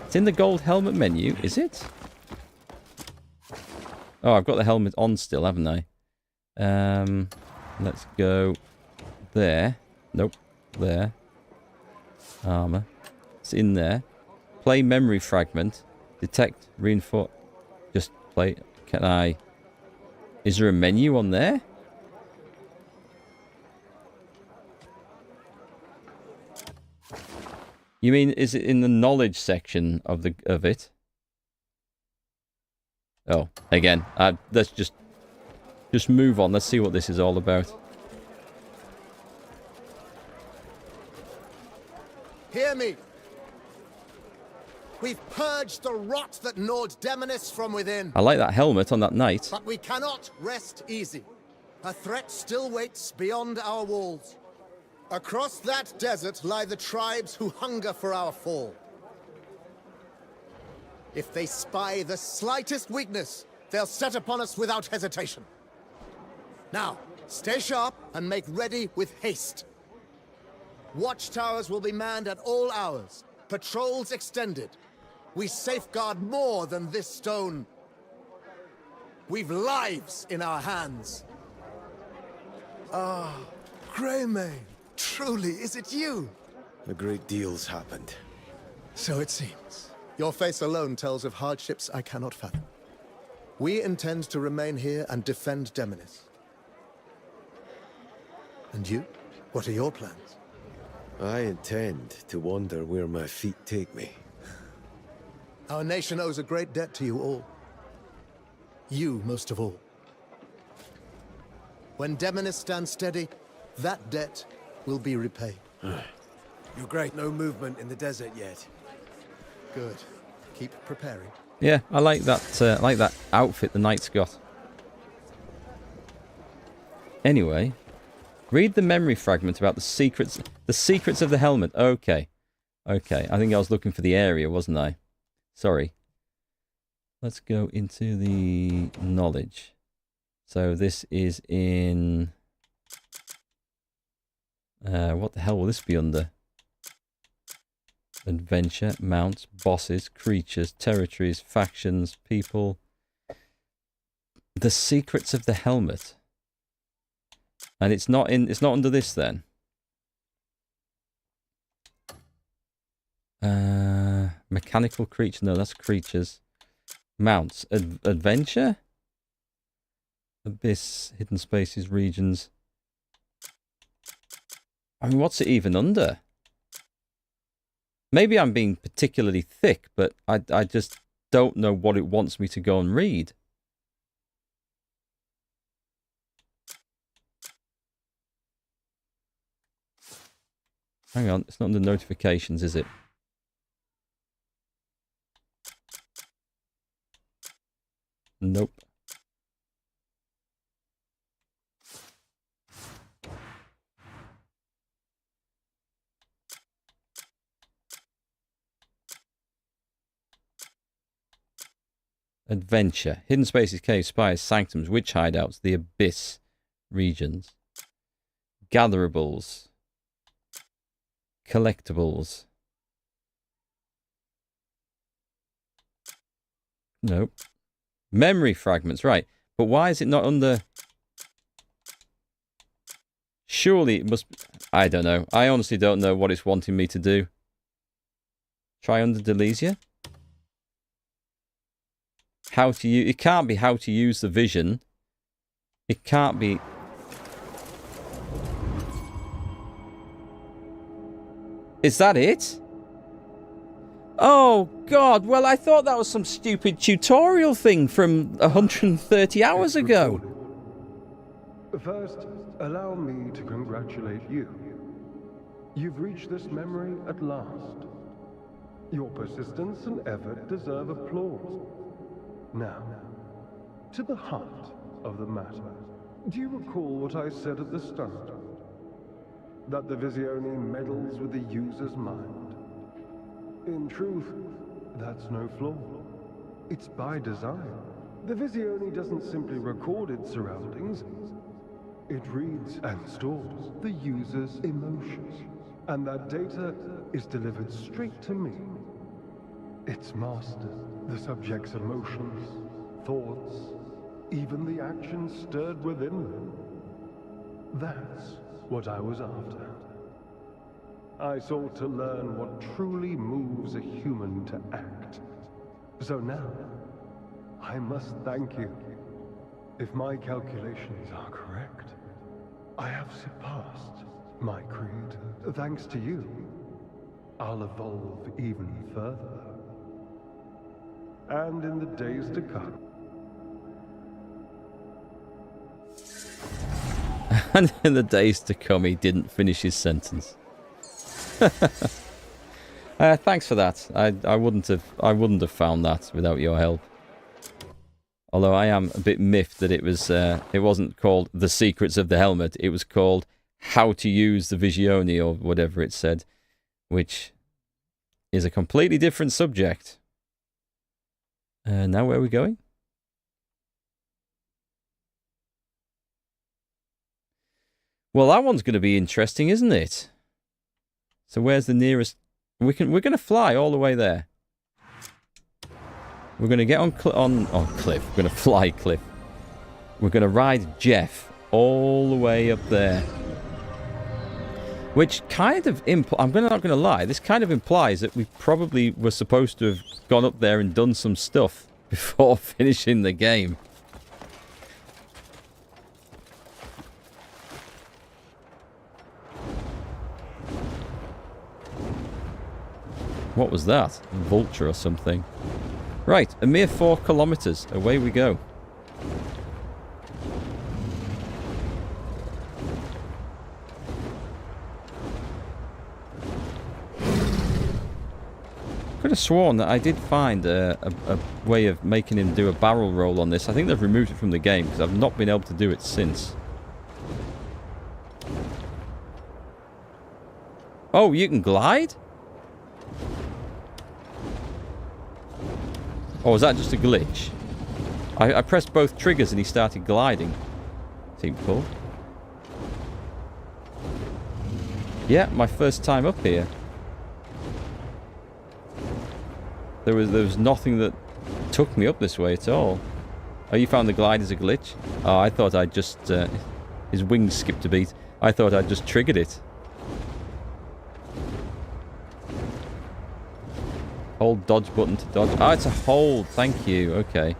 A: It's in the gold helmet menu, is it? Oh, I've got the helmet on still, haven't I? Let's go there. Nope. There. Armor. It's in there. Play memory fragment. Detect, reinforce. Just play. Can I... Is there a menu on there? You mean, is it in the knowledge section of it? Oh, again, let's just move on. Let's see what this is all about.
M: Hear me. We've purged the rot that gnawed Demonis from within.
A: I like that helmet on that knight.
M: But we cannot rest easy. A threat still waits beyond our walls. Across that desert lie the tribes who hunger for our fall. If they spy the slightest weakness, they'll set upon us without hesitation. Now, stay sharp and make ready with haste. Watchtowers will be manned at all hours, patrols extended. We safeguard more than this stone. We've lives in our hands.
D: Ah, Greymane. Truly, is it you?
L: A great deal's happened.
M: So it seems. Your face alone tells of hardships I cannot fathom. We intend to remain here and defend Demonis. And you? What are your plans?
L: I intend to wander where my feet take me.
M: Our nation owes a great debt to you all. You most of all. When Demonis stands steady, that debt will be repaid.
L: You're great. No movement in the desert yet.
M: Good. Keep preparing.
A: Yeah, I like that outfit the knight's got. Anyway, read the memory fragment about the secrets of the helmet. Okay. Okay, I think I was looking for the area, wasn't I? Sorry. Let's go into the knowledge. So this is in... what the hell will this be under? Adventure, mounts, bosses, creatures, territories, factions, people. The secrets of the helmet. And it's not under this then. Mechanical creature. No, that's creatures. Mounts. Adventure? Abyss, hidden spaces, regions. I mean, what's it even under? Maybe I'm being particularly thick, but I just don't know what it wants me to go and read. Hang on, it's not under notifications, is it? Nope. Adventure. Hidden spaces, caves, spires, sanctums, witch hideouts, the abyss regions. Gatherables. Collectibles. Nope. Memory fragments, right. But why is it not under... Surely it must... I don't know. I honestly don't know what it's wanting me to do. Try under Delesia? How to use... It can't be how to use the vision. It can't be... Is that it? Oh, God. Well, I thought that was some stupid tutorial thing from 130 hours ago.
N: First, allow me to congratulate you. You've reached this memory at last. Your persistence and effort deserve applause. Now, to the heart of the matter. Do you recall what I said at the start? That the Visione meddles with the user's mind. In truth, that's no flaw. It's by design. The Visione doesn't simply record its surroundings. It reads and stores the user's emotions. And that data is delivered straight to me. It's mastered the subject's emotions, thoughts, even the actions stirred within them. That's what I was after. I sought to learn what truly moves a human to act. So now, I must thank you. If my calculations are correct, I have surpassed my creed. Thanks to you, I'll evolve even further. And in the days to come.
A: And in the days to come, he didn't finish his sentence. Thanks for that. I wouldn't have found that without your help. Although I am a bit miffed that it wasn't called The Secrets of the Helmet. It was called How to Use the Visione or whatever it said, which is a completely different subject. Now where are we going? Well, that one's going to be interesting, isn't it? So where's the nearest? We're going to fly all the way there. We're going to get on cliff. We're going to fly cliff. We're going to ride Jeff all the way up there. Which kind of I'm not going to lie. This kind of implies that we probably were supposed to have gone up there and done some stuff before finishing the game. What was that? A vulture or something. Right, a mere 4 kilometers. Away we go. Could have sworn that I did find a way of making him do a barrel roll on this. I think they've removed it from the game because I've not been able to do it since. Oh, you can glide? Oh, was that just a glitch? I pressed both triggers and he started gliding. Seemed cool. Yeah, my first time up here. There was nothing that took me up this way at all. Oh, you found the glide as a glitch? Oh, I thought I'd just... his wings skipped a beat. I thought I'd just triggered it. Hold dodge button to dodge. Ah, it's a hold. Thank you. Okay.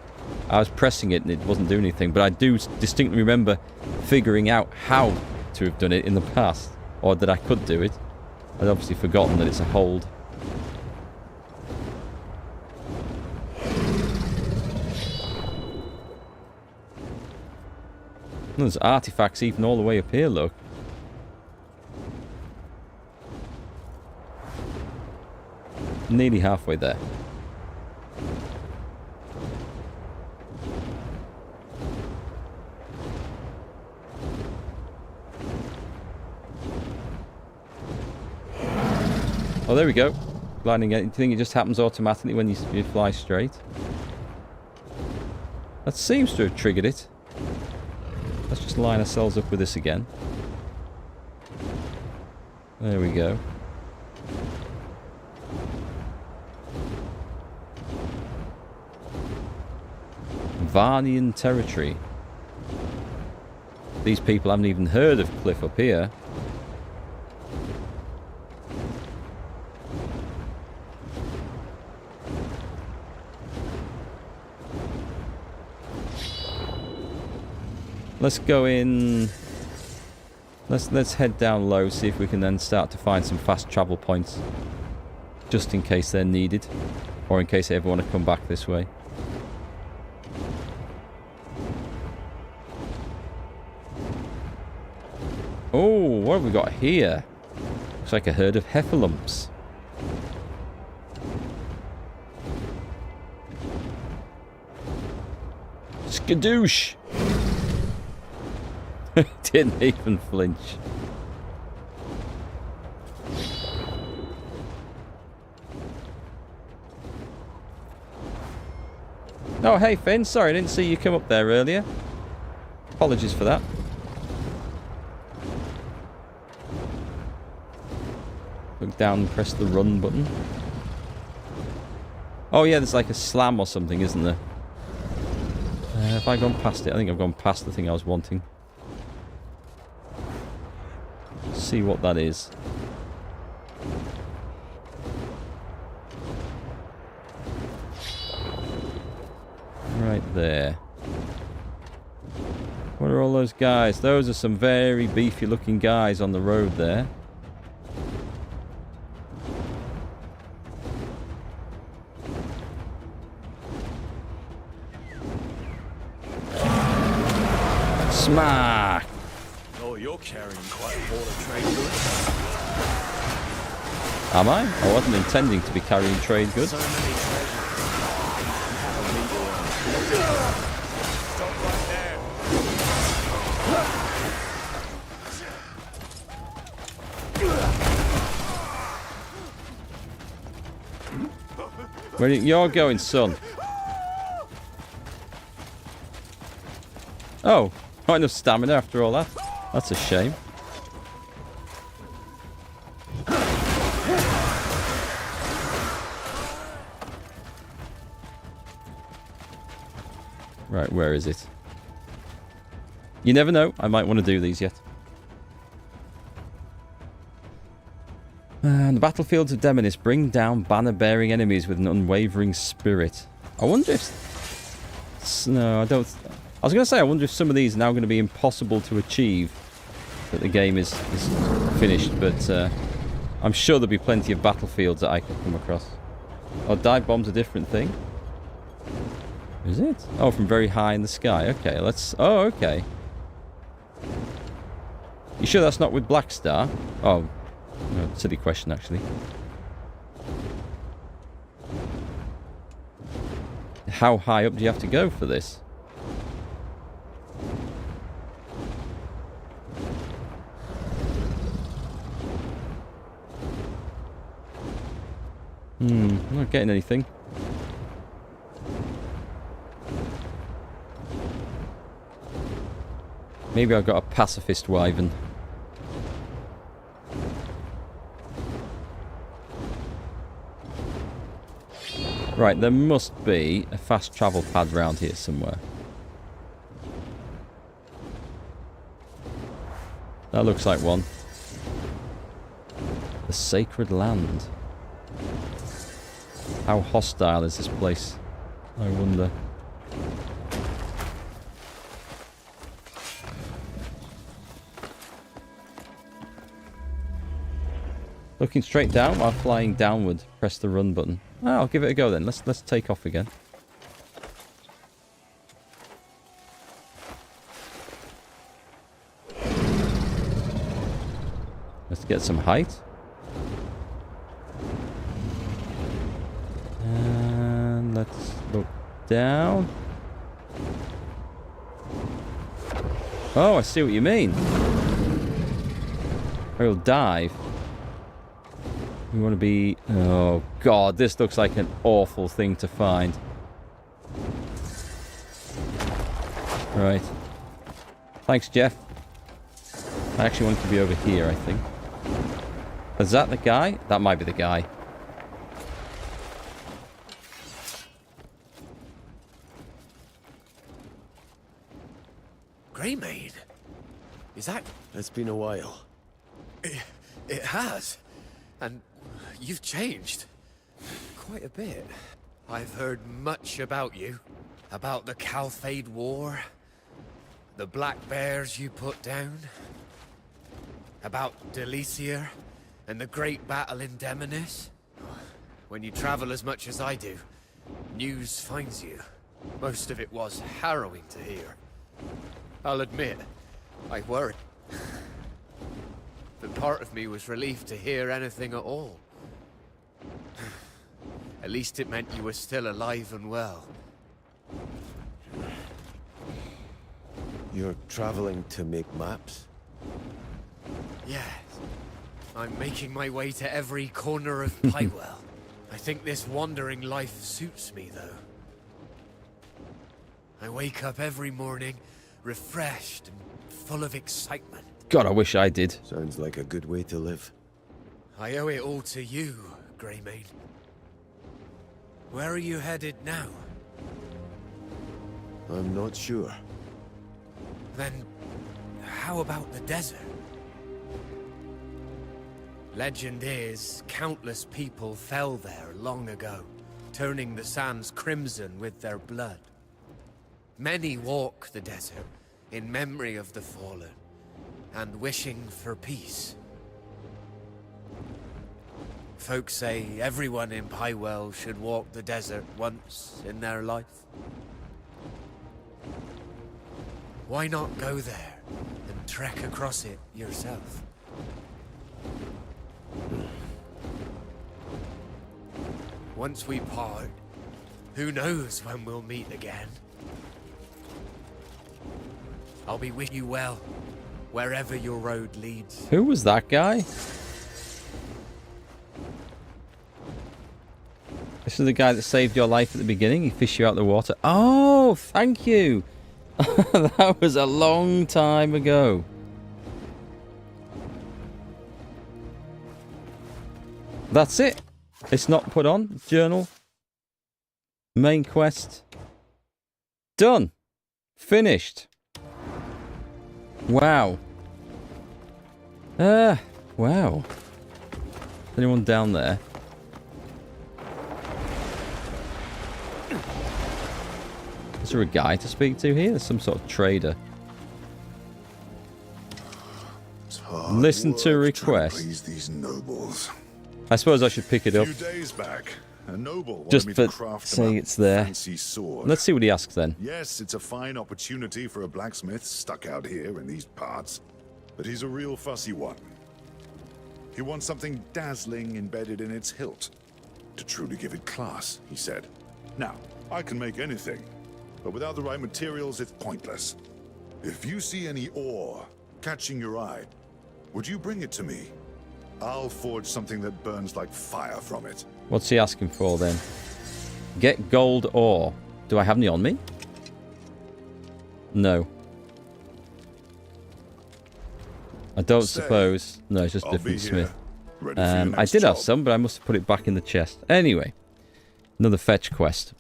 A: I was pressing it and it wasn't doing anything. But I do distinctly remember figuring out how to have done it in the past. Or that I could do it. I'd obviously forgotten that it's a hold. There's artifacts even all the way up here, look. Nearly halfway there. Oh, there we go. Gliding. Do you think it just happens automatically when you fly straight? That seems to have triggered it. Let's just line ourselves up with this again. There we go. Varnian territory. These people haven't even heard of Cliff up here. Let's go in. Let's head down low, see if we can then start to find some fast travel points. Just in case they're needed. Or in case they ever want to come back this way. Oh, what have we got here? Looks like a herd of heffalumps. Skadoosh! Didn't even flinch. Oh, hey Finn, sorry I didn't see you come up there earlier. Apologies for that. Look down and press the run button. Oh yeah, there's like a slam or something, isn't there? Have I gone past it? I think I've gone past the thing I was wanting. Let's see what that is. Right there. What are all those guys? Those are some very beefy looking guys on the road there. Smack!
F: Oh, you're carrying quite a haul of trade goods.
A: Am I? I wasn't intending to be carrying trade goods.
F: So many treasures. Stop right there.
A: Where you're going, son? Oh, not enough stamina after all that. That's a shame. Right, where is it? You never know. I might want to do these yet. And the battlefields of Demonis bring down banner-bearing enemies with an unwavering spirit. I wonder if... No, I don't... I was going to say, I wonder if some of these are now going to be impossible to achieve. That the game is finished, but I'm sure there'll be plenty of battlefields that I can come across. Oh, dive bomb's a different thing. Is it? Oh, from very high in the sky. Okay, let's... Oh, okay. You sure that's not with Black Star? Oh, no, silly question, actually. How high up do you have to go for this? I'm not getting anything. Maybe I've got a pacifist wyvern. Right, there must be a fast travel pad round here somewhere. That looks like one. The Sacred Land. How hostile is this place? I wonder. Looking straight down while flying downward. Press the run button. Oh, I'll give it a go then. Let's take off again. Let's get some height. And let's look down. Oh, I see what you mean. We'll dive. We want to be... Oh, God. This looks like an awful thing to find. Right. Thanks, Jeff. I actually want to be over here, I think. Is that the guy? That might be the guy.
L: Greymane? Is that... It's been a while. It has. And you've changed. Quite a bit. I've heard much about you. About the Calphade War. The Black Bears you put down. About Delicia and the great battle in Demonis. When you travel as much as I do, news finds you. Most of it was harrowing to hear. I'll admit, I worried. But part of me was relieved to hear anything at all. At least it meant you were still alive and well. You're traveling to make maps?
H: Yes. I'm making my way to every corner of Pywell. I think this wandering life suits me, though. I wake up every morning, refreshed and full of excitement.
A: God, I wish I did.
L: Sounds like a good way to live.
H: I owe it all to you, Greymane. Where are you headed now?
L: I'm not sure.
H: Then, how about the desert? Legend is, countless people fell there long ago, turning the sands crimson with their blood. Many walk the desert in memory of the fallen, and wishing for peace. Folks say everyone in Pywell should walk the desert once in their life. Why not go there and trek across it yourself? Once we part, who knows when we'll meet again? I'll be with you well, wherever your road leads.
A: Who was that guy? This is the guy that saved your life at the beginning. He fished you out of the water. Oh, thank you. That was a long time ago. That's it. It's not put on. Journal. Main quest. Done. Finished. Wow. Wow. Anyone down there? Is there a guy to speak to here? There's some sort of trader. Listen to request.
D: Please these nobles.
A: I suppose I should pick it up.
D: A few days back, a noble wanted
A: Just
D: me
A: for
D: to craft
A: saying
D: him a
A: it's there.
D: fancy sword.
A: Let's see what he asks then.
D: Yes, it's a fine opportunity for a blacksmith stuck out here in these parts, but he's a real fussy one. He wants something dazzling embedded in its hilt, to truly give it class, he said. Now, I can make anything, but without the right materials, it's pointless. If you see any ore catching your eye, would you bring it to me? I'll forge something that burns like fire from it.
A: What's he asking for then? Get gold ore. Do I have any on me? No. I don't
D: Stay.
A: suppose. No, it's just
D: I'll
A: different
D: be here,
A: smith.
D: ready for your
A: I
D: next
A: did have
D: job.
A: some, but I must have put it back in the chest. Anyway, another fetch quest.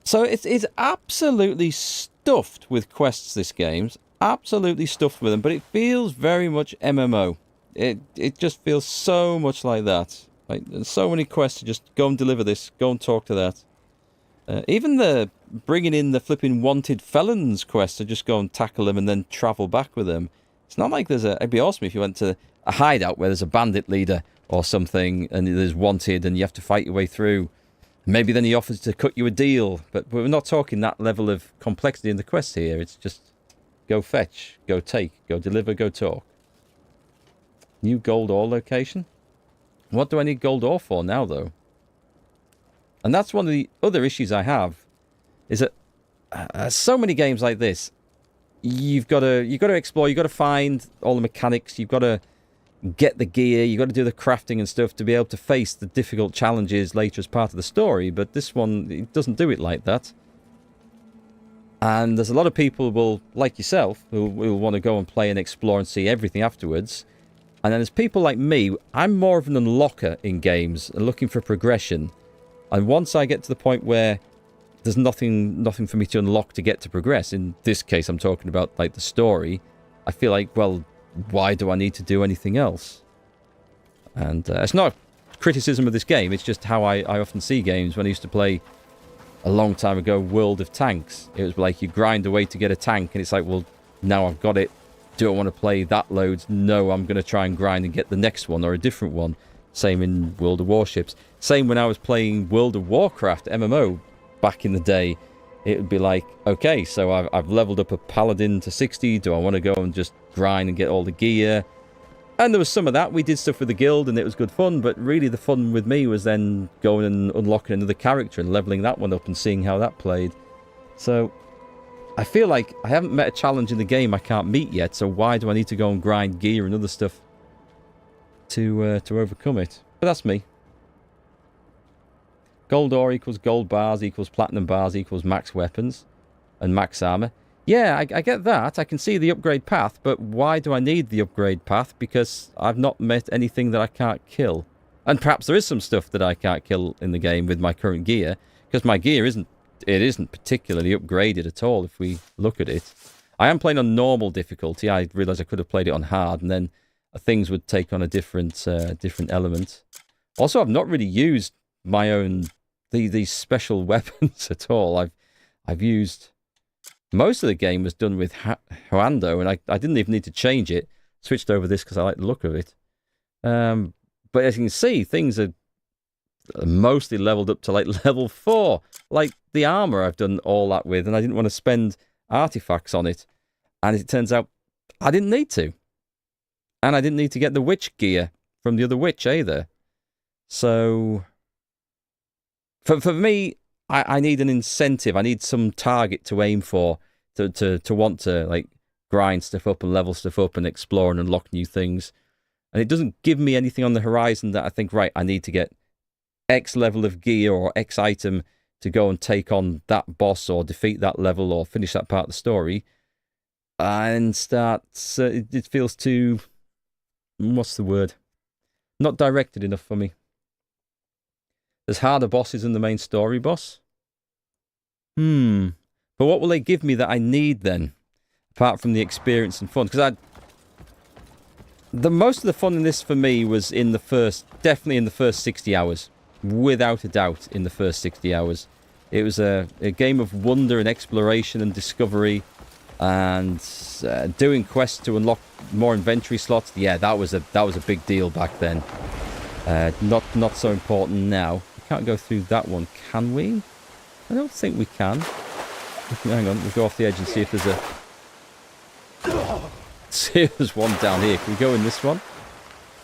A: So it's absolutely stuffed with quests, this game's. Absolutely stuffed with them, but it feels very much MMO. It just feels so much like that. Like, there's so many quests to just go and deliver this, go and talk to that. Even the bringing in the flipping wanted felons quest to just go and tackle them and then travel back with them. It's not like there's a... It'd be awesome if you went to a hideout where there's a bandit leader or something and there's wanted and you have to fight your way through. Maybe then he offers to cut you a deal. But we're not talking that level of complexity in the quest here. It's just go fetch, go take, go deliver, go talk. New gold ore location? What do I need gold ore for now, though? And that's one of the other issues I have, is that so many games like this, you've got to explore, you've got to find all the mechanics, you've got to get the gear, you've got to do the crafting and stuff to be able to face the difficult challenges later as part of the story. But this one, it doesn't do it like that. And there's a lot of people will, like yourself, who will want to go and play and explore and see everything afterwards. And then there's people like me, I'm more of an unlocker in games and looking for progression. And once I get to the point where there's nothing for me to unlock to get to progress, in this case I'm talking about like the story, I feel like, well, why do I need to do anything else? And it's not criticism of this game, it's just how I often see games. When I used to play a long time ago World of Tanks, it was like you grind away to get a tank and it's like, well, now I've got it. Do I want to play that loads? No, I'm going to try and grind and get the next one or a different one. Same in World of Warships. Same when I was playing World of Warcraft MMO back in the day. It would be like, okay, so I've leveled up a paladin to 60. Do I want to go and just grind and get all the gear? And there was some of that. We did stuff with the guild and it was good fun. But really the fun with me was then going and unlocking another character and leveling that one up and seeing how that played. So I feel like I haven't met a challenge in the game I can't meet yet. So why do I need to go and grind gear and other stuff to overcome it? But that's me. Gold ore equals gold bars equals platinum bars equals max weapons and max armor. Yeah, I get that. I can see the upgrade path, but why do I need the upgrade path? Because I've not met anything that I can't kill. And perhaps there is some stuff that I can't kill in the game with my current gear, because my gear isn't particularly upgraded at all if we look at it. I am playing on normal difficulty. I realised I could have played it on hard, and then things would take on a different element. Also, I've not really used my own these special weapons at all. I've used most of the game was done with Huando, and I didn't even need to change it. Switched over this because I like the look of it. But as you can see, things are mostly leveled up to like level 4. Like the armor I've done all that with, and I didn't want to spend artifacts on it. And it turns out I didn't need to. And I didn't need to get the witch gear from the other witch either. So for me, I need an incentive. I need some target to aim for to want to like grind stuff up and level stuff up and explore and unlock new things. And it doesn't give me anything on the horizon that I think, right, I need to get X level of gear or X item to go and take on that boss or defeat that level or finish that part of the story. And it feels too, what's the word? Not directed enough for me. There's harder bosses than the main story boss. But what will they give me that I need then? Apart from the experience and fun. Because most of the fun in this for me was definitely in the first 60 hours. Without a doubt, in the first 60 hours. It was a game of wonder and exploration and discovery. And doing quests to unlock more inventory slots. Yeah, that was a big deal back then. Not so important now. We can't go through that one, can we? I don't think we can. Hang on, we'll go off the edge and see if there's see if there's one down here. Can we go in this one?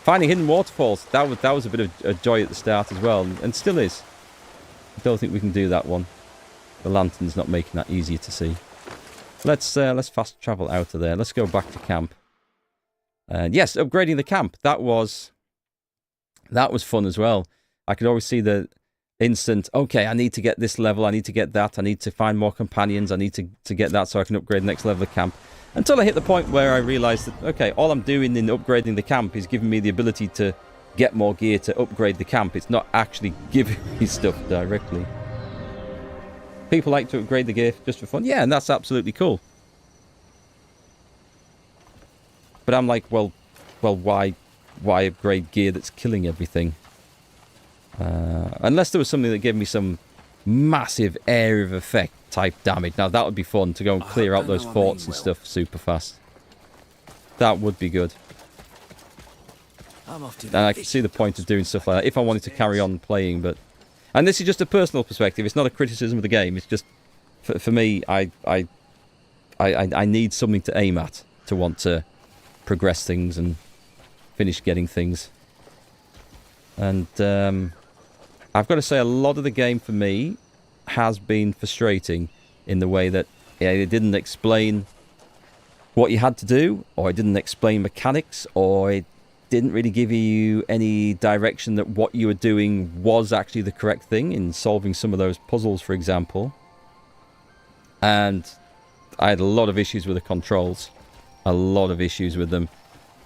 A: Finding hidden waterfalls. That was a bit of a joy at the start as well, and still is. I don't think we can do that one. The lantern's not making that easier to see. Let's fast travel out of there. Let's go back to camp. Yes, upgrading the camp. That was fun as well. I could always see that instant, okay, I need to get this level, I need to get that, I need to find more companions, I need to get that so I can upgrade the next level of camp. Until I hit the point where I realized that, okay, all I'm doing in upgrading the camp is giving me the ability to get more gear to upgrade the camp. It's not actually giving me stuff directly. People like to upgrade the gear just for fun. Yeah, and that's absolutely cool. But I'm like, well, why upgrade gear that's killing everything? Unless there was something that gave me some massive area of effect type damage. Now that would be fun to go and clear out those forts and stuff super fast. That would be good. And I can see the point of doing stuff like that if I wanted to carry on playing. But and this is just a personal perspective. It's not a criticism of the game. It's just for me. I need something to aim at to want to progress things and finish getting things. And I've got to say, a lot of the game for me has been frustrating in the way that it didn't explain what you had to do, or it didn't explain mechanics, or it didn't really give you any direction that what you were doing was actually the correct thing in solving some of those puzzles, for example. And I had a lot of issues with the controls. A lot of issues with them.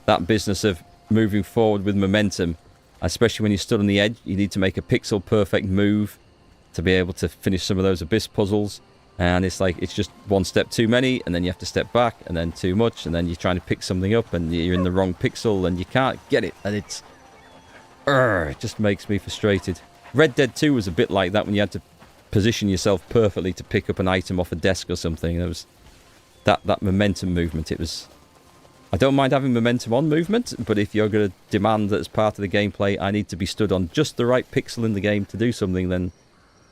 A: That business of moving forward with momentum, especially when you stood on the edge, you need to make a pixel perfect move to be able to finish some of those abyss puzzles. And it's like, it's just one step too many, and then you have to step back, and then too much, and then you're trying to pick something up, and you're in the wrong pixel, and you can't get it, and it just makes me frustrated. Red Dead 2 was a bit like that, when you had to position yourself perfectly to pick up an item off a desk or something. There was that momentum movement. It was... I don't mind having momentum on movement, but if you're going to demand that as part of the gameplay I need to be stood on just the right pixel in the game to do something, then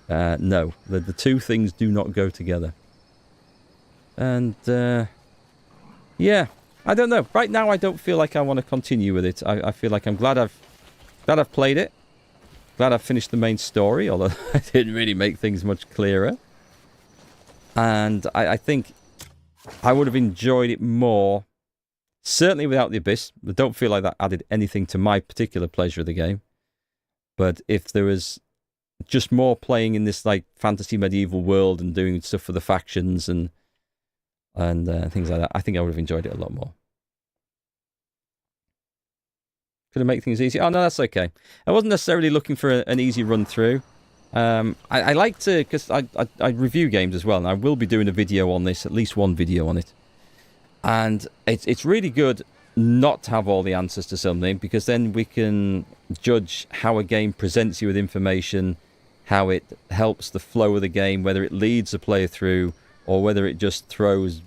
A: no. The two things do not go together. And yeah, I don't know. Right now I don't feel like I want to continue with it. I feel like I'm glad I've played it. Glad I've finished the main story, although I didn't really make things much clearer. And I think I would have enjoyed it more, certainly without the Abyss. I don't feel like that added anything to my particular pleasure of the game. But if there was just more playing in this like fantasy medieval world and doing stuff for the factions and things like that, I think I would have enjoyed it a lot more. Could it make things easier? Oh no, that's okay. I wasn't necessarily looking for an easy run through. I like to, because I review games as well, and I will be doing a video on this, at least one video on it. And it's really good not to have all the answers to something, because then we can judge how a game presents you with information, how it helps the flow of the game, whether it leads the player through, or whether it just throws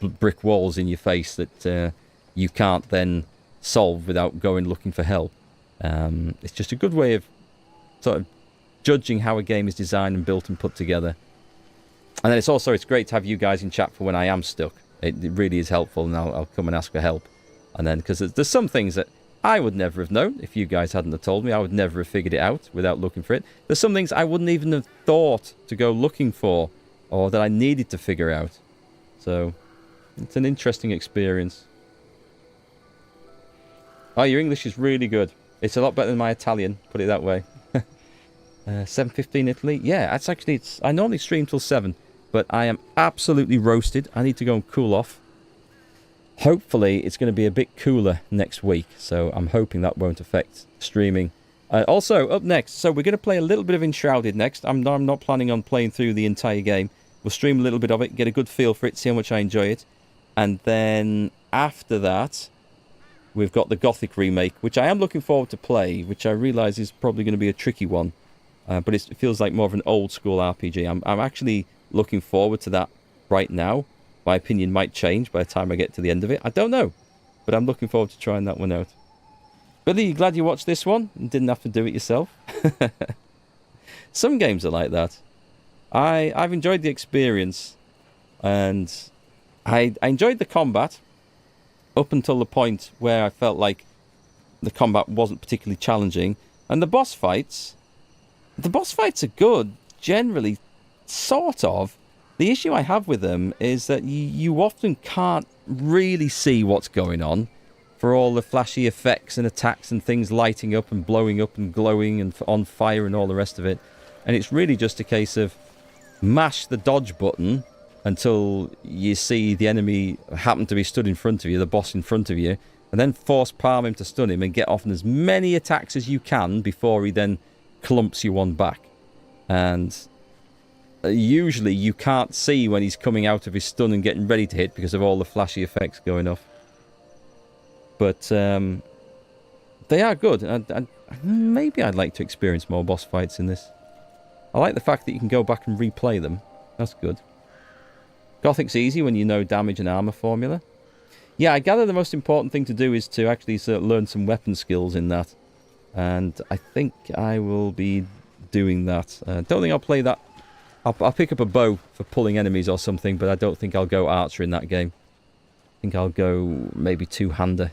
A: brick walls in your face that you can't then solve without going looking for help. It's just a good way of sort of judging how a game is designed and built and put together. And then it's great to have you guys in chat for when I am stuck. It really is helpful, and I'll come and ask for help. And then, because there's some things that I would never have known if you guys hadn't have told me. I would never have figured it out without looking for it. There's some things I wouldn't even have thought to go looking for, or that I needed to figure out. So, it's an interesting experience. Oh, your English is really good. It's a lot better than my Italian, put it that way. 7:15 Italy. Yeah, I normally stream till 7, but I am absolutely roasted. I need to go and cool off. Hopefully, it's going to be a bit cooler next week, so I'm hoping that won't affect streaming. Also, up next, so we're going to play a little bit of Enshrouded next. I'm not planning on playing through the entire game. We'll stream a little bit of it, get a good feel for it, see how much I enjoy it. And then after that, we've got the Gothic remake, which I am looking forward to play, which I realise is probably going to be a tricky one. But it feels like more of an old-school RPG. I'm actually looking forward to that right now. My opinion might change by the time I get to the end of it. I don't know. But I'm looking forward to trying that one out. Billy, you glad you watched this one and didn't have to do it yourself? Some games are like that. I've enjoyed the experience. And I enjoyed the combat up until the point where I felt like the combat wasn't particularly challenging. And the boss fights are good, generally, sort of. The issue I have with them is that you often can't really see what's going on for all the flashy effects and attacks and things lighting up and blowing up and glowing and on fire and all the rest of it. And it's really just a case of mash the dodge button until you see the enemy happen to be stood in front of you, the boss in front of you, and then force palm him to stun him and get off on as many attacks as you can before he then clumps you one back. And usually you can't see when he's coming out of his stun and getting ready to hit because of all the flashy effects going off. But they are good. And maybe I'd like to experience more boss fights in this. I like the fact that you can go back and replay them. That's good. Gothic's easy when you know damage and armor formula. Yeah, I gather the most important thing to do is to actually learn some weapon skills in that. And I think I will be doing that. Don't think I'll play that. I'll pick up a bow for pulling enemies or something, but I don't think I'll go archer in that game. I think I'll go maybe two-hander.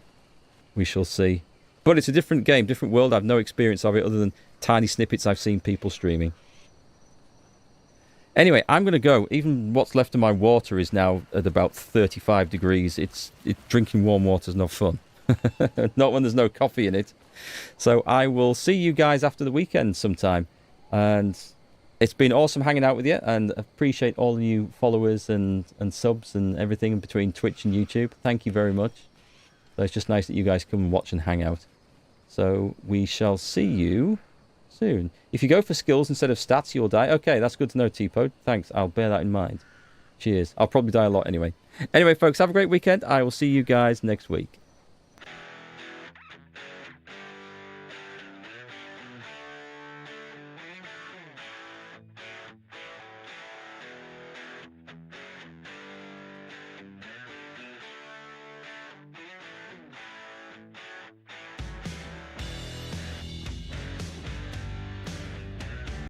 A: We shall see. But it's a different game, different world. I have no experience of it other than tiny snippets I've seen people streaming. Anyway, I'm going to go. Even what's left of my water is now at about 35 degrees. Drinking warm water is no fun. Not when there's no coffee in it. So I will see you guys after the weekend sometime. And it's been awesome hanging out with you. And appreciate all the new followers and subs and everything in between Twitch and YouTube. Thank you very much. So it's just nice that you guys come and watch and hang out. So we shall see you soon. If you go for skills instead of stats, you'll die. Okay, that's good to know, T-Pod. Thanks, I'll bear that in mind. Cheers. I'll probably die a lot anyway. Anyway, folks, have a great weekend. I will see you guys next week.